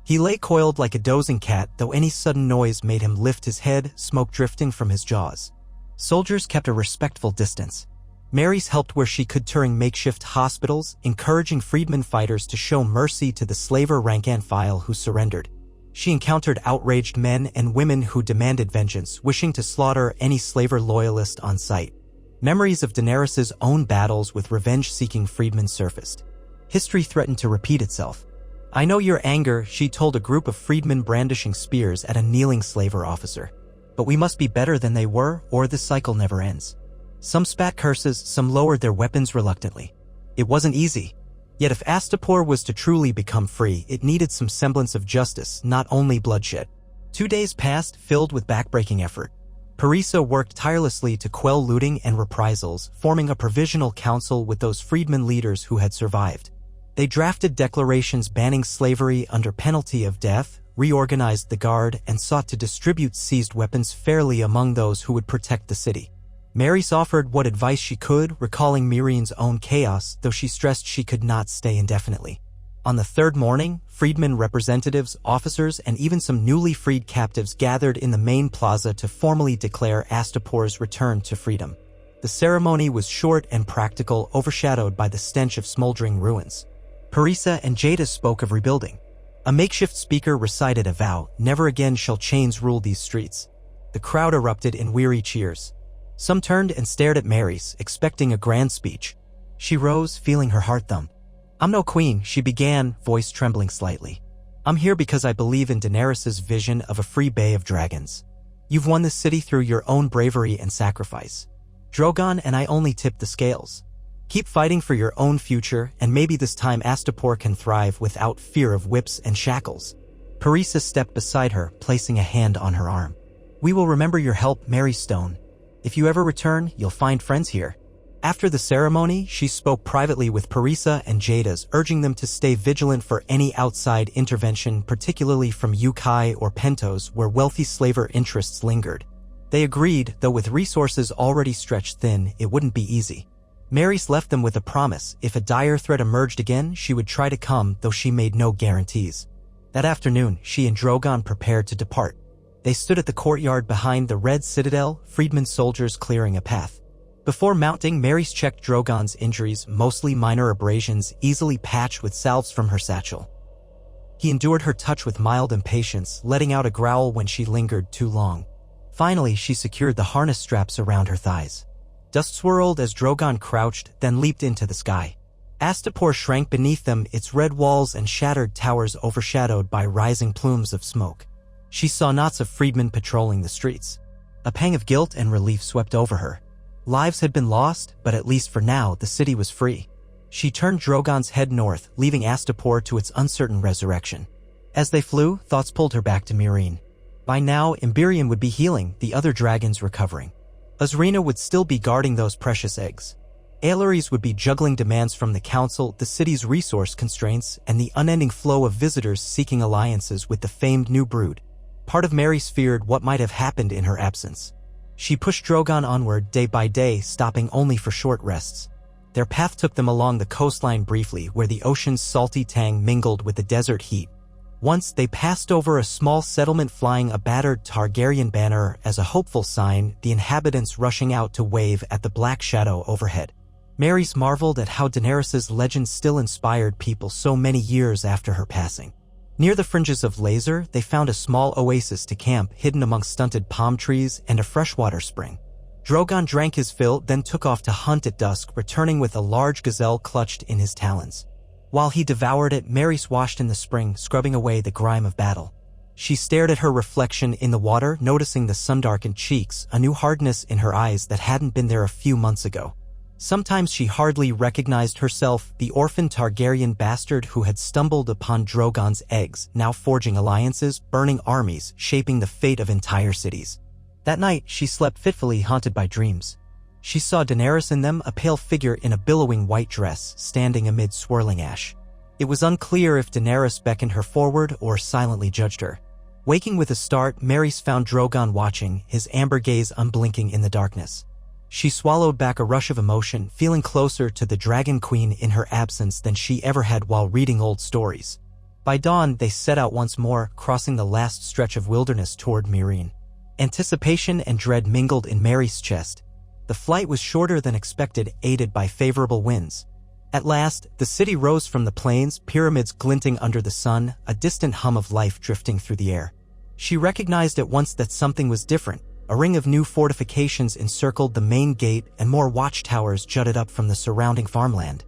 Speaker 1: He lay coiled like a dozing cat, though any sudden noise made him lift his head, smoke drifting from his jaws. Soldiers kept a respectful distance. Maris helped where she could, touring makeshift hospitals, encouraging freedmen fighters to show mercy to the slaver rank and file who surrendered. She encountered outraged men and women who demanded vengeance, wishing to slaughter any slaver loyalist on sight. Memories of Daenerys's own battles with revenge-seeking freedmen surfaced. History threatened to repeat itself. "I know your anger," she told a group of freedmen brandishing spears at a kneeling slaver officer. "But we must be better than they were, or this cycle never ends." Some spat curses, some lowered their weapons reluctantly. It wasn't easy. Yet if Astapor was to truly become free, it needed some semblance of justice, not only bloodshed. 2 days passed, filled with backbreaking effort. Parisa worked tirelessly to quell looting and reprisals, forming a provisional council with those freedmen leaders who had survived. They drafted declarations banning slavery under penalty of death, reorganized the guard, and sought to distribute seized weapons fairly among those who would protect the city. Maris offered what advice she could, recalling Mirine's own chaos, though she stressed she could not stay indefinitely. On the third morning, freedmen representatives, officers, and even some newly freed captives gathered in the main plaza to formally declare Astapor's return to freedom. The ceremony was short and practical, overshadowed by the stench of smoldering ruins. Parisa and Jada spoke of rebuilding. A makeshift speaker recited a vow, "Never again shall chains rule these streets." The crowd erupted in weary cheers. Some turned and stared at Maris, expecting a grand speech. She rose, feeling her heart thump. "I'm no queen," she began, voice trembling slightly. "I'm here because I believe in Daenerys's vision of a free Bay of Dragons. You've won this city through your own bravery and sacrifice. Drogon and I only tip the scales. Keep fighting for your own future, and maybe this time Astapor can thrive without fear of whips and shackles." Parisa stepped beside her, placing a hand on her arm. "We will remember your help, Mary Stone. If you ever return, you'll find friends here." After the ceremony, she spoke privately with Parisa and Jada's, urging them to stay vigilant for any outside intervention, particularly from Yukai or Pentos, where wealthy slaver interests lingered. They agreed, though with resources already stretched thin, it wouldn't be easy. Maris left them with a promise: if a dire threat emerged again, she would try to come, though she made no guarantees. That afternoon, she and Drogon prepared to depart. They stood at the courtyard behind the Red Citadel, freedmen soldiers clearing a path. Before mounting, Maris checked Drogon's injuries, mostly minor abrasions, easily patched with salves from her satchel. He endured her touch with mild impatience, letting out a growl when she lingered too long. Finally, she secured the harness straps around her thighs. Dust swirled as Drogon crouched, then leaped into the sky. Astapor shrank beneath them, its red walls and shattered towers overshadowed by rising plumes of smoke. She saw knots of freedmen patrolling the streets. A pang of guilt and relief swept over her. Lives had been lost, but at least for now, the city was free. She turned Drogon's head north, leaving Astapor to its uncertain resurrection. As they flew, thoughts pulled her back to Myrine. By now, Emberion would be healing, the other dragons recovering. Azrina would still be guarding those precious eggs. Aelores would be juggling demands from the council, the city's resource constraints, and the unending flow of visitors seeking alliances with the famed new brood. Part of Maris feared what might have happened in her absence. She pushed Drogon onward day by day, stopping only for short rests. Their path took them along the coastline briefly, where the ocean's salty tang mingled with the desert heat. Once they passed over a small settlement flying a battered Targaryen banner as a hopeful sign, the inhabitants rushing out to wave at the black shadow overhead. Maris marveled at how Daenerys's legend still inspired people so many years after her passing. Near the fringes of Lazer, they found a small oasis to camp, hidden among stunted palm trees and a freshwater spring. Drogon drank his fill, then took off to hunt at dusk, returning with a large gazelle clutched in his talons. While he devoured it, Maris washed in the spring, scrubbing away the grime of battle. She stared at her reflection in the water, noticing the sun-darkened cheeks, a new hardness in her eyes that hadn't been there a few months ago. Sometimes she hardly recognized herself, the orphan Targaryen bastard who had stumbled upon Drogon's eggs, now forging alliances, burning armies, shaping the fate of entire cities. That night, she slept fitfully, haunted by dreams. She saw Daenerys in them, a pale figure in a billowing white dress, standing amid swirling ash. It was unclear if Daenerys beckoned her forward or silently judged her. Waking with a start, Maris found Drogon watching, his amber gaze unblinking in the darkness. She swallowed back a rush of emotion, feeling closer to the Dragon Queen in her absence than she ever had while reading old stories. By dawn, they set out once more, crossing the last stretch of wilderness toward Myrine. Anticipation and dread mingled in Mary's chest. The flight was shorter than expected, aided by favorable winds. At last, the city rose from the plains, pyramids glinting under the sun, a distant hum of life drifting through the air. She recognized at once that something was different. A ring of new fortifications encircled the main gate and more watchtowers jutted up from the surrounding farmland.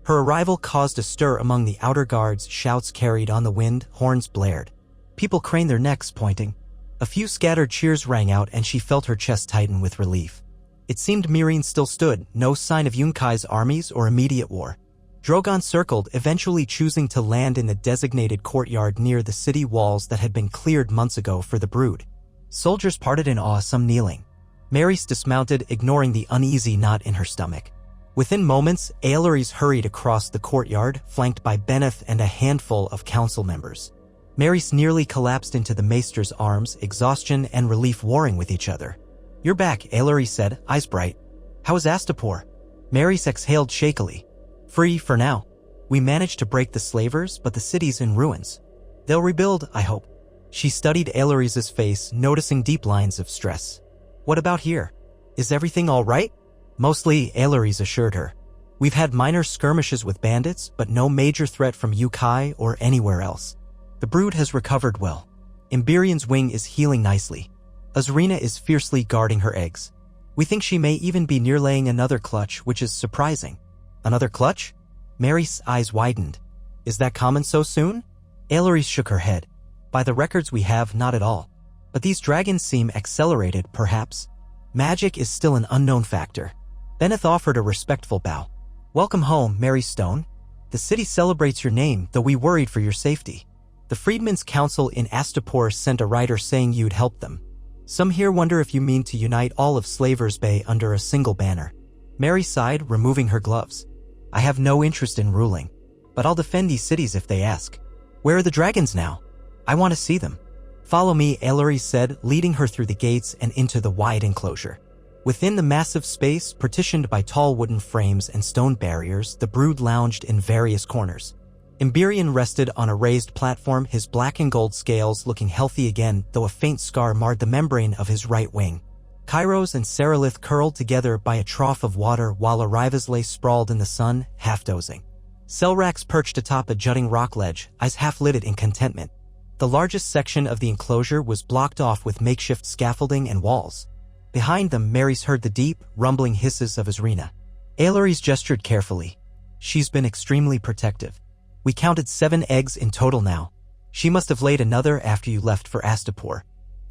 Speaker 1: Her arrival caused a stir among the outer guards, shouts carried on the wind, horns blared. People craned their necks, pointing. A few scattered cheers rang out and she felt her chest tighten with relief. It seemed Meereen still stood, no sign of Yunkai armies or immediate war. Drogon circled, eventually choosing to land in the designated courtyard near the city walls that had been cleared months ago for the brood. Soldiers parted in awe, some kneeling. Maerys dismounted, ignoring the uneasy knot in her stomach. Within moments, Aelorys hurried across the courtyard, flanked by Benneth and a handful of council members. Maerys nearly collapsed into the maester's arms, exhaustion and relief warring with each other. "You're back," Aelorys said, eyes bright. "How is Astapor?" Maerys exhaled shakily. "Free for now. We managed to break the slavers, but the city's in ruins. They'll rebuild, I hope." She studied Aelorys' face, noticing deep lines of stress. "What about here? Is everything all right?" "Mostly," Aelorys assured her. "We've had minor skirmishes with bandits, but no major threat from Yunkai or anywhere else. The brood has recovered well. Emberion's wing is healing nicely. Azrina is fiercely guarding her eggs. We think she may even be near laying another clutch, which is surprising." "Another clutch?" Maerys' eyes widened. "Is that common so soon?" Aelorys shook her head. "By the records we have, not at all. But these dragons seem accelerated, perhaps. Magic is still an unknown factor." Benneth offered a respectful bow. "Welcome home, Mary Stone. The city celebrates your name, though we worried for your safety. The Freedmen's Council in Astapor sent a writer saying you'd help them. Some here wonder if you mean to unite all of Slavers Bay under a single banner." Mary sighed, removing her gloves. "I have no interest in ruling, but I'll defend these cities if they ask. Where are the dragons now? I want to see them." "Follow me," Aelorys said, leading her through the gates and into the wide enclosure. Within the massive space, partitioned by tall wooden frames and stone barriers, the brood lounged in various corners. Emberion rested on a raised platform, his black and gold scales looking healthy again, though a faint scar marred the membrane of his right wing. Kairos and Saralith curled together by a trough of water while Arivas lay sprawled in the sun, half-dozing. Selrax perched atop a jutting rock ledge, eyes half-lidded in contentment. The largest section of the enclosure was blocked off with makeshift scaffolding and walls. Behind them, Maerys heard the deep, rumbling hisses of Azrina. Aelorys gestured carefully. "She's been extremely protective. We counted 7 eggs in total now. She must have laid another after you left for Astapor.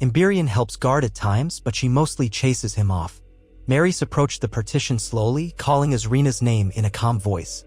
Speaker 1: Emberion helps guard at times, but she mostly chases him off." Maerys approached the partition slowly, calling Azrina's name in a calm voice.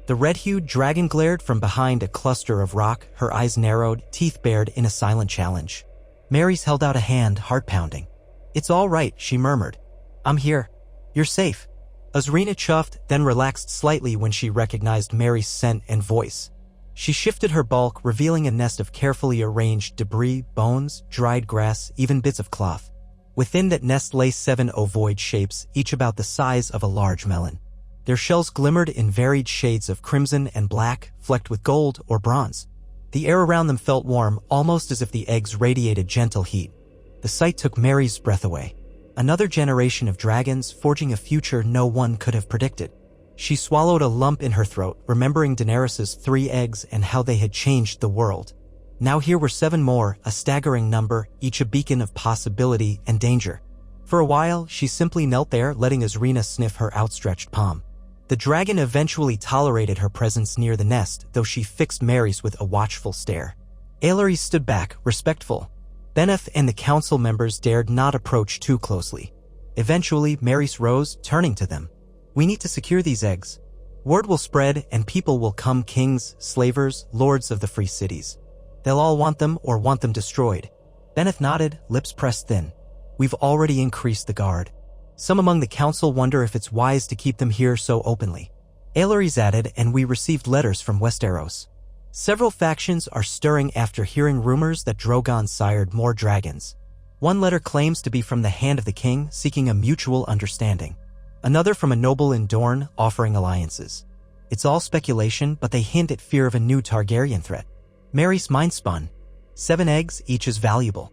Speaker 1: The red-hued dragon glared from behind a cluster of rock, her eyes narrowed, teeth bared in a silent challenge. Maerys held out a hand, heart-pounding. "It's all right," she murmured. "I'm here. You're safe." Azrina chuffed, then relaxed slightly when she recognized Maerys' scent and voice. She shifted her bulk, revealing a nest of carefully arranged debris, bones, dried grass, even bits of cloth. Within that nest lay 7 ovoid shapes, each about the size of a large melon. Their shells glimmered in varied shades of crimson and black, flecked with gold or bronze. The air around them felt warm, almost as if the eggs radiated gentle heat. The sight took Maerys' breath away. Another generation of dragons forging a future no one could have predicted. She swallowed a lump in her throat, remembering Daenerys' 3 eggs and how they had changed the world. Now here were 7 more, a staggering number, each a beacon of possibility and danger. For a while, she simply knelt there, letting Azrina sniff her outstretched palm. The dragon eventually tolerated her presence near the nest, though she fixed Maerys with a watchful stare. Aelorys stood back, respectful. Benneth and the council members dared not approach too closely. Eventually, Maerys rose, turning to them. "We need to secure these eggs. Word will spread and people will come, kings, slavers, lords of the free cities. They'll all want them or want them destroyed." Benneth nodded, lips pressed thin. "We've already increased the guard. Some among the council wonder if it's wise to keep them here so openly." Aelorys added, "And we received letters from Westeros. Several factions are stirring after hearing rumors that Drogon sired more dragons. One letter claims to be from the hand of the king, seeking a mutual understanding. Another from a noble in Dorne, offering alliances. It's all speculation, but they hint at fear of a new Targaryen threat." Maerys' mind spun. 7 eggs, each as valuable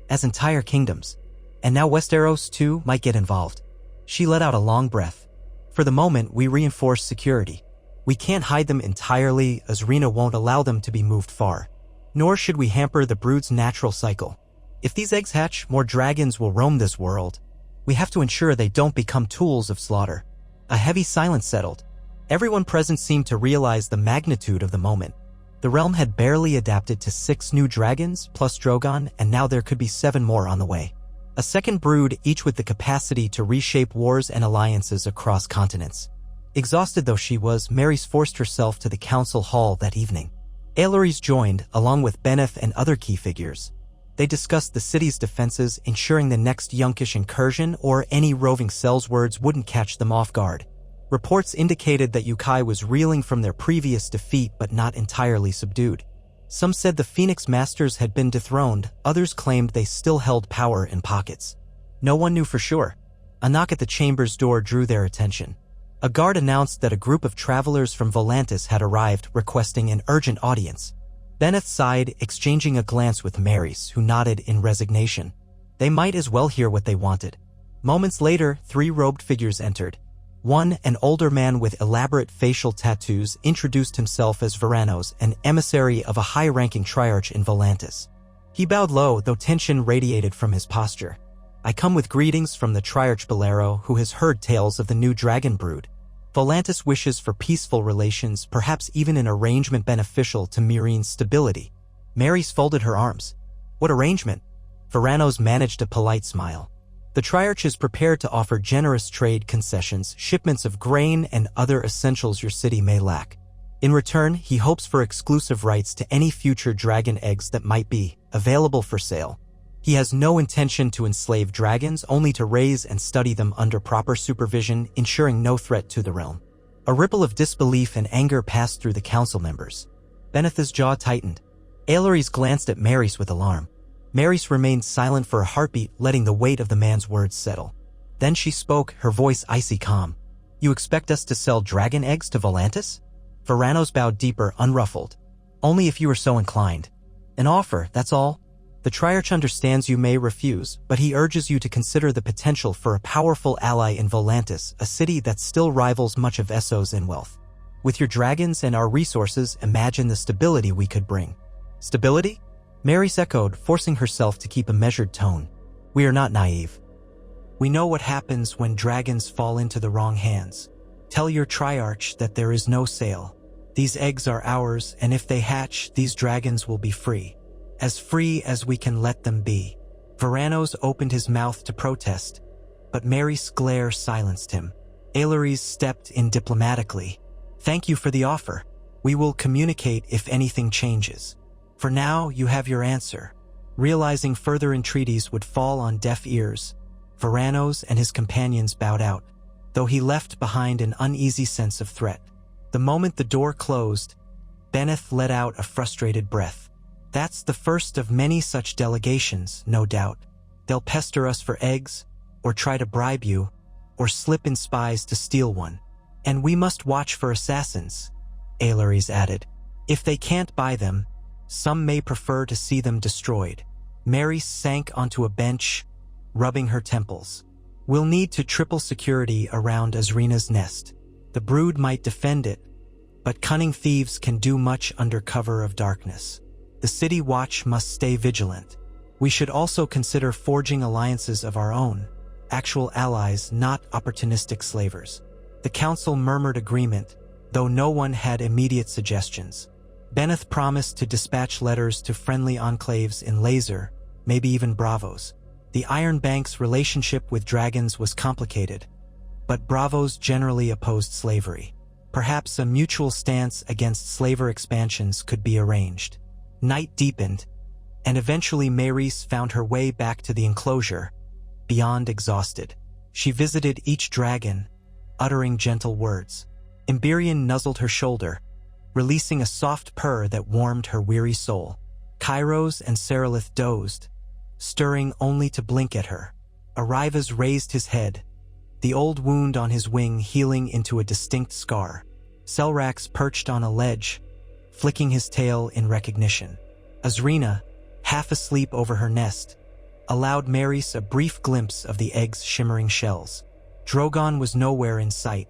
Speaker 1: as entire kingdoms. And now Westeros, too, might get involved. She let out a long breath. For the moment, we reinforce security. We can't hide them entirely, as Rena won't allow them to be moved far. Nor should we hamper the brood's natural cycle. If these eggs hatch, more dragons will roam this world. We have to ensure they don't become tools of slaughter. A heavy silence settled. Everyone present seemed to realize the magnitude of the moment. The realm had barely adapted to 6 new dragons, plus Drogon, and now there could be 7 more on the way. A second brood, each with the capacity to reshape wars and alliances across continents. Exhausted though she was, Mary's forced herself to the council hall that evening. Aelorys joined, along with Benneth and other key figures. They discussed the city's defenses, ensuring the next Yunkish incursion or any roving cells words wouldn't catch them off guard. Reports indicated that Yukai was reeling from their previous defeat but not entirely subdued. Some said the Phoenix Masters had been dethroned, others claimed they still held power in pockets. No one knew for sure. A knock at the chamber's door drew their attention. A guard announced that a group of travelers from Volantis had arrived, requesting an urgent audience. Benneth sighed, exchanging a glance with Marys, who nodded in resignation. They might as well hear what they wanted. Moments later, 3 robed figures entered. One, an older man with elaborate facial tattoos, introduced himself as Varanos, an emissary of a high-ranking triarch in Volantis. He bowed low, though tension radiated from his posture. "I come with greetings from the Triarch Bolero, who has heard tales of the new dragon brood. Volantis wishes for peaceful relations, perhaps even an arrangement beneficial to Mirine's stability." Marys folded her arms. "What arrangement?" Varanos managed a polite smile. "The Triarch is prepared to offer generous trade concessions, shipments of grain and other essentials your city may lack. In return, he hopes for exclusive rights to any future dragon eggs that might be available for sale. He has no intention to enslave dragons, only to raise and study them under proper supervision, ensuring no threat to the realm." A ripple of disbelief and anger passed through the council members. Benneth's jaw tightened. Aelorys glanced at Marys with alarm. Marys remained silent for a heartbeat, letting the weight of the man's words settle. Then she spoke, her voice icy calm. "You expect us to sell dragon eggs to Volantis?" Varanos bowed deeper, unruffled. "Only if you are so inclined. An offer, that's all. The Triarch understands you may refuse, but he urges you to consider the potential for a powerful ally in Volantis, a city that still rivals much of Essos in wealth. With your dragons and our resources, imagine the stability we could bring." "Stability?" Marys echoed, forcing herself to keep a measured tone. "We are not naive. We know what happens when dragons fall into the wrong hands. Tell your Triarch that there is no sale. These eggs are ours, and if they hatch, these dragons will be free. As free as we can let them be." Varanos opened his mouth to protest, but Marys' glare silenced him. Aelorys stepped in diplomatically. "Thank you for the offer. We will communicate if anything changes. For now, you have your answer." Realizing further entreaties would fall on deaf ears, Varanos and his companions bowed out, though he left behind an uneasy sense of threat. The moment the door closed, Benneth let out a frustrated breath. "That's the first of many such delegations, no doubt. They'll pester us for eggs, or try to bribe you, or slip in spies to steal one. And we must watch for assassins," Aelorys added. "If they can't buy them, some may prefer to see them destroyed." Marys sank onto a bench, rubbing her temples. "We'll need to triple security around Azrina's nest. The brood might defend it, but cunning thieves can do much under cover of darkness. The City Watch must stay vigilant. We should also consider forging alliances of our own, actual allies, not opportunistic slavers." The council murmured agreement, though no one had immediate suggestions. Benneth promised to dispatch letters to friendly enclaves in Laser, maybe even Bravos. The Iron Bank's relationship with dragons was complicated, but Bravos generally opposed slavery. Perhaps a mutual stance against slaver expansions could be arranged. Night deepened, and eventually Marys found her way back to the enclosure, beyond exhausted. She visited each dragon, uttering gentle words. Emberion nuzzled her shoulder, releasing a soft purr that warmed her weary soul. Kairos and Seralith dozed, stirring only to blink at her. Arivas raised his head, the old wound on his wing healing into a distinct scar. Selrax perched on a ledge, flicking his tail in recognition. Azrina, half asleep over her nest, allowed Marys a brief glimpse of the egg's shimmering shells. Drogon was nowhere in sight,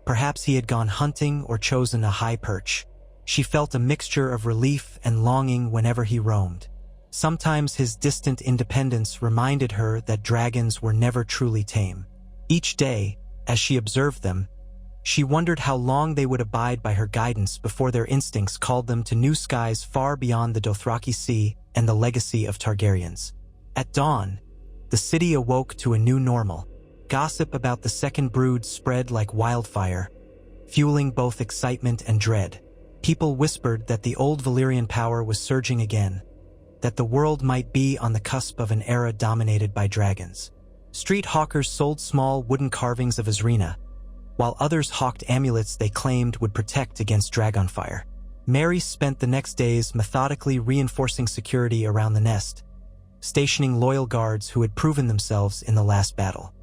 Speaker 1: Perhaps he had gone hunting or chosen a high perch. She felt a mixture of relief and longing whenever he roamed. Sometimes his distant independence reminded her that dragons were never truly tame. Each day, as she observed them, she wondered how long they would abide by her guidance before their instincts called them to new skies far beyond the Dothraki Sea and the legacy of Targaryens. At dawn, the city awoke to a new normal. Gossip about the second brood spread like wildfire, fueling both excitement and dread. People whispered that the old Valyrian power was surging again, that the world might be on the cusp of an era dominated by dragons. Street hawkers sold small wooden carvings of Ysrina, while others hawked amulets they claimed would protect against dragonfire. Mary spent the next days methodically reinforcing security around the nest, stationing loyal guards who had proven themselves in the last battle.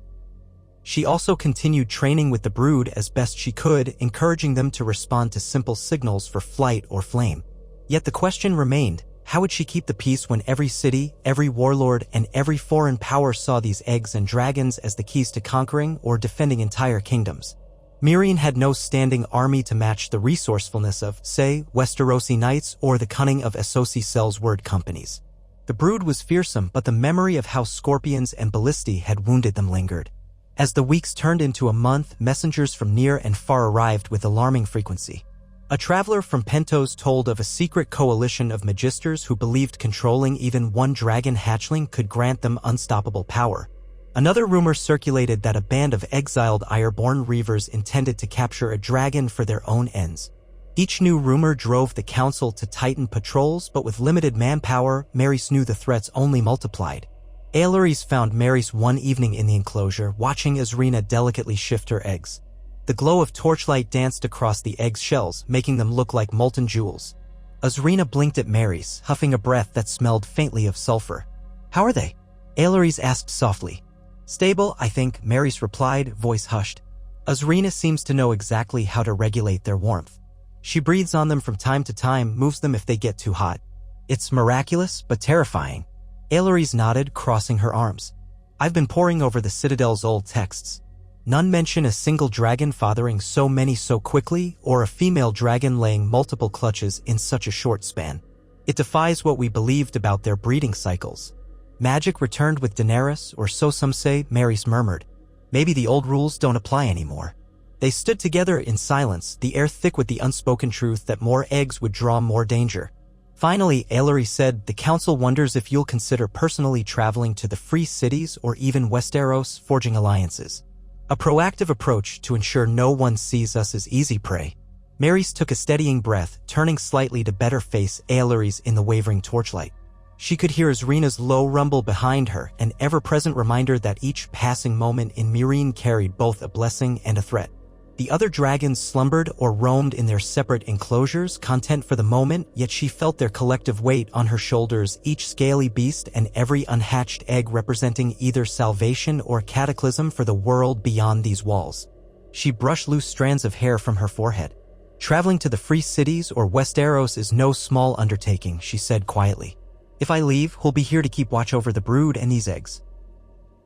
Speaker 1: She also continued training with the brood as best she could, encouraging them to respond to simple signals for flight or flame. Yet the question remained, how would she keep the peace when every city, every warlord, and every foreign power saw these eggs and dragons as the keys to conquering or defending entire kingdoms? Meereen had no standing army to match the resourcefulness of, say, Westerosi knights or the cunning of Essosi Sells word companies. The brood was fearsome, but the memory of how scorpions and ballistae had wounded them lingered. As the weeks turned into a month, messengers from near and far arrived with alarming frequency. A traveler from Pentos told of a secret coalition of magisters who believed controlling even one dragon hatchling could grant them unstoppable power. Another rumor circulated that a band of exiled Ironborn reavers intended to capture a dragon for their own ends. Each new rumor drove the council to tighten patrols, but with limited manpower, Maerys knew the threats only multiplied. Aelorys found Maerys one evening in the enclosure, watching Ysrina delicately shift her eggs. The glow of torchlight danced across the egg shells, making them look like molten jewels. Ysrina blinked at Maerys, huffing a breath that smelled faintly of sulfur. "How are they?" Aelorys asked softly. "Stable, I think," Maerys replied, voice hushed. "Ysrina seems to know exactly how to regulate their warmth. She breathes on them from time to time, moves them if they get too hot. It's miraculous, but terrifying." Aelorys nodded, crossing her arms. "I've been poring over the Citadel's old texts. None mention a single dragon fathering so many so quickly, or a female dragon laying multiple clutches in such a short span. It defies what we believed about their breeding cycles." "Magic returned with Daenerys, or so some say," Maerys murmured. "Maybe the old rules don't apply anymore." They stood together in silence, the air thick with the unspoken truth that more eggs would draw more danger. Finally, Aelorys said, "The council wonders if you'll consider personally traveling to the Free Cities or even Westeros, forging alliances. A proactive approach to ensure no one sees us as easy prey." Maerys took a steadying breath, turning slightly to better face Aelorys in the wavering torchlight. She could hear Ysrina's low rumble behind her, an ever-present reminder that each passing moment in Meereen carried both a blessing and a threat. The other dragons slumbered or roamed in their separate enclosures, content for the moment, yet she felt their collective weight on her shoulders, each scaly beast and every unhatched egg representing either salvation or cataclysm for the world beyond these walls. She brushed loose strands of hair from her forehead. "Traveling to the Free Cities or Westeros is no small undertaking," she said quietly. "If I leave, who'll be here to keep watch over the brood and these eggs?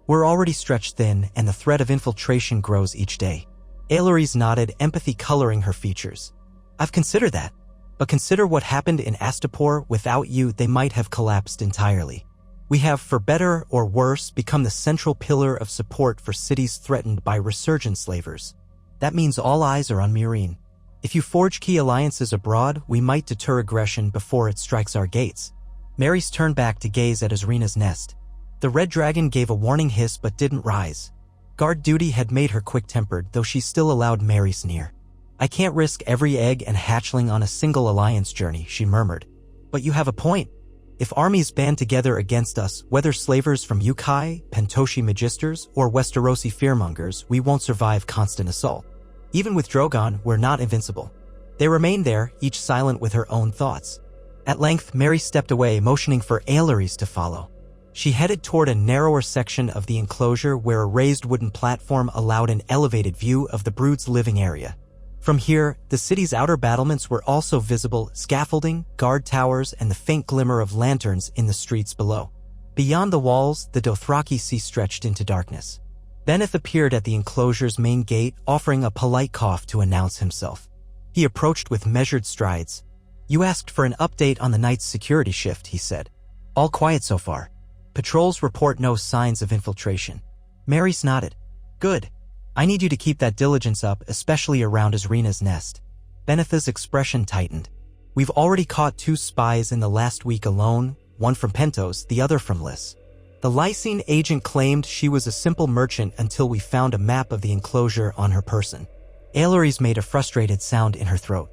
Speaker 1: We're already stretched thin, and the threat of infiltration grows each day." Aelorys nodded, empathy coloring her features. "I've considered that. But consider what happened in Astapor. Without you, they might have collapsed entirely. We have, for better or worse, become the central pillar of support for cities threatened by resurgent slavers. That means all eyes are on Meereen. If you forge key alliances abroad, we might deter aggression before it strikes our gates." Maerys turned back to gaze at Ysrina's nest. The red dragon gave a warning hiss but didn't rise. Guard duty had made her quick-tempered, though she still allowed Maerys near. "I can't risk every egg and hatchling on a single alliance journey," she murmured. "But you have a point. If armies band together against us, whether slavers from Ukai, Pentoshi magisters, or Westerosi fearmongers, we won't survive constant assault. Even with Drogon, we're not invincible." They remained there, each silent with her own thoughts. At length, Mary stepped away, motioning for Aelorys to follow. She headed toward a narrower section of the enclosure where a raised wooden platform allowed an elevated view of the brood's living area. From here, the city's outer battlements were also visible, scaffolding, guard towers, and the faint glimmer of lanterns in the streets below. Beyond the walls, the Dothraki Sea stretched into darkness. Beneth appeared at the enclosure's main gate, offering a polite cough to announce himself. He approached with measured strides. "You asked for an update on the night's security shift," he said. "All quiet so far. Patrols report no signs of infiltration." Maurice nodded. "Good. I need you to keep that diligence up, especially around Asrina's nest." Beneth's expression tightened. "We've already caught 2 spies in the last week alone, one from Pentos, the other from Lys. The Lysine agent claimed she was a simple merchant until we found a map of the enclosure on her person." Aileries made a frustrated sound in her throat.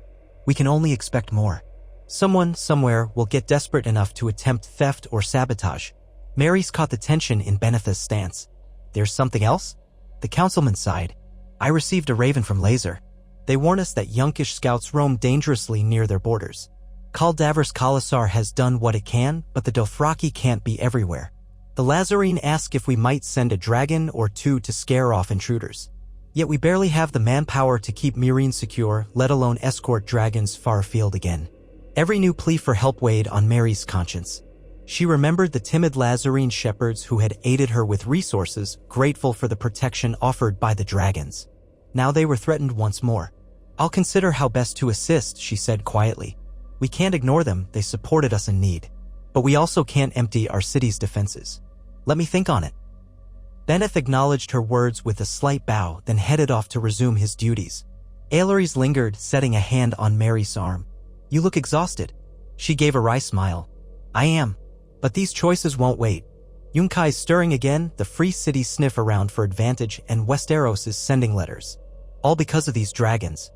Speaker 1: "We can only expect more. Someone, somewhere, will get desperate enough to attempt theft or sabotage." Maurice caught the tension in Beneth's stance. "There's something else?" The councilman sighed. "I received a raven from Laser. They warn us that Yunkish scouts roam dangerously near their borders. Kaldavris Khalasar has done what it can, but the Dothraki can't be everywhere. The Lazarine ask if we might send a dragon or 2 to scare off intruders. Yet we barely have the manpower to keep Meereen secure, let alone escort dragons far afield again." Every new plea for help weighed on Mary's conscience. She remembered the timid Lazarine shepherds who had aided her with resources, grateful for the protection offered by the dragons. Now they were threatened once more. "I'll consider how best to assist," she said quietly. "We can't ignore them, they supported us in need. But we also can't empty our city's defenses. Let me think on it." Beneth acknowledged her words with a slight bow, then headed off to resume his duties. Aileries lingered, setting a hand on Mary's arm. "You look exhausted." She gave a wry smile. "I am. But these choices won't wait. Yunkai's stirring again, the Free City sniff around for advantage, and Westeros is sending letters. All because of these dragons."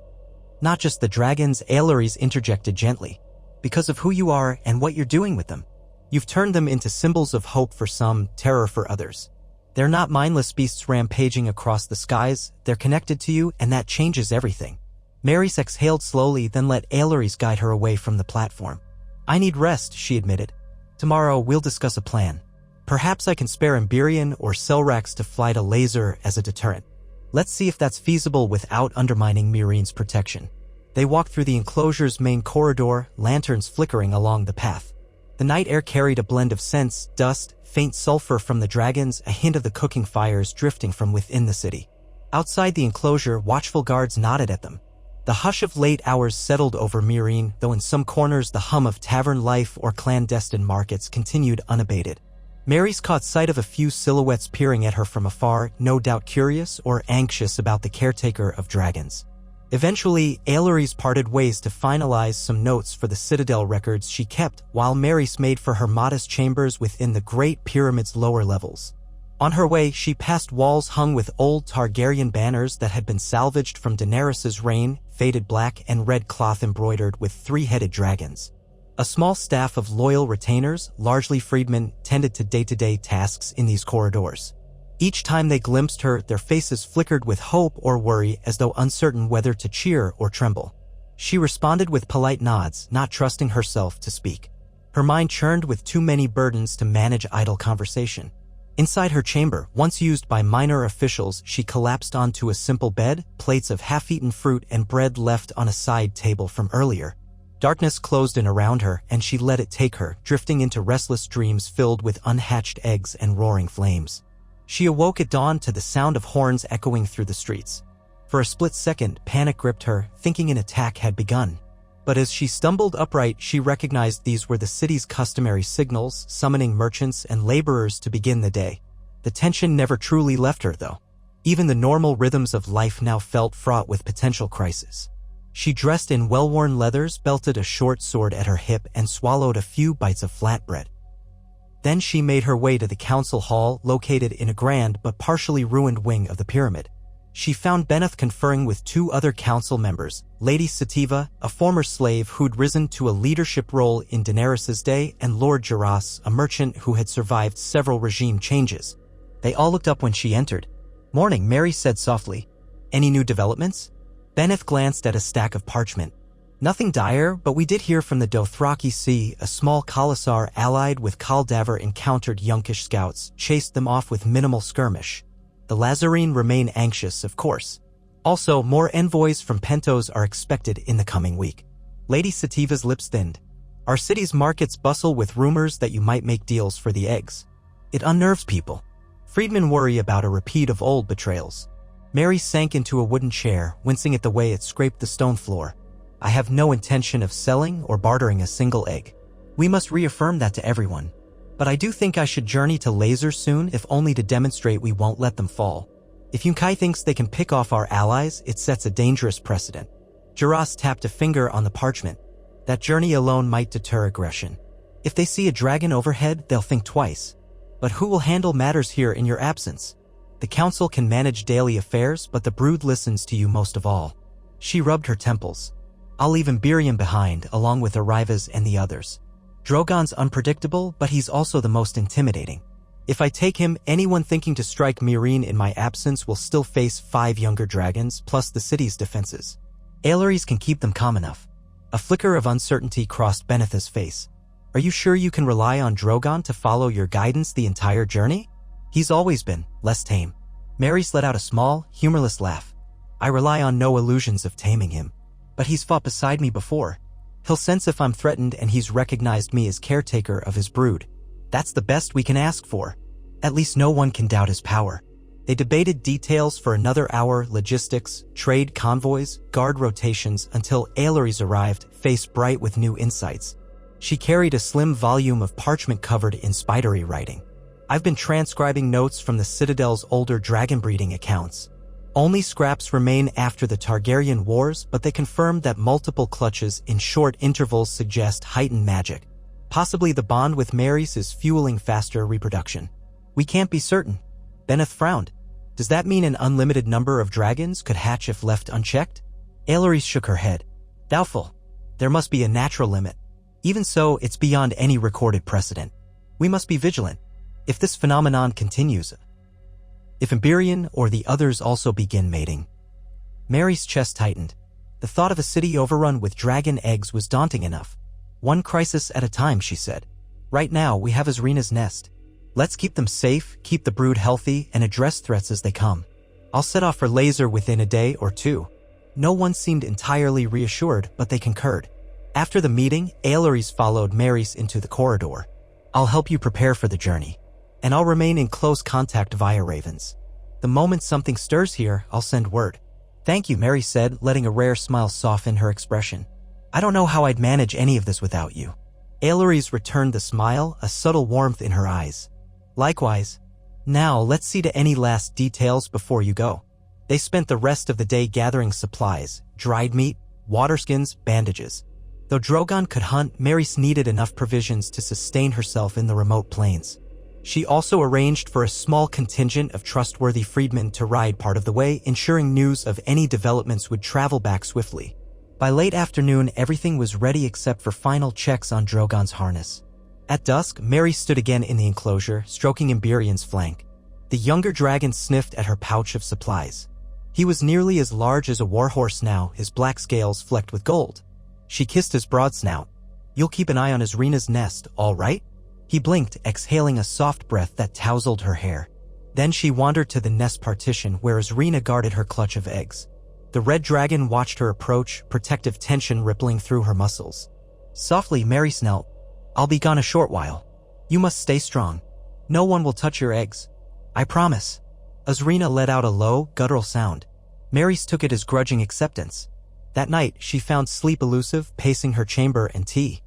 Speaker 1: "Not just the dragons," Aileries interjected gently. "Because of who you are and what you're doing with them. You've turned them into symbols of hope for some, terror for others. They're not mindless beasts rampaging across the skies, they're connected to you, and that changes everything." Maurice exhaled slowly, then let Aileries guide her away from the platform. "I need rest," she admitted. "Tomorrow we'll discuss a plan. Perhaps I can spare Emberion or Selrax to fly to Laser as a deterrent. Let's see if that's feasible without undermining Meereen's protection." They walked through the enclosure's main corridor, lanterns flickering along the path. The night air carried a blend of scents, dust, faint sulfur from the dragons, a hint of the cooking fires drifting from within the city. Outside the enclosure, watchful guards nodded at them. The hush of late hours settled over Meereen, though in some corners the hum of tavern life or clandestine markets continued unabated. Maurice caught sight of a few silhouettes peering at her from afar, no doubt curious or anxious about the caretaker of dragons. Eventually, Aileries parted ways to finalize some notes for the Citadel records she kept, while Maurice made for her modest chambers within the Great Pyramid's lower levels. On her way, she passed walls hung with old Targaryen banners that had been salvaged from Daenerys's reign, faded black and red cloth embroidered with 3-headed dragons. A small staff of loyal retainers, largely freedmen, tended to day-to-day tasks in these corridors. Each time they glimpsed her, their faces flickered with hope or worry, as though uncertain whether to cheer or tremble. She responded with polite nods, not trusting herself to speak. Her mind churned with too many burdens to manage idle conversation. Inside her chamber, once used by minor officials, she collapsed onto a simple bed, plates of half-eaten fruit and bread left on a side table from earlier. Darkness closed in around her, and she let it take her, drifting into restless dreams filled with unhatched eggs and roaring flames. She awoke at dawn to the sound of horns echoing through the streets. For a split second, panic gripped her, thinking an attack had begun. But as she stumbled upright, she recognized these were the city's customary signals, summoning merchants and laborers to begin the day. The tension never truly left her, though. Even the normal rhythms of life now felt fraught with potential crisis. She dressed in well-worn leathers, belted a short sword at her hip, and swallowed a few bites of flatbread. Then she made her way to the council hall, located in a grand but partially ruined wing of the pyramid. She found Beneth conferring with 2 other council members, Lady Sativa, a former slave who'd risen to a leadership role in Daenerys's day, and Lord Jaras, a merchant who had survived several regime changes. They all looked up when she entered. "Morning," Mary said softly. "Any new developments?" Beneth glanced at a stack of parchment. "Nothing dire, but we did hear from the Dothraki Sea, a small Khalasar allied with Kaldavr encountered Yunkish scouts, chased them off with minimal skirmish. The Lazarine remain anxious, of course. Also, more envoys from Pentos are expected in the coming week." Lady Sativa's lips thinned. "Our city's markets bustle with rumors that you might make deals for the eggs. It unnerves people. Freedmen worry about a repeat of old betrayals. Mary sank into a wooden chair, wincing at the way it scraped the stone floor. I have no intention of selling or bartering a single egg. We must reaffirm that to everyone. But I do think I should journey to Laser soon, if only to demonstrate we won't let them fall. If Yunkai thinks they can pick off our allies, it sets a dangerous precedent. Jiras tapped a finger on the parchment. That journey alone might deter aggression. If they see a dragon overhead, they'll think twice. But who will handle matters here in your absence? The council can manage daily affairs, but the brood listens to you most of all. She rubbed her temples. I'll leave Imperium behind, along with Arrivas and the others. Drogon's unpredictable, but he's also the most intimidating. If I take him, anyone thinking to strike Meereen in my absence will still face 5 younger dragons, plus the city's defenses. Aelores can keep them calm enough. A flicker of uncertainty crossed Benetha's face. Are you sure you can rely on Drogon to follow your guidance the entire journey? He's always been less tame. Marys let out a small, humorless laugh. I rely on no illusions of taming him. But he's fought beside me before. He'll sense if I'm threatened, and he's recognized me as caretaker of his brood. That's the best we can ask for. At least no one can doubt his power. They debated details for another hour, logistics, trade convoys, guard rotations, until Aelores arrived, face bright with new insights. She carried a slim volume of parchment covered in spidery writing. I've been transcribing notes from the Citadel's older dragon breeding accounts. Only scraps remain after the Targaryen Wars, but they confirm that multiple clutches in short intervals suggest heightened magic. Possibly the bond with Marys is fueling faster reproduction. We can't be certain. Beneth frowned. Does that mean an unlimited number of dragons could hatch if left unchecked? Aelores shook her head. Doubtful. There must be a natural limit. Even so, it's beyond any recorded precedent. We must be vigilant. If this phenomenon continues, if Imperium or the others also begin mating. Mary's chest tightened. The thought of a city overrun with dragon eggs was daunting enough. One crisis at a time, she said. Right now, we have Azrina's nest. Let's keep them safe, keep the brood healthy, and address threats as they come. I'll set off for Laser within a day or two. No one seemed entirely reassured, but they concurred. After the meeting, Aelores followed Marys into the corridor. I'll help you prepare for the journey. And I'll remain in close contact via ravens. The moment something stirs here, I'll send word. Thank you, Mary said, letting a rare smile soften her expression. I don't know how I'd manage any of this without you. Aelores returned the smile, a subtle warmth in her eyes. Likewise. Now, let's see to any last details before you go. They spent the rest of the day gathering supplies, dried meat, waterskins, bandages. Though Drogon could hunt, Marys needed enough provisions to sustain herself in the remote plains. She also arranged for a small contingent of trustworthy freedmen to ride part of the way, ensuring news of any developments would travel back swiftly. By late afternoon, everything was ready except for final checks on Drogon's harness. At dusk, Mary stood again in the enclosure, stroking Imberion's flank. The younger dragon sniffed at her pouch of supplies. He was nearly as large as a warhorse now, his black scales flecked with gold. She kissed his broad snout. You'll keep an eye on Azrina's nest, all right? He blinked, exhaling a soft breath that tousled her hair. Then she wandered to the nest partition where Azrina guarded her clutch of eggs. The red dragon watched her approach, protective tension rippling through her muscles. Softly, Mary snelled. I'll be gone a short while. You must stay strong. No one will touch your eggs. I promise. Azrina let out a low, guttural sound. Marys took it as grudging acceptance. That night, she found sleep elusive, pacing her chamber and tea.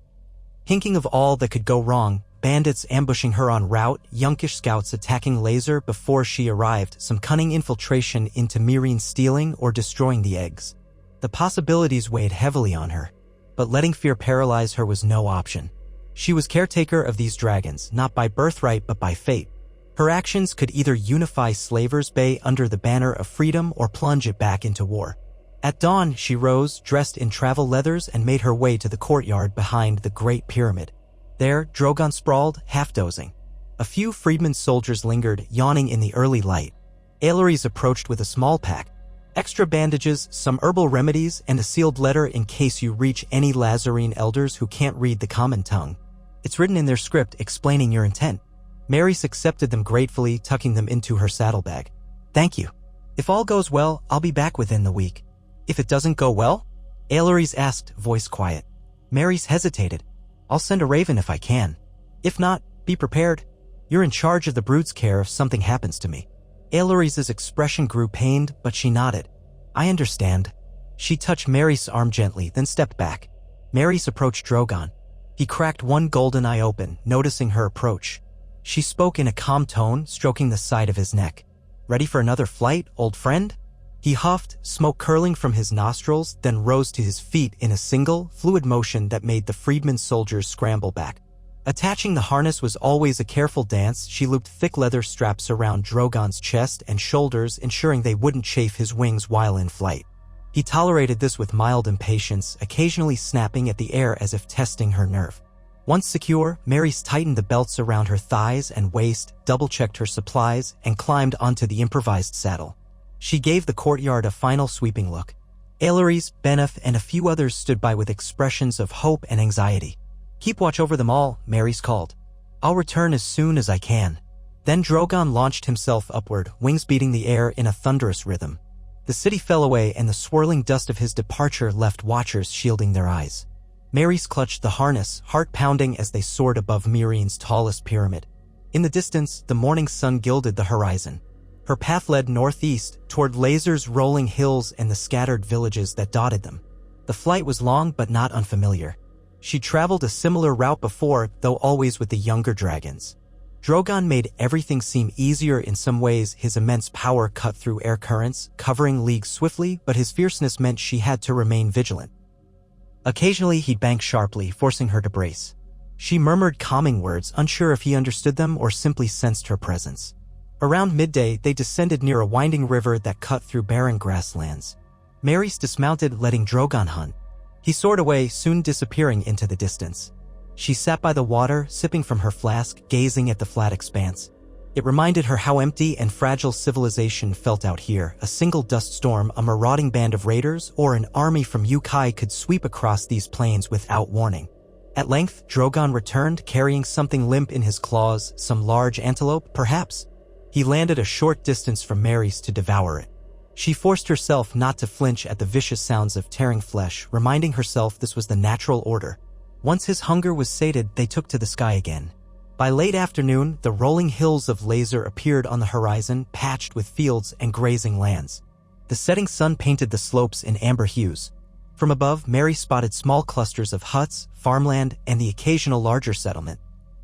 Speaker 1: Hinking of all that could go wrong, bandits ambushing her en route, Yunkish scouts attacking Laser before she arrived, some cunning infiltration into Meereen stealing or destroying the eggs. The possibilities weighed heavily on her, but letting fear paralyze her was no option. She was caretaker of these dragons, not by birthright but by fate. Her actions could either unify Slaver's Bay under the banner of freedom or plunge it back into war. At dawn, she rose, dressed in travel leathers, and made her way to the courtyard behind the Great Pyramid. There, Drogon sprawled, half-dozing. A few freedmen soldiers lingered, yawning in the early light. Aelores approached with a small pack. Extra bandages, some herbal remedies, and a sealed letter in case you reach any Lazarine elders who can't read the common tongue. It's written in their script explaining your intent. Marys accepted them gratefully, tucking them into her saddlebag. Thank you. If all goes well, I'll be back within the week. If it doesn't go well? Aelores asked, voice quiet. Marys hesitated. I'll send a raven if I can. If not, be prepared. You're in charge of the brood's care if something happens to me. Aelari's expression grew pained, but she nodded. I understand. She touched Mary's arm gently, then stepped back. Mary's approached Drogon. He cracked one golden eye open, noticing her approach. She spoke in a calm tone, stroking the side of his neck. Ready for another flight, old friend? He huffed, smoke curling from his nostrils, then rose to his feet in a single, fluid motion that made the freedman soldiers scramble back. Attaching the harness was always a careful dance. She looped thick leather straps around Drogon's chest and shoulders, ensuring they wouldn't chafe his wings while in flight. He tolerated this with mild impatience, occasionally snapping at the air as if testing her nerve. Once secure, Mary's tightened the belts around her thighs and waist, double-checked her supplies, and climbed onto the improvised saddle. She gave the courtyard a final sweeping look. Aelari's, Benef, and a few others stood by with expressions of hope and anxiety. Keep watch over them all, Mary's called. I'll return as soon as I can. Then Drogon launched himself upward, wings beating the air in a thunderous rhythm. The city fell away and the swirling dust of his departure left watchers shielding their eyes. Mary's clutched the harness, heart pounding as they soared above Meereen's tallest pyramid. In the distance, the morning sun gilded the horizon. Her path led northeast, toward Laser's rolling hills and the scattered villages that dotted them. The flight was long but not unfamiliar. She'd traveled a similar route before, though always with the younger dragons. Drogon made everything seem easier in some ways. His immense power cut through air currents, covering leagues swiftly, but his fierceness meant she had to remain vigilant. Occasionally he'd bank sharply, forcing her to brace. She murmured calming words, unsure if he understood them or simply sensed her presence. Around midday, they descended near a winding river that cut through barren grasslands. Mary's dismounted, letting Drogon hunt. He soared away, soon disappearing into the distance. She sat by the water, sipping from her flask, gazing at the flat expanse. It reminded her how empty and fragile civilization felt out here. A single dust storm, a marauding band of raiders, or an army from Yunkai could sweep across these plains without warning. At length, Drogon returned, carrying something limp in his claws, some large antelope, perhaps. He landed a short distance from Mary's to devour it. She forced herself not to flinch at the vicious sounds of tearing flesh, reminding herself this was the natural order. Once his hunger was sated, they took to the sky again. By late afternoon, the rolling hills of Laser appeared on the horizon, patched with fields and grazing lands. The setting sun painted the slopes in amber hues. From above, Mary spotted small clusters of huts, farmland, and the occasional larger settlement.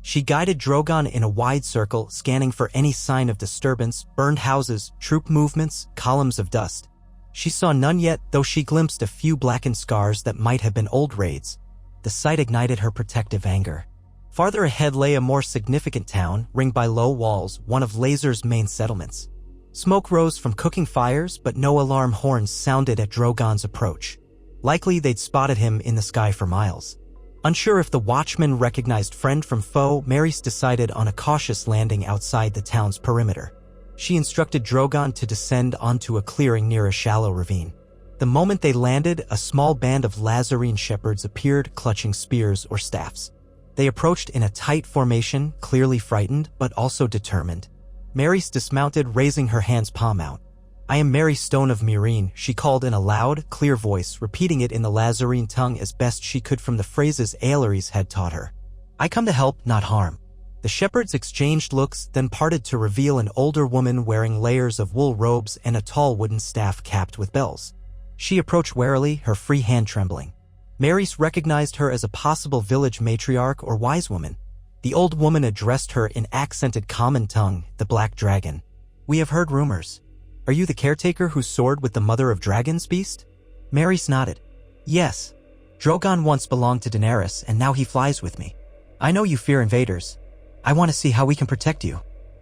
Speaker 1: She guided Drogon in a wide circle, scanning for any sign of disturbance, burned houses, troop movements, columns of dust. She saw none yet, though she glimpsed a few blackened scars that might have been old raids. The sight ignited her protective anger. Farther ahead lay a more significant town, ringed by low walls, one of Laser's main settlements. Smoke rose from cooking fires, but no alarm horns sounded at Drogon's approach. Likely they'd spotted him in the sky for miles. Unsure if the watchman recognized friend from foe, Mary's decided on a cautious landing outside the town's perimeter. She instructed Drogon to descend onto a clearing near a shallow ravine. The moment they landed, a small band of Lazarine shepherds appeared, clutching spears or staffs. They approached in a tight formation, clearly frightened, but also determined. Mary's dismounted, raising her hand's palm out. I am Mary Stone of Meereen, she called in a loud, clear voice, repeating it in the Lazarine tongue as best she could from the phrases Aelari's had taught her. I come to help, not harm. The shepherds exchanged looks, then parted to reveal an older woman wearing layers of wool robes and a tall wooden staff capped with bells. She approached warily, her free hand trembling. Mary's recognized her as a possible village matriarch or wise woman. The old woman addressed her in accented common tongue, the Black Dragon. We have heard rumors. Are you the caretaker who soared with the mother of dragons, beast? Mary's nodded. Yes. Drogon once belonged to Daenerys, and now he flies with me. I know you fear invaders. I want to see how we can protect you.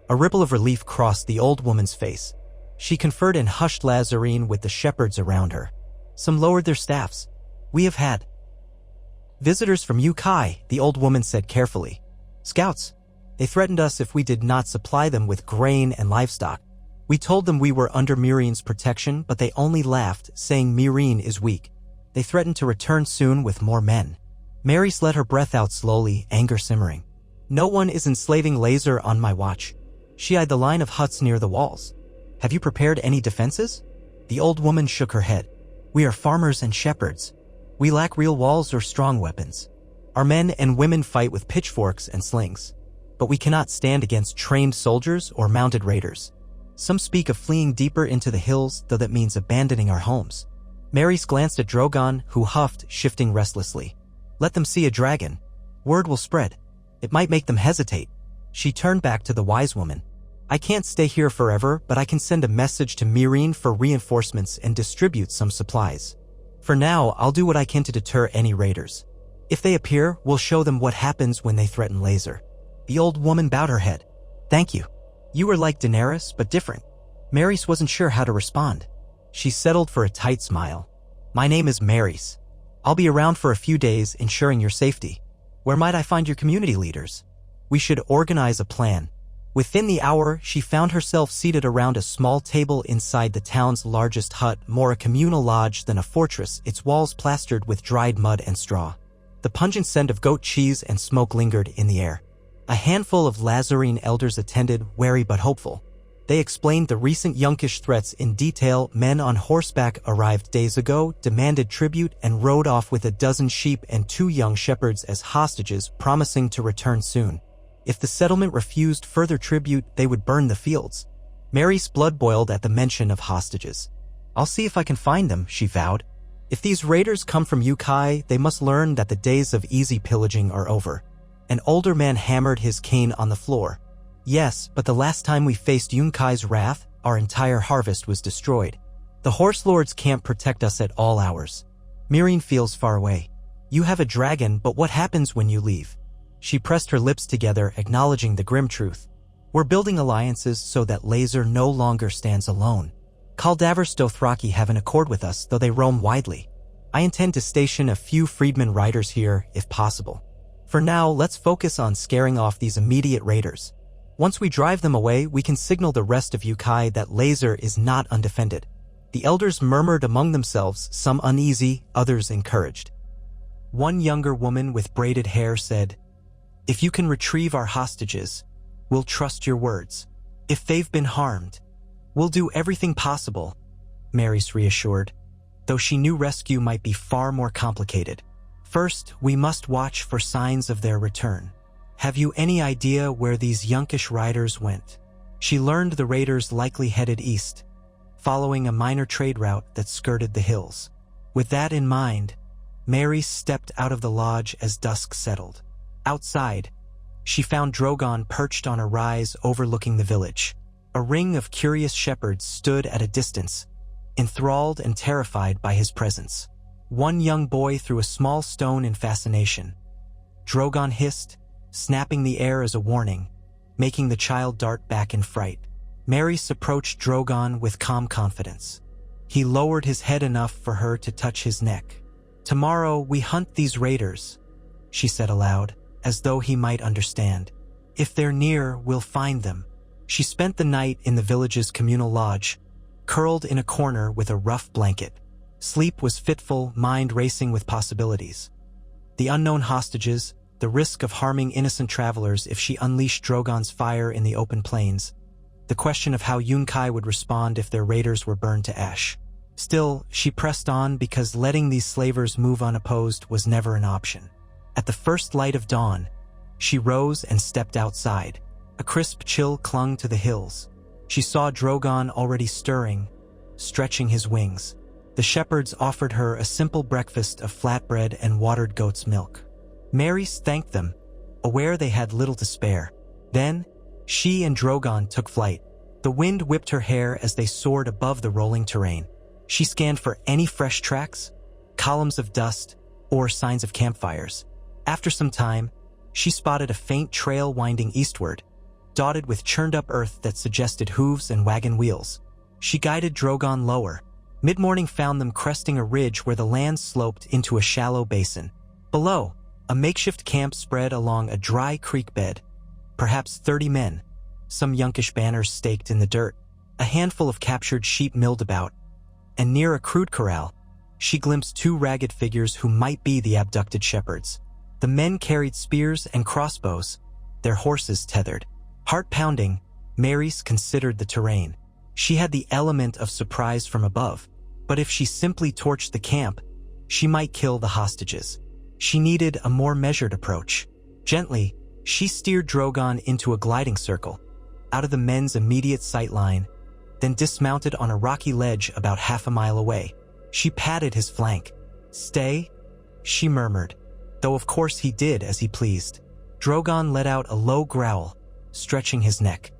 Speaker 1: A ripple of relief crossed the old woman's face. She conferred in hushed Lazarine with the shepherds around her. Some lowered their staffs. We have had visitors from Yunkai, the old woman said carefully. Scouts. They threatened us if we did not supply them with grain and livestock. We told them we were under Meereen's protection, but they only laughed, saying Meereen is weak. They threatened to return soon with more men. Mary's let her breath out slowly, anger simmering. No one is enslaving Laser on my watch. She eyed the line of huts near the walls. Have you prepared any defenses? The old woman shook her head. We are farmers and shepherds. We lack real walls or strong weapons. Our men and women fight with pitchforks and slings. but we cannot stand against trained soldiers or mounted raiders. Some speak of fleeing deeper into the hills, though that means abandoning our homes. Maris glanced at Drogon, who huffed, shifting restlessly. Let them see a dragon. Word will spread. It might make them hesitate. She turned back to the wise woman. I can't stay here forever, but I can send a message to Meereen for reinforcements and distribute some supplies. For now, I'll do what I can to deter any raiders. If they appear, we'll show them what happens when they threaten Laser. The old woman bowed her head. Thank you. You were like Daenerys, but different. Maris wasn't sure how to respond. She settled for a tight smile. My name is Maris. I'll be around for a few days, ensuring your safety. Where might I find your community leaders? We should organize a plan. Within the hour, she found herself seated around a small table inside the town's largest hut, more a communal lodge than a fortress, its walls plastered with dried mud and straw. The pungent scent of goat cheese and smoke lingered in the air. A handful of Lazarine elders attended, wary but hopeful. They explained the recent Yunkish threats in detail. Men on horseback arrived days ago, demanded tribute, and rode off with a dozen sheep and 2 young shepherds as hostages, promising to return soon. If the settlement refused further tribute, they would burn the fields. Mary's blood boiled at the mention of hostages. I'll see if I can find them, she vowed. If these raiders come from Yunkai, they must learn that the days of easy pillaging are over. An older man hammered his cane on the floor. Yes, but the last time we faced Yunkai's wrath, our entire harvest was destroyed. The horse lords can't protect us at all hours. Meereen feels far away. You have a dragon, but what happens when you leave? She pressed her lips together, acknowledging the grim truth. We're building alliances so that Laser no longer stands alone. Kaldavers Dothraki have an accord with us, though they roam widely. I intend to station a few freedmen riders here, if possible. For now, let's focus on scaring off these immediate raiders. Once we drive them away, we can signal the rest of Yunkai that Laser is not undefended. The elders murmured among themselves, some uneasy, others encouraged. One younger woman with braided hair said, If you can retrieve our hostages, we'll trust your words. If they've been harmed, we'll do everything possible, Maris reassured, though she knew rescue might be far more complicated. First, we must watch for signs of their return. Have you any idea where these Yunkish riders went? She learned the raiders likely headed east, following a minor trade route that skirted the hills. With that in mind, Maris stepped out of the lodge as dusk settled. Outside, she found Drogon perched on a rise overlooking the village. A ring of curious shepherds stood at a distance, enthralled and terrified by his presence. One young boy threw a small stone in fascination. Drogon hissed, snapping the air as a warning, making the child dart back in fright. Maris approached Drogon with calm confidence. He lowered his head enough for her to touch his neck. Tomorrow we hunt these raiders, she said aloud, as though he might understand. If they're near, we'll find them. She spent the night in the village's communal lodge, curled in a corner with a rough blanket. Sleep was fitful, mind racing with possibilities. The unknown hostages, the risk of harming innocent travelers if she unleashed Drogon's fire in the open plains, the question of how Yunkai would respond if their raiders were burned to ash. Still, she pressed on because letting these slavers move unopposed was never an option. At the first light of dawn, she rose and stepped outside. A crisp chill clung to the hills. She saw Drogon already stirring, stretching his wings. The shepherds offered her a simple breakfast of flatbread and watered goat's milk. Maris thanked them, aware they had little to spare. Then, she and Drogon took flight. The wind whipped her hair as they soared above the rolling terrain. She scanned for any fresh tracks, columns of dust, or signs of campfires. After some time, she spotted a faint trail winding eastward, dotted with churned-up earth that suggested hooves and wagon wheels. She guided Drogon lower. Mid-morning found them cresting a ridge where the land sloped into a shallow basin. Below, a makeshift camp spread along a dry creek bed. Perhaps 30 men, some Yunkish banners staked in the dirt. A handful of captured sheep milled about. And near a crude corral, she glimpsed 2 ragged figures who might be the abducted shepherds. The men carried spears and crossbows, their horses tethered. Heart-pounding, Maris considered the terrain. She had the element of surprise from above, but if she simply torched the camp, she might kill the hostages. She needed a more measured approach. Gently, She steered Drogon into a gliding circle, out of the men's immediate sight line, then dismounted on a rocky ledge about half a mile away. She patted his flank. "Stay," she murmured, though of course he did as he pleased. Drogon let out a low growl, stretching his neck.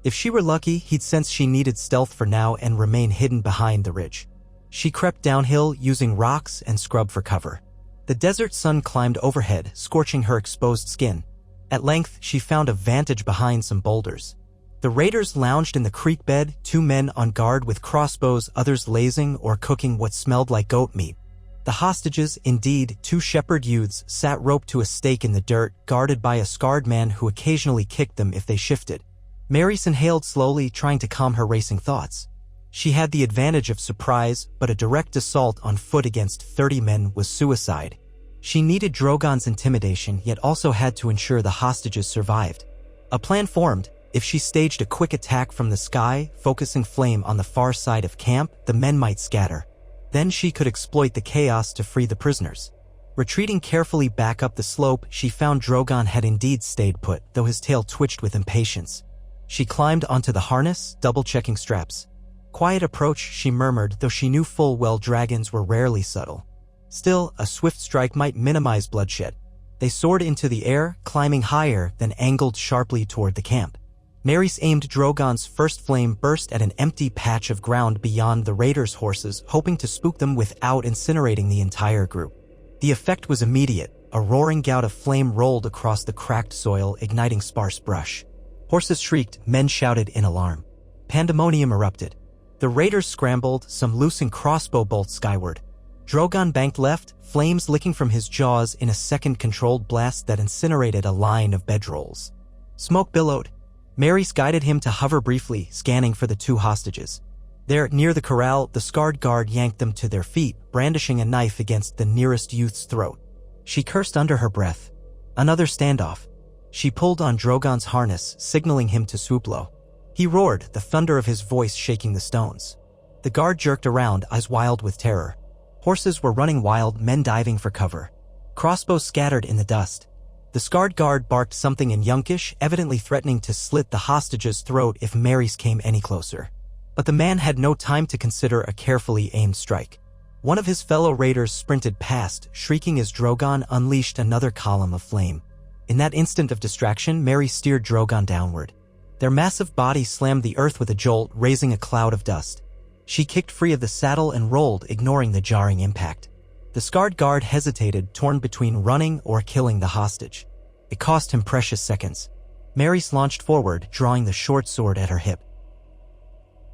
Speaker 1: If she were lucky, he'd sense she needed stealth for now and remain hidden behind the ridge. She crept downhill using rocks and scrub for cover. The desert sun climbed overhead, scorching her exposed skin. At length, she found a vantage behind some boulders. The raiders lounged in the creek bed, 2 men on guard with crossbows, others lazing or cooking what smelled like goat meat. The hostages, indeed 2 shepherd youths, sat roped to a stake in the dirt, guarded by a scarred man who occasionally kicked them if they shifted. Maris inhaled slowly, trying to calm her racing thoughts. She had the advantage of surprise, but a direct assault on foot against 30 men was suicide. She needed Drogon's intimidation, yet also had to ensure the hostages survived. A plan formed. If she staged a quick attack from the sky, focusing flame on the far side of camp, the men might scatter. Then she could exploit the chaos to free the prisoners. Retreating carefully back up the slope, she found Drogon had indeed stayed put, though his tail twitched with impatience. She climbed onto the harness, double-checking straps. "Quiet approach," she murmured, though she knew full well dragons were rarely subtle. Still, a swift strike might minimize bloodshed. They soared into the air, climbing higher, then angled sharply toward the camp. Maris aimed. Drogon's first flame burst at an empty patch of ground beyond the raiders' horses, hoping to spook them without incinerating the entire group. The effect was immediate. A roaring gout of flame rolled across the cracked soil, igniting sparse brush. Horses shrieked, men shouted in alarm. Pandemonium erupted. The raiders scrambled, some loosing crossbow bolts skyward. Drogon banked left, flames licking from his jaws in a second controlled blast that incinerated a line of bedrolls. Smoke billowed. Maris guided him to hover briefly, scanning for the 2 hostages. There, near the corral, the scarred guard yanked them to their feet, brandishing a knife against the nearest youth's throat. She cursed under her breath. Another standoff. She pulled on Drogon's harness, signaling him to swoop low. He roared, the thunder of his voice shaking the stones. The guard jerked around, eyes wild with terror. Horses were running wild, men diving for cover. Crossbows scattered in the dust. The scarred guard barked something in Yunkish, evidently threatening to slit the hostage's throat if Maris came any closer. But the man had no time to consider a carefully aimed strike. One of his fellow raiders sprinted past, shrieking as Drogon unleashed another column of flame. In that instant of distraction, Maris steered Drogon downward. Their massive bodies slammed the earth with a jolt, raising a cloud of dust. She kicked free of the saddle and rolled, ignoring the jarring impact. The scarred guard hesitated, torn between running or killing the hostage. It cost him precious seconds. Maris launched forward, drawing the short sword at her hip.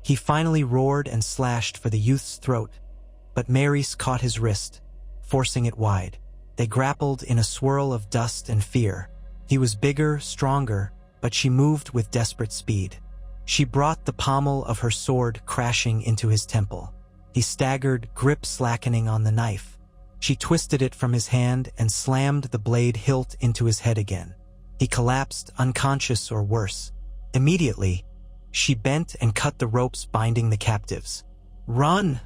Speaker 1: He finally roared and slashed for the youth's throat, but Maris caught his wrist, forcing it wide. They grappled in a swirl of dust and fear. He was bigger, stronger, but she moved with desperate speed. She brought the pommel of her sword crashing into his temple. He staggered, grip slackening on the knife. She twisted it from his hand and slammed the blade hilt into his head again. He collapsed, unconscious or worse. Immediately, she bent and cut the ropes binding the captives. "Run!"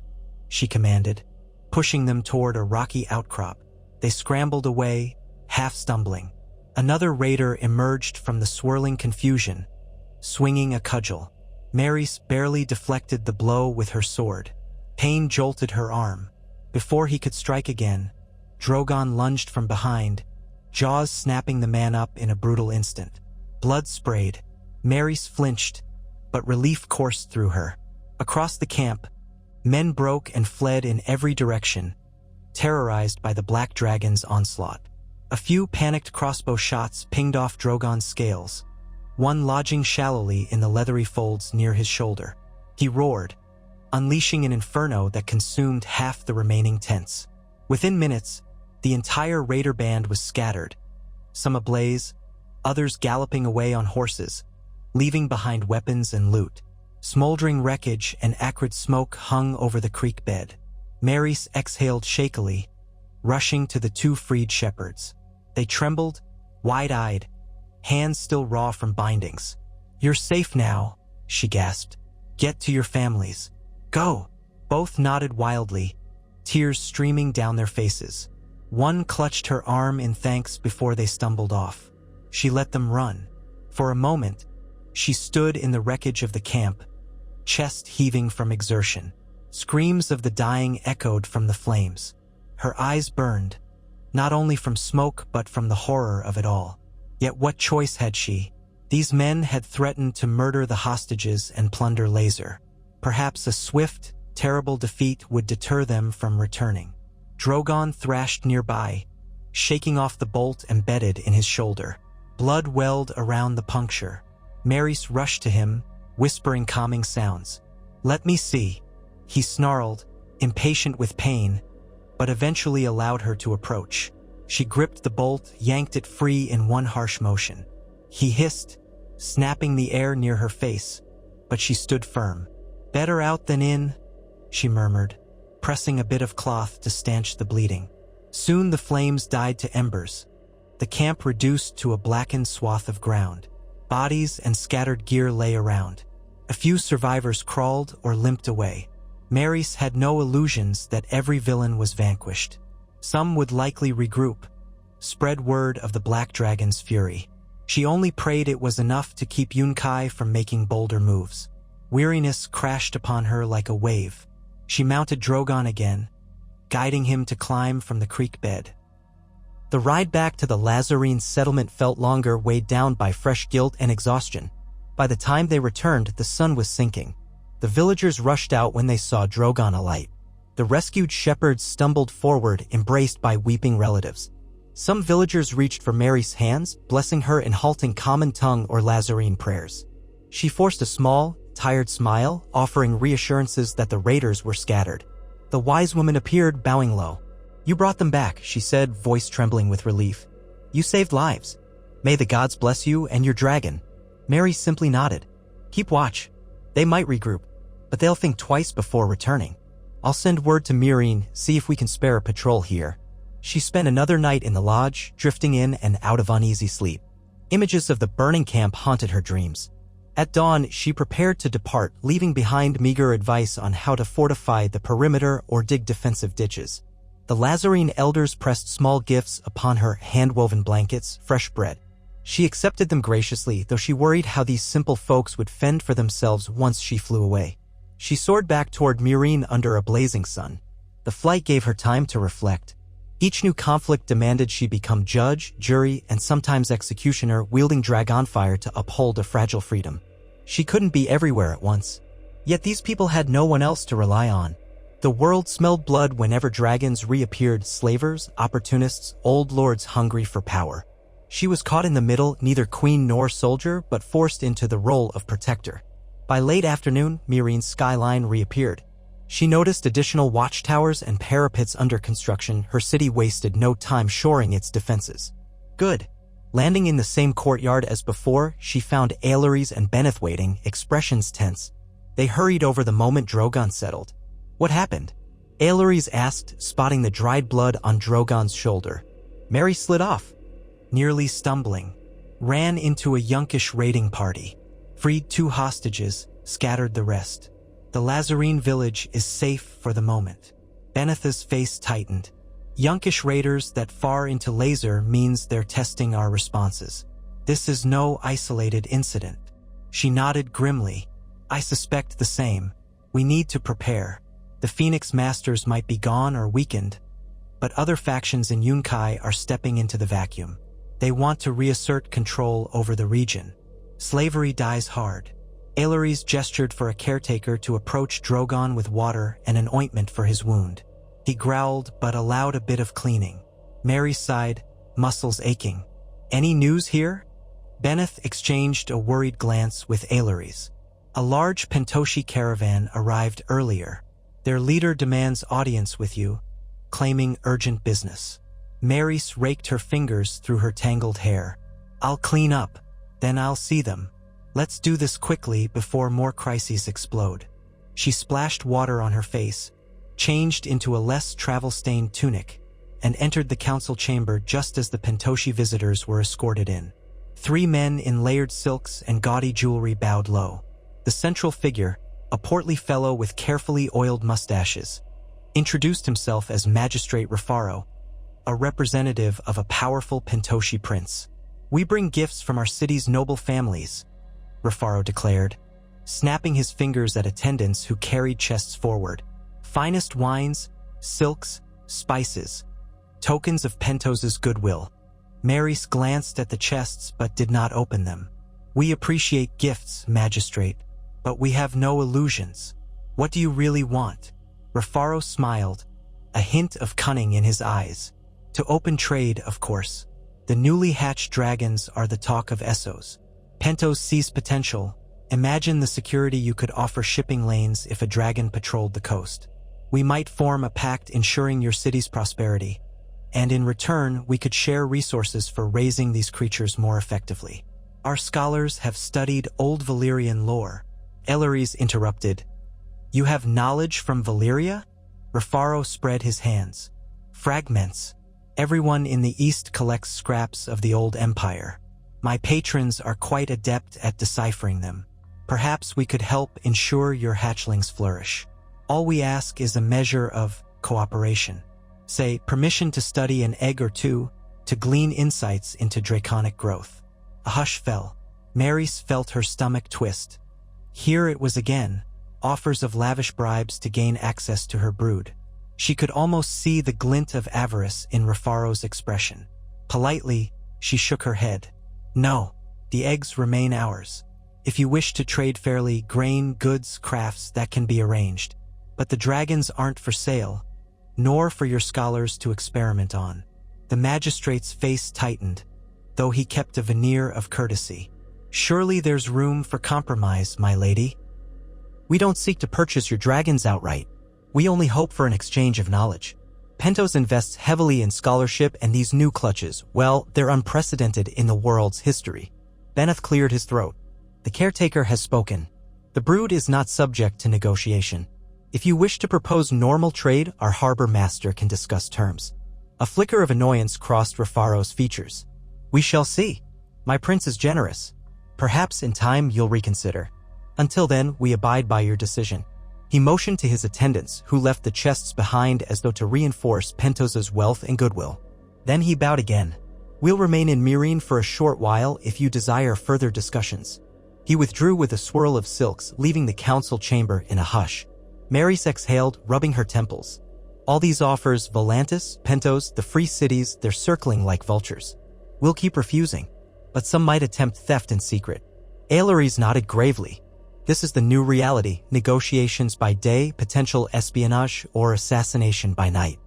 Speaker 1: she commanded, pushing them toward a rocky outcrop. They scrambled away, half stumbling. Another raider emerged from the swirling confusion, swinging a cudgel. Maris barely deflected the blow with her sword. Pain jolted her arm. Before he could strike again, Drogon lunged from behind, jaws snapping the man up in a brutal instant. Blood sprayed. Maris flinched, but relief coursed through her. Across the camp, men broke and fled in every direction, terrorized by the Black Dragon's onslaught. A few panicked crossbow shots pinged off Drogon's scales, one lodging shallowly in the leathery folds near his shoulder. He roared, unleashing an inferno that consumed half the remaining tents. Within minutes, the entire raider band was scattered, some ablaze, others galloping away on horses, leaving behind weapons and loot. Smoldering wreckage and acrid smoke hung over the creek bed. Maris exhaled shakily, rushing to the 2 freed shepherds. They trembled, wide-eyed, hands still raw from bindings. "You're safe now," she gasped. "Get to your families. Go." Both nodded wildly, tears streaming down their faces. One clutched her arm in thanks before they stumbled off. She let them run. For a moment, she stood in the wreckage of the camp, chest heaving from exertion. Screams of the dying echoed from the flames. Her eyes burned, not only from smoke but from the horror of it all. Yet what choice had she? These men had threatened to murder the hostages and plunder Laser. Perhaps a swift, terrible defeat would deter them from returning. Drogon thrashed nearby, shaking off the bolt embedded in his shoulder. Blood welled around the puncture. Maris rushed to him, whispering calming sounds. "Let me see." He snarled, impatient with pain, but eventually allowed her to approach. She gripped the bolt, yanked it free in one harsh motion. He hissed, snapping the air near her face, but she stood firm. "Better out than in," she murmured, pressing a bit of cloth to stanch the bleeding. Soon the flames died to embers. The camp reduced to a blackened swath of ground. Bodies and scattered gear lay around. A few survivors crawled or limped away. Maris had no illusions that every villain was vanquished. Some would likely regroup, spread word of the Black Dragon's fury. She only prayed it was enough to keep Yunkai from making bolder moves. Weariness crashed upon her like a wave. She mounted Drogon again, guiding him to climb from the creek bed. The ride back to the Lazarine settlement felt longer, weighed down by fresh guilt and exhaustion. By the time they returned, the sun was sinking. The villagers rushed out when they saw Drogon alight. The rescued shepherds stumbled forward, embraced by weeping relatives. Some villagers reached for Mary's hands, blessing her in halting common tongue or Lazarine prayers. She forced a small, tired smile, offering reassurances that the raiders were scattered. The wise woman appeared, bowing low. "You brought them back," she said, voice trembling with relief. "You saved lives. May the gods bless you and your dragon." Mary simply nodded. "Keep watch. They might regroup, but they'll think twice before returning. I'll send word to Meereen, see if we can spare a patrol here." She spent another night in the lodge, drifting in and out of uneasy sleep. Images of the burning camp haunted her dreams. At dawn, she prepared to depart, leaving behind meager advice on how to fortify the perimeter or dig defensive ditches. The Lazarine elders pressed small gifts upon her, hand-woven blankets, fresh bread. She accepted them graciously, though she worried how these simple folks would fend for themselves once she flew away. She soared back toward Meereen under a blazing sun. The flight gave her time to reflect. Each new conflict demanded she become judge, jury, and sometimes executioner, wielding dragonfire to uphold a fragile freedom. She couldn't be everywhere at once. Yet these people had no one else to rely on. The world smelled blood whenever dragons reappeared, slavers, opportunists, old lords hungry for power. She was caught in the middle, neither queen nor soldier, but forced into the role of protector. By late afternoon, Meereen's skyline reappeared. She noticed additional watchtowers and parapets under construction. Her city wasted no time shoring its defenses. Good. Landing in the same courtyard as before, she found Aelorys and Benneth waiting, expressions tense. They hurried over the moment Drogon settled. "What happened?" Aelorys asked, spotting the dried blood on Drogon's shoulder. Mary slid off, nearly stumbling, ran into a Yunkish raiding party, freed 2 hostages, scattered the rest. The Lazarine village is safe for the moment. Benneth's face tightened. Yunkish raiders that far into Laser means they're testing our responses. This is no isolated incident. She nodded grimly. "I suspect the same. We need to prepare. The Phoenix Masters might be gone or weakened, but other factions in Yunkai are stepping into the vacuum. They want to reassert control over the region. Slavery dies hard." Aelorys gestured for a caretaker to approach Drogon with water and an ointment for his wound. He growled but allowed a bit of cleaning. Mary sighed, muscles aching. "Any news here?" Benneth exchanged a worried glance with Aelorys. "A large Pentoshi caravan arrived earlier. Their leader demands audience with you, claiming urgent business." Maris raked her fingers through her tangled hair. "I'll clean up, then I'll see them. Let's do this quickly before more crises explode." She splashed water on her face, changed into a less travel-stained tunic, and entered the council chamber just as the Pentoshi visitors were escorted in. 3 men in layered silks and gaudy jewelry bowed low. The central figure, a portly fellow with carefully oiled mustaches, introduced himself as Magistrate Rafaro, a representative of a powerful Pentoshi prince. "We bring gifts from our city's noble families," Rafaro declared, snapping his fingers at attendants who carried chests forward. "Finest wines, silks, spices, tokens of Pentos's goodwill." Maris glanced at the chests but did not open them. "We appreciate gifts, Magistrate, but we have no illusions. What do you really want?" Rafaro smiled, a hint of cunning in his eyes. "To open trade, of course. The newly hatched dragons are the talk of Essos. Pentos sees potential. Imagine the security you could offer shipping lanes if a dragon patrolled the coast. We might form a pact ensuring your city's prosperity, and in return we could share resources for raising these creatures more effectively. Our scholars have studied old Valyrian lore." Elleries interrupted. "You have knowledge from Valyria?" Rafaro spread his hands. "Fragments. Everyone in the East collects scraps of the old empire. My patrons are quite adept at deciphering them. Perhaps we could help ensure your hatchlings flourish. All we ask is a measure of cooperation. Say, permission to study an egg or two, to glean insights into draconic growth." A hush fell. Maris felt her stomach twist. Here it was again, offers of lavish bribes to gain access to her brood. She could almost see the glint of avarice in Rafaro's expression. Politely, she shook her head. "No, the eggs remain ours. If you wish to trade fairly, grain, goods, crafts, that can be arranged. But the dragons aren't for sale, nor for your scholars to experiment on." The magistrate's face tightened, though he kept a veneer of courtesy. "Surely there's room for compromise, my lady. We don't seek to purchase your dragons outright. We only hope for an exchange of knowledge. Pentos invests heavily in scholarship, and these new clutches, well, they're unprecedented in the world's history." Benneth cleared his throat. "The caretaker has spoken. The brood is not subject to negotiation. If you wish to propose normal trade, our harbor master can discuss terms." A flicker of annoyance crossed Rafaro's features. "We shall see. My prince is generous. Perhaps in time you'll reconsider. Until then, we abide by your decision." He motioned to his attendants, who left the chests behind as though to reinforce Pentos's wealth and goodwill. Then he bowed again. "We'll remain in Myrine for a short while if you desire further discussions." He withdrew with a swirl of silks, leaving the council chamber in a hush. Maris exhaled, rubbing her temples. "All these offers, Volantis, Pentos, the free cities, they're circling like vultures. We'll keep refusing, but some might attempt theft in secret." Aileries nodded gravely. "This is the new reality, negotiations by day, potential espionage, or assassination by night.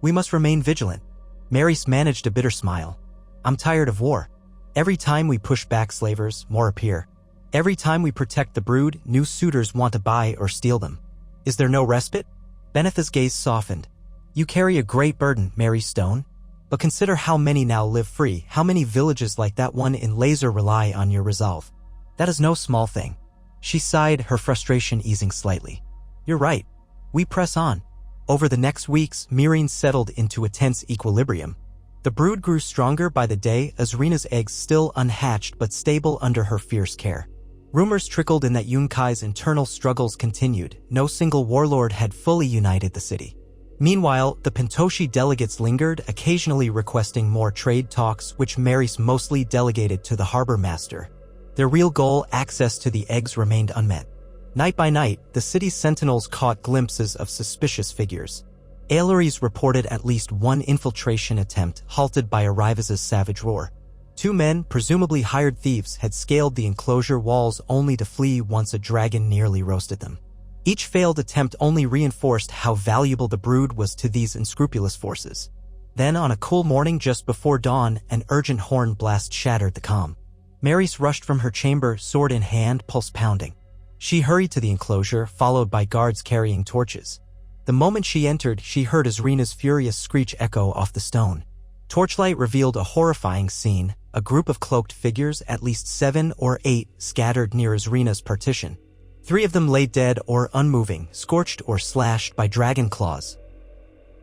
Speaker 1: We must remain vigilant." Maris managed a bitter smile. "I'm tired of war. Every time we push back slavers, more appear. Every time we protect the brood, new suitors want to buy or steal them. Is there no respite?" Beneth's gaze softened. "You carry a great burden, Mary Stone. But consider how many now live free, how many villages like that one in Laser rely on your resolve. That is no small thing." She sighed, her frustration easing slightly. "You're right. We press on." Over the next weeks, Myrine settled into a tense equilibrium. The brood grew stronger by the day, Azrina's eggs still unhatched but stable under her fierce care. Rumors trickled in that Yunkai's internal struggles continued. No single warlord had fully united the city. Meanwhile, the Pentoshi delegates lingered, occasionally requesting more trade talks, which Maris mostly delegated to the harbor master. Their real goal, access to the eggs, remained unmet. Night by night, the city's sentinels caught glimpses of suspicious figures. Aileries reported at least one infiltration attempt, halted by Arrivas's savage roar. 2 men, presumably hired thieves, had scaled the enclosure walls only to flee once a dragon nearly roasted them. Each failed attempt only reinforced how valuable the brood was to these unscrupulous forces. Then, on a cool morning just before dawn, an urgent horn blast shattered the calm. Maris rushed from her chamber, sword in hand, pulse pounding. She hurried to the enclosure, followed by guards carrying torches. The moment she entered, she heard Azrina's furious screech echo off the stone. Torchlight revealed a horrifying scene, a group of cloaked figures, at least 7 or 8, scattered near Azrina's partition. 3 of them lay dead or unmoving, scorched or slashed by dragon claws.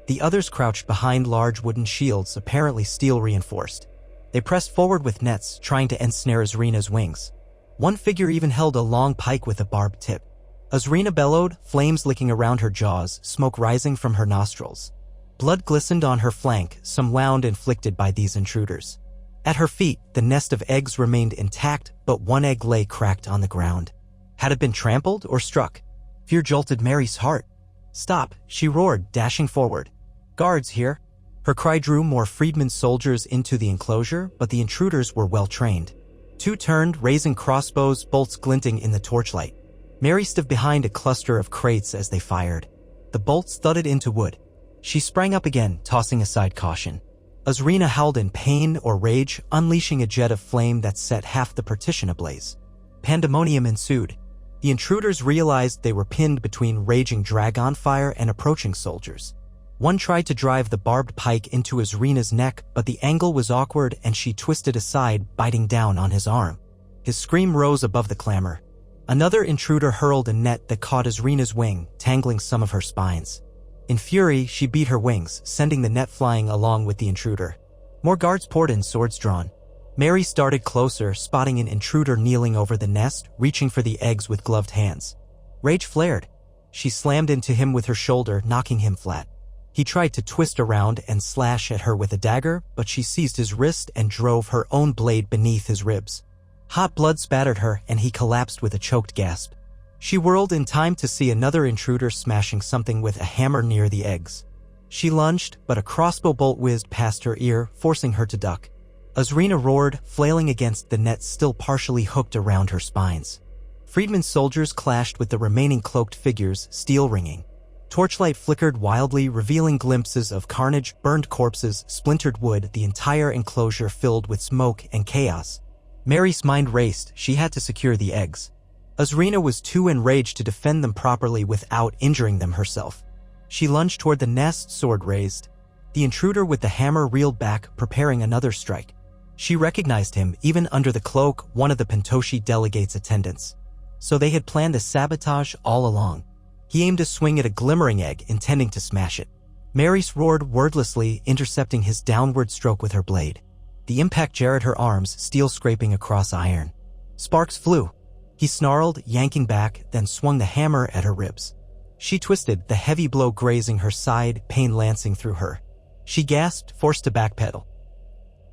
Speaker 1: The others crouched behind large wooden shields, apparently steel-reinforced. They pressed forward with nets, trying to ensnare Azrina's wings. One figure even held a long pike with a barbed tip. Azrina bellowed, flames licking around her jaws, smoke rising from her nostrils. Blood glistened on her flank, some wound inflicted by these intruders. At her feet, the nest of eggs remained intact, but one egg lay cracked on the ground. Had it been trampled or struck? Fear jolted Mary's heart. "Stop," she roared, dashing forward. "Guards here." Her cry drew more freedmen soldiers into the enclosure, but the intruders were well trained. Two turned, raising crossbows, bolts glinting in the torchlight. Mary stood behind a cluster of crates as they fired. The bolts thudded into wood. She sprang up again, tossing aside caution. Azrina howled in pain or rage, unleashing a jet of flame that set half the partition ablaze. Pandemonium ensued. The intruders realized they were pinned between raging dragon fire and approaching soldiers. One tried to drive the barbed pike into Azrina's neck, but the angle was awkward and she twisted aside, biting down on his arm. His scream rose above the clamor. Another intruder hurled a net that caught Azrina's wing, tangling some of her spines. In fury, she beat her wings, sending the net flying along with the intruder. More guards poured in, swords drawn. Mary started closer, spotting an intruder kneeling over the nest, reaching for the eggs with gloved hands. Rage flared. She slammed into him with her shoulder, knocking him flat. He tried to twist around and slash at her with a dagger, but she seized his wrist and drove her own blade beneath his ribs. Hot blood spattered her, and he collapsed with a choked gasp. She whirled in time to see another intruder smashing something with a hammer near the eggs. She lunged, but a crossbow bolt whizzed past her ear, forcing her to duck. Azrina roared, flailing against the net still partially hooked around her spines. Freedmen's soldiers clashed with the remaining cloaked figures, steel ringing. Torchlight flickered wildly, revealing glimpses of carnage, burned corpses, splintered wood, the entire enclosure filled with smoke and chaos. Mary's mind raced. She had to secure the eggs. Azrina was too enraged to defend them properly without injuring them herself. She lunged toward the nest, sword raised. The intruder with the hammer reeled back, preparing another strike. She recognized him, even under the cloak, one of the Pentoshi delegate's attendants. So they had planned a sabotage all along. He aimed a swing at a glimmering egg, intending to smash it. Mary's roared wordlessly, intercepting his downward stroke with her blade. The impact jarred her arms, steel scraping across iron. Sparks flew. He snarled, yanking back, then swung the hammer at her ribs. She twisted, the heavy blow grazing her side, pain lancing through her. She gasped, forced to backpedal.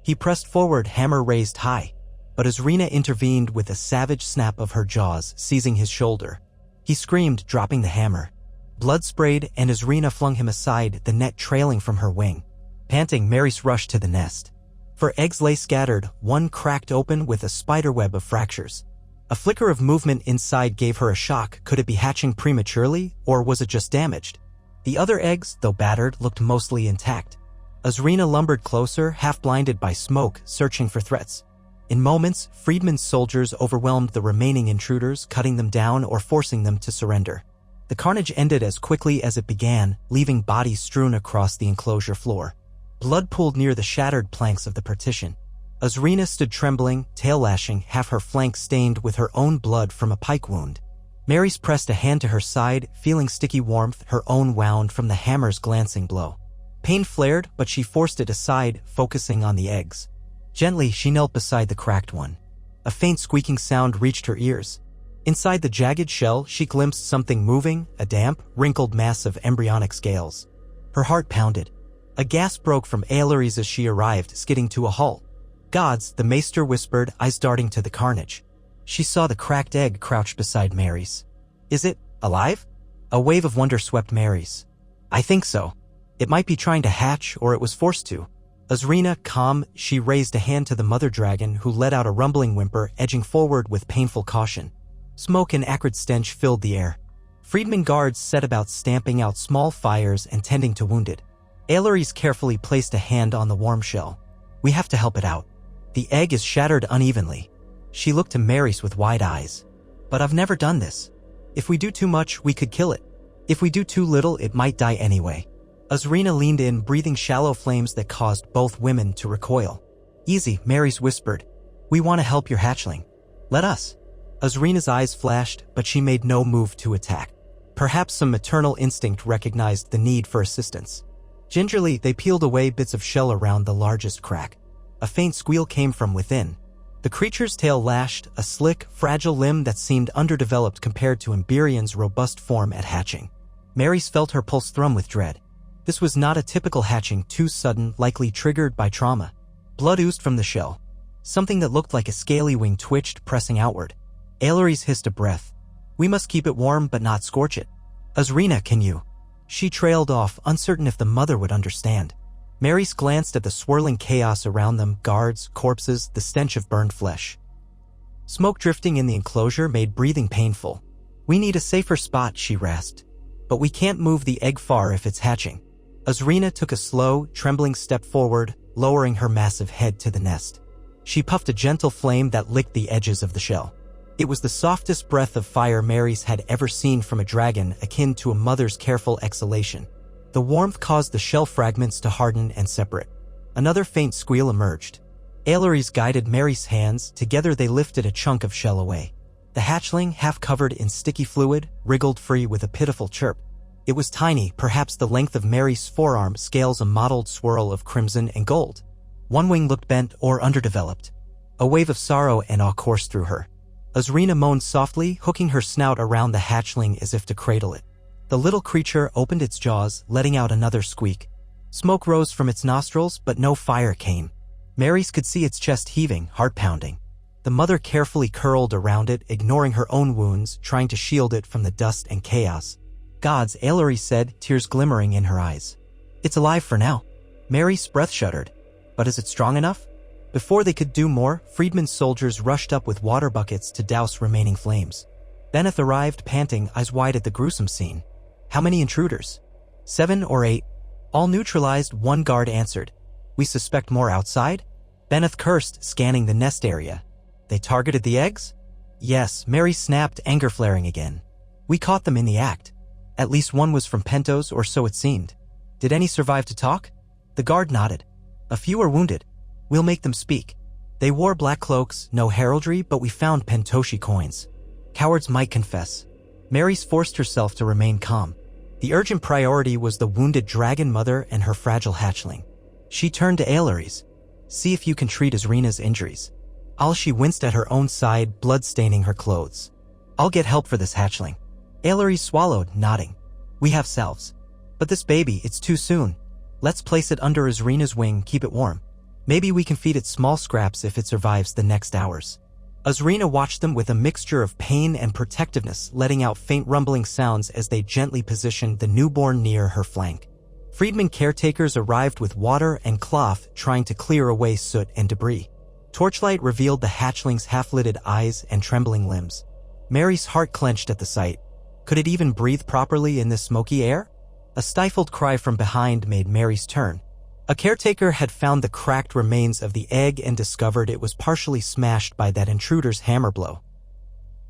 Speaker 1: He pressed forward, hammer raised high, but Azrina intervened with a savage snap of her jaws, seizing his shoulder. He screamed, dropping the hammer. Blood sprayed, and Azrina flung him aside, the net trailing from her wing. Panting, Mary's rushed to the nest. For eggs lay scattered, one cracked open with a spiderweb of fractures. A flicker of movement inside gave her a shock. Could it be hatching prematurely, or was it just damaged? The other eggs, though battered, looked mostly intact. Azrina lumbered closer, half-blinded by smoke, searching for threats. In moments, Friedman's soldiers overwhelmed the remaining intruders, cutting them down or forcing them to surrender. The carnage ended as quickly as it began, leaving bodies strewn across the enclosure floor. Blood pooled near the shattered planks of the partition. Azrina stood trembling, tail lashing, half her flank stained with her own blood from a pike wound. Mary's pressed a hand to her side, feeling sticky warmth, her own wound from the hammer's glancing blow. Pain flared, but she forced it aside, focusing on the eggs. Gently, she knelt beside the cracked one. A faint squeaking sound reached her ears. Inside the jagged shell, she glimpsed something moving, a damp, wrinkled mass of embryonic scales. Her heart pounded. A gasp broke from Aileries as she arrived, skidding to a halt. "Gods," the maester whispered, eyes darting to the carnage. She saw the cracked egg crouched beside Mary's. "Is it alive?" A wave of wonder swept Mary's. "I think so. It might be trying to hatch, or it was forced to." Azrina, calm, she raised a hand to the mother dragon, who let out a rumbling whimper, edging forward with painful caution. Smoke and acrid stench filled the air. Freedmen guards set about stamping out small fires and tending to wounded. Aileries carefully placed a hand on the warm shell. "We have to help it out. The egg is shattered unevenly." She looked to Mary's with wide eyes. "But I've never done this. If we do too much, we could kill it. If we do too little, it might die anyway." Azrina leaned in, breathing shallow flames that caused both women to recoil. "Easy," Mary's whispered. "We want to help your hatchling. Let us." Azrina's eyes flashed, but she made no move to attack. Perhaps some maternal instinct recognized the need for assistance. Gingerly, they peeled away bits of shell around the largest crack. A faint squeal came from within. The creature's tail lashed, a slick, fragile limb that seemed underdeveloped compared to Emberion's robust form at hatching. Mary's felt her pulse thrum with dread. This was not a typical hatching, too sudden, likely triggered by trauma. Blood oozed from the shell. Something that looked like a scaly wing twitched, pressing outward. Aelores hissed a breath. "We must keep it warm but not scorch it. Azrina, can you?" She trailed off, uncertain if the mother would understand. Maris glanced at the swirling chaos around them, guards, corpses, the stench of burned flesh. Smoke drifting in the enclosure made breathing painful. "We need a safer spot," she rasped. "But we can't move the egg far if it's hatching." Azrina took a slow, trembling step forward, lowering her massive head to the nest. She puffed a gentle flame that licked the edges of the shell. It was the softest breath of fire Mary's had ever seen from a dragon, akin to a mother's careful exhalation. The warmth caused the shell fragments to harden and separate. Another faint squeal emerged. Aelores guided Mary's hands. Together they lifted a chunk of shell away. The hatchling, half covered in sticky fluid, wriggled free with a pitiful chirp. It was tiny, perhaps the length of Mary's forearm, scales a mottled swirl of crimson and gold. One wing looked bent or underdeveloped. A wave of sorrow and awe coursed through her. Azrina moaned softly, hooking her snout around the hatchling as if to cradle it. The little creature opened its jaws, letting out another squeak. Smoke rose from its nostrils, but no fire came. Mary's could see its chest heaving, heart pounding. The mother carefully curled around it, ignoring her own wounds, trying to shield it from the dust and chaos. "Gods," Aelores said, tears glimmering in her eyes. "It's alive for now." Mary's breath shuddered. But is it strong enough? Before they could do more, Friedman's soldiers rushed up with water buckets to douse remaining flames. Benneth arrived, panting, eyes wide at the gruesome scene. "How many intruders?" 7 or 8. "All neutralized," one guard answered. "We suspect more outside?" Benneth cursed, scanning the nest area. "They targeted the eggs?" "Yes," Mary snapped, anger flaring again. "We caught them in the act. At least one was from Pentos, or so it seemed. Did any survive to talk?" The guard nodded. "A few are wounded. We'll make them speak. They wore black cloaks, no heraldry, but we found Pentoshi coins. Cowards might confess." Mary's forced herself to remain calm. The urgent priority was the wounded dragon mother and her fragile hatchling. She turned to Aelores. "See if you can treat Azrina's injuries." She winced at her own side, blood staining her clothes. "I'll get help for this hatchling." Aelores swallowed, nodding. "We have salves. But this baby, it's too soon. Let's place it under Azrina's wing, keep it warm. Maybe we can feed it small scraps if it survives the next hours." Azrina watched them with a mixture of pain and protectiveness, letting out faint rumbling sounds as they gently positioned the newborn near her flank. Friedman caretakers arrived with water and cloth, trying to clear away soot and debris. Torchlight revealed the hatchling's half-lidded eyes and trembling limbs. Mary's heart clenched at the sight. Could it even breathe properly in this smoky air? A stifled cry from behind made Mary's turn. A caretaker had found the cracked remains of the egg and discovered it was partially smashed by that intruder's hammer blow.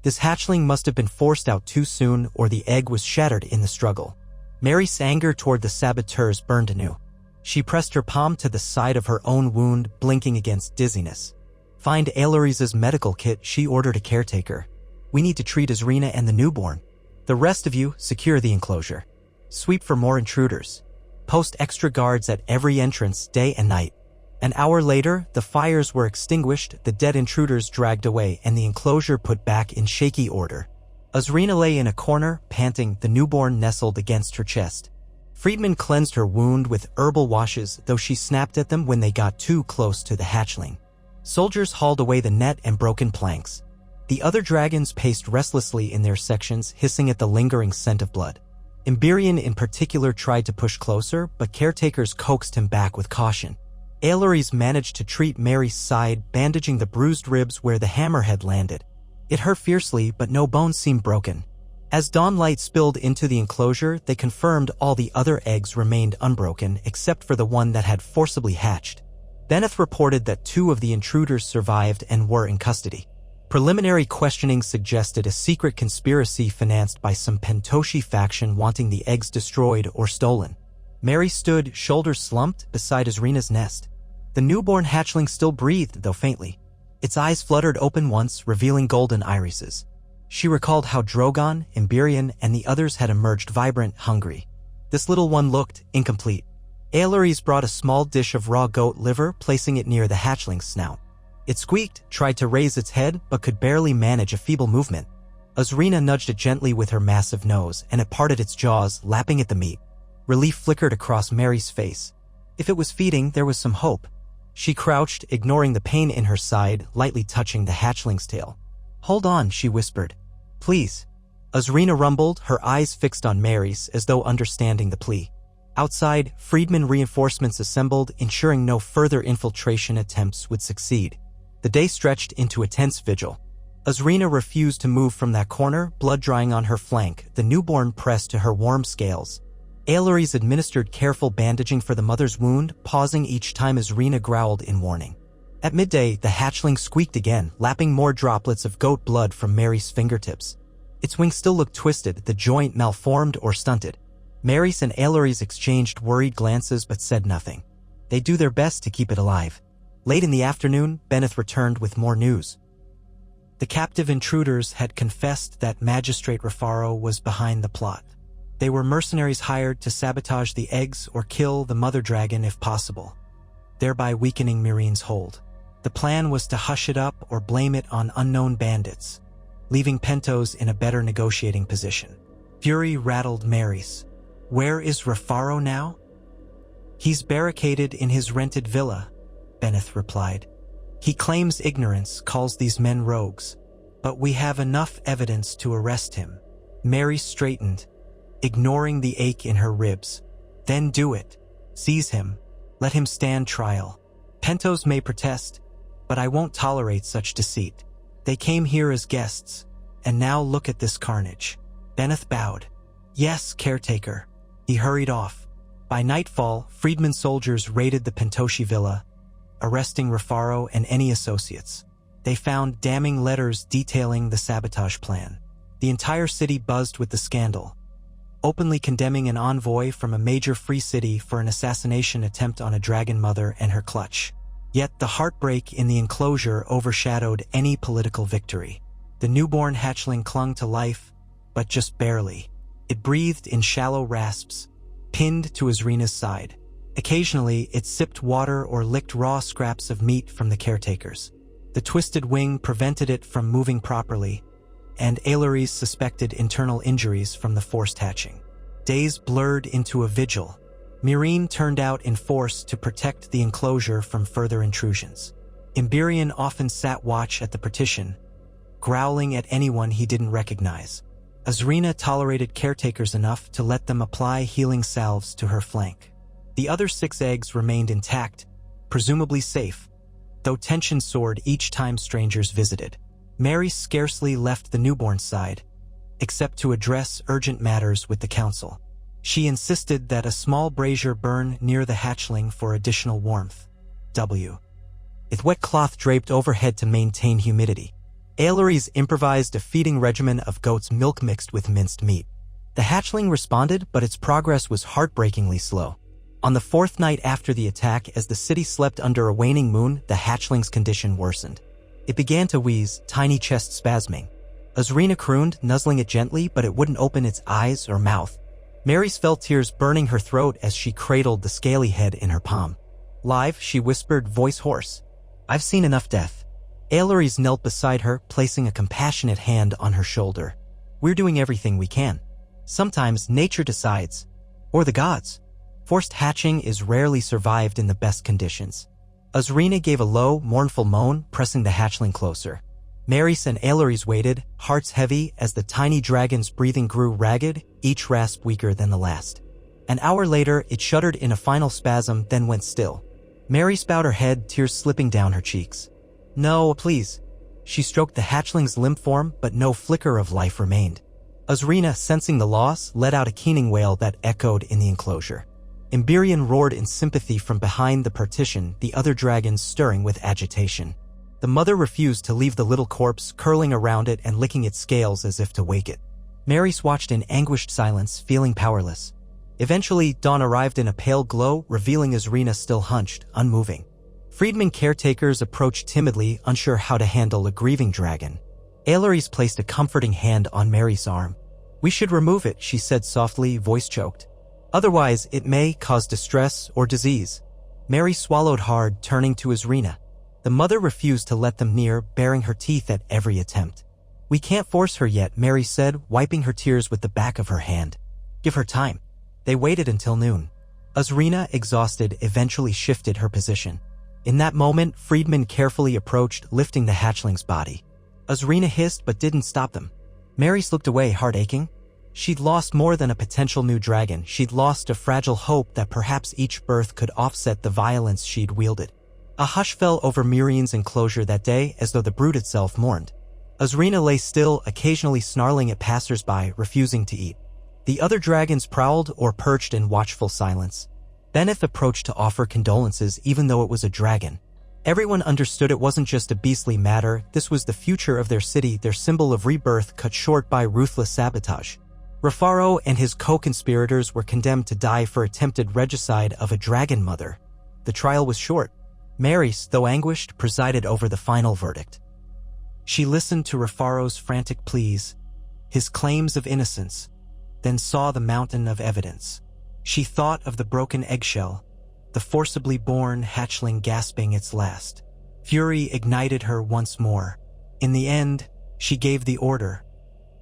Speaker 1: This hatchling must have been forced out too soon, or the egg was shattered in the struggle. Mary's anger toward the saboteurs burned anew. She pressed her palm to the side of her own wound, blinking against dizziness. "Find Aelores' medical kit," she ordered a caretaker. "We need to treat Azrina and the newborn. The rest of you, secure the enclosure. Sweep for more intruders. Post extra guards at every entrance, day and night." An hour later, the fires were extinguished, the dead intruders dragged away, and the enclosure put back in shaky order. Azrina lay in a corner, panting, the newborn nestled against her chest. Friedman cleansed her wound with herbal washes, though she snapped at them when they got too close to the hatchling. Soldiers hauled away the net and broken planks. The other dragons paced restlessly in their sections, hissing at the lingering scent of blood. Emberion in particular tried to push closer, but caretakers coaxed him back with caution. Aelores managed to treat Mary's side, bandaging the bruised ribs where the hammer had landed. It hurt fiercely, but no bones seemed broken. As dawn light spilled into the enclosure, they confirmed all the other eggs remained unbroken, except for the one that had forcibly hatched. Benneth reported that 2 of the intruders survived and were in custody. Preliminary questioning suggested a secret conspiracy financed by some Pentoshi faction wanting the eggs destroyed or stolen. Mary stood, shoulders slumped, beside Azrina's nest. The newborn hatchling still breathed, though faintly. Its eyes fluttered open once, revealing golden irises. She recalled how Drogon, Emberion, and the others had emerged vibrant, hungry. This little one looked incomplete. Aelores brought a small dish of raw goat liver, placing it near the hatchling's snout. It squeaked, tried to raise its head, but could barely manage a feeble movement. Azrina nudged it gently with her massive nose, and it parted its jaws, lapping at the meat. Relief flickered across Mary's face. If it was feeding, there was some hope. She crouched, ignoring the pain in her side, lightly touching the hatchling's tail. "Hold on," she whispered. "Please." Azrina rumbled, her eyes fixed on Mary's as though understanding the plea. Outside, Friedman reinforcements assembled, ensuring no further infiltration attempts would succeed. The day stretched into a tense vigil. Azrina refused to move from that corner, blood drying on her flank, the newborn pressed to her warm scales. Aileries administered careful bandaging for the mother's wound, pausing each time Azrina growled in warning. At midday, the hatchling squeaked again, lapping more droplets of goat blood from Mary's fingertips. Its wings still looked twisted, the joint malformed or stunted. Mary's and Aileries exchanged worried glances but said nothing. They'd do their best to keep it alive. Late in the afternoon, Benneth returned with more news. The captive intruders had confessed that Magistrate Rafaro was behind the plot. They were mercenaries hired to sabotage the eggs or kill the mother dragon if possible, thereby weakening Mirine's hold. The plan was to hush it up or blame it on unknown bandits, leaving Pentos in a better negotiating position. Fury rattled Mary's. "Where is Rafaro now?" "He's barricaded in his rented villa," Benneth replied. "He claims ignorance, calls these men rogues, but we have enough evidence to arrest him." Mary straightened, ignoring the ache in her ribs. "Then do it. Seize him. Let him stand trial. Pentos may protest, but I won't tolerate such deceit. They came here as guests, and now look at this carnage." Benneth bowed. "Yes, caretaker." He hurried off. By nightfall, Friedman soldiers raided the Pentoshi villa, arresting Rafaro and any associates. They found damning letters detailing the sabotage plan. The entire city buzzed with the scandal, openly condemning an envoy from a major free city for an assassination attempt on a dragon mother and her clutch. Yet the heartbreak in the enclosure overshadowed any political victory. The newborn hatchling clung to life, but just barely. It breathed in shallow rasps, pinned to Azrina's side. Occasionally, it sipped water or licked raw scraps of meat from the caretakers. The twisted wing prevented it from moving properly, and Aileries suspected internal injuries from the forced hatching. Days blurred into a vigil. Myrine turned out in force to protect the enclosure from further intrusions. Imberian often sat watch at the partition, growling at anyone he didn't recognize. Azrina tolerated caretakers enough to let them apply healing salves to her flank. The other 6 eggs remained intact, presumably safe, though tension soared each time strangers visited. Mary scarcely left the newborn's side, except to address urgent matters with the council. She insisted that a small brazier burn near the hatchling for additional warmth. With wet cloth draped overhead to maintain humidity. Aileries improvised a feeding regimen of goat's milk mixed with minced meat. The hatchling responded, but its progress was heartbreakingly slow. On the 4th night after the attack, as the city slept under a waning moon, the hatchling's condition worsened. It began to wheeze, tiny chest spasming. Azrina crooned, nuzzling it gently, but it wouldn't open its eyes or mouth. Mary's felt tears burning her throat as she cradled the scaly head in her palm. "Live," she whispered, voice hoarse. "I've seen enough death." Aileries knelt beside her, placing a compassionate hand on her shoulder. "We're doing everything we can. Sometimes nature decides, or the gods. Forced hatching is rarely survived in the best conditions." Azrina gave a low, mournful moan, pressing the hatchling closer. Mary's and Aileries waited, hearts heavy, as the tiny dragon's breathing grew ragged, each rasp weaker than the last. An hour later, it shuddered in a final spasm, then went still. Mary bowed her head, tears slipping down her cheeks. "No, please." She stroked the hatchling's limp form, but no flicker of life remained. Azrina, sensing the loss, let out a keening wail that echoed in the enclosure. Imberian roared in sympathy from behind the partition, the other dragons stirring with agitation. The mother refused to leave the little corpse, curling around it and licking its scales as if to wake it. Mary watched in anguished silence, feeling powerless. Eventually, dawn arrived in a pale glow, revealing Azrina still hunched, unmoving. Friedman caretakers approached timidly, unsure how to handle a grieving dragon. Aileries placed a comforting hand on Mary's arm. "We should remove it," she said softly, voice choked. "Otherwise, it may cause distress or disease." Mary swallowed hard, turning to Azrina. The mother refused to let them near, baring her teeth at every attempt. "We can't force her yet," Mary said, wiping her tears with the back of her hand. "Give her time." They waited until noon. Azrina, exhausted, eventually shifted her position. In that moment, Friedman carefully approached, lifting the hatchling's body. Azrina hissed but didn't stop them. Maris looked away, heart aching. She'd lost more than a potential new dragon. She'd lost a fragile hope that perhaps each birth could offset the violence she'd wielded. A hush fell over Mirian's enclosure that day, as though the brood itself mourned. Azrina lay still, occasionally snarling at passers-by, refusing to eat. The other dragons prowled or perched in watchful silence. Benneth approached to offer condolences even though it was a dragon. Everyone understood it wasn't just a beastly matter, this was the future of their city, their symbol of rebirth cut short by ruthless sabotage. Rafaro and his co-conspirators were condemned to die for attempted regicide of a dragon mother. The trial was short. Maris, though anguished, presided over the final verdict. She listened to Rafaro's frantic pleas, his claims of innocence, then saw the mountain of evidence. She thought of the broken eggshell, the forcibly born hatchling gasping its last. Fury ignited her once more. In the end, she gave the order.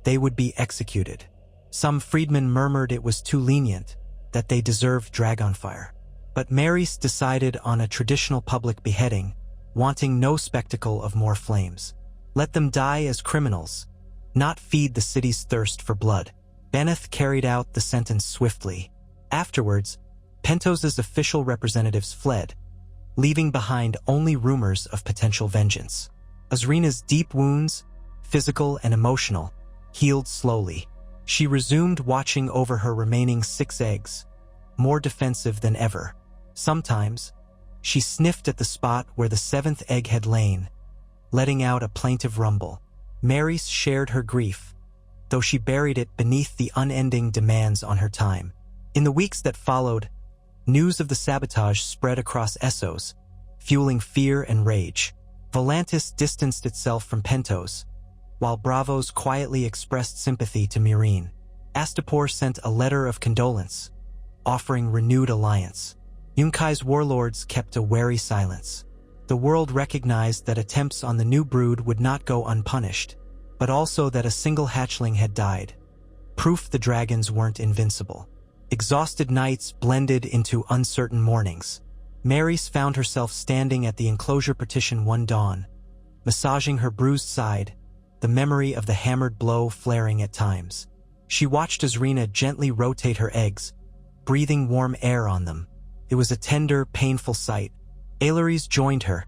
Speaker 1: They would be executed. Some freedmen murmured it was too lenient, that they deserved dragonfire. But Maris decided on a traditional public beheading, wanting no spectacle of more flames. Let them die as criminals, not feed the city's thirst for blood. Benneth carried out the sentence swiftly. Afterwards, Pentos's official representatives fled, leaving behind only rumors of potential vengeance. Azrina's deep wounds, physical and emotional, healed slowly. She resumed watching over her remaining 6 eggs, more defensive than ever. Sometimes, she sniffed at the spot where the 7th egg had lain, letting out a plaintive rumble. Maris shared her grief, though she buried it beneath the unending demands on her time. In the weeks that followed, news of the sabotage spread across Essos, fueling fear and rage. Volantis distanced itself from Pentos, while Bravos quietly expressed sympathy to Myrine. Astapor sent a letter of condolence, offering renewed alliance. Yunkai's warlords kept a wary silence. The world recognized that attempts on the new brood would not go unpunished, but also that a single hatchling had died. Proof the dragons weren't invincible. Exhausted nights blended into uncertain mornings. Maris found herself standing at the enclosure partition one dawn, massaging her bruised side, the memory of the hammered blow flaring at times. She watched Azrina gently rotate her eggs, breathing warm air on them. It was a tender, painful sight. Aileries joined her,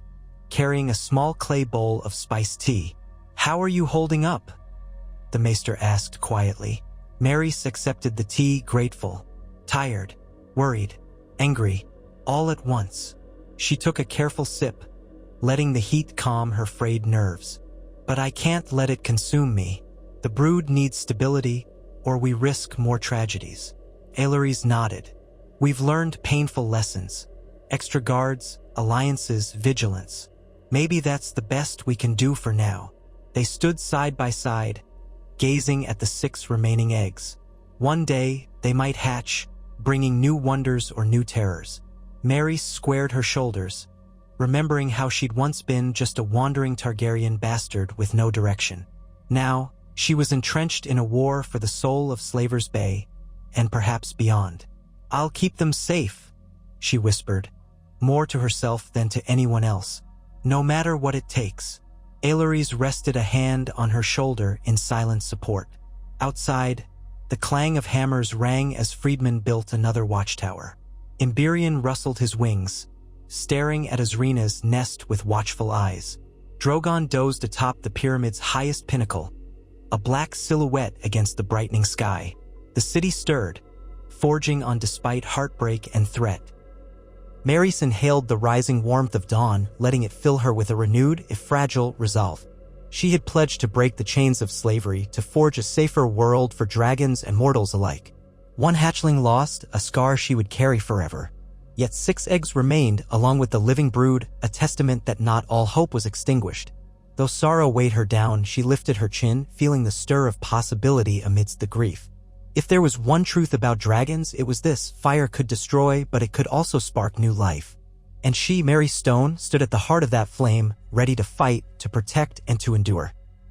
Speaker 1: carrying a small clay bowl of spiced tea. "How are you holding up?" the maester asked quietly. Maris accepted the tea, grateful. Tired, worried, angry, all at once. She took a careful sip, letting the heat calm her frayed nerves. "But I can't let it consume me. The brood needs stability, or we risk more tragedies." Aileries nodded. "We've learned painful lessons. Extra guards, alliances, vigilance. Maybe that's the best we can do for now." They stood side by side, gazing at the 6 remaining eggs. One day, they might hatch, bringing new wonders or new terrors. Maris squared her shoulders, remembering how she'd once been just a wandering Targaryen bastard with no direction. Now, she was entrenched in a war for the soul of Slaver's Bay, and perhaps beyond. "I'll keep them safe," she whispered, more to herself than to anyone else. "No matter what it takes." Aileries rested a hand on her shoulder in silent support. Outside, the clang of hammers rang as Friedman built another watchtower. Emberion rustled his wings, staring at Azrina's nest with watchful eyes. Drogon dozed atop the pyramid's highest pinnacle, a black silhouette against the brightening sky. The city stirred, forging on despite heartbreak and threat. Maris inhaled the rising warmth of dawn, letting it fill her with a renewed, if fragile, resolve. She had pledged to break the chains of slavery, to forge a safer world for dragons and mortals alike. One hatchling lost, a scar she would carry forever. Yet 6 eggs remained, along with the living brood, a testament that not all hope was extinguished. Though sorrow weighed her down, she lifted her chin, feeling the stir of possibility amidst the grief. If there was one truth about dragons, it was this: fire could destroy, but it could also spark new life. And she, Mary Stone, stood at the heart of that flame, ready to fight, to protect, and to endure.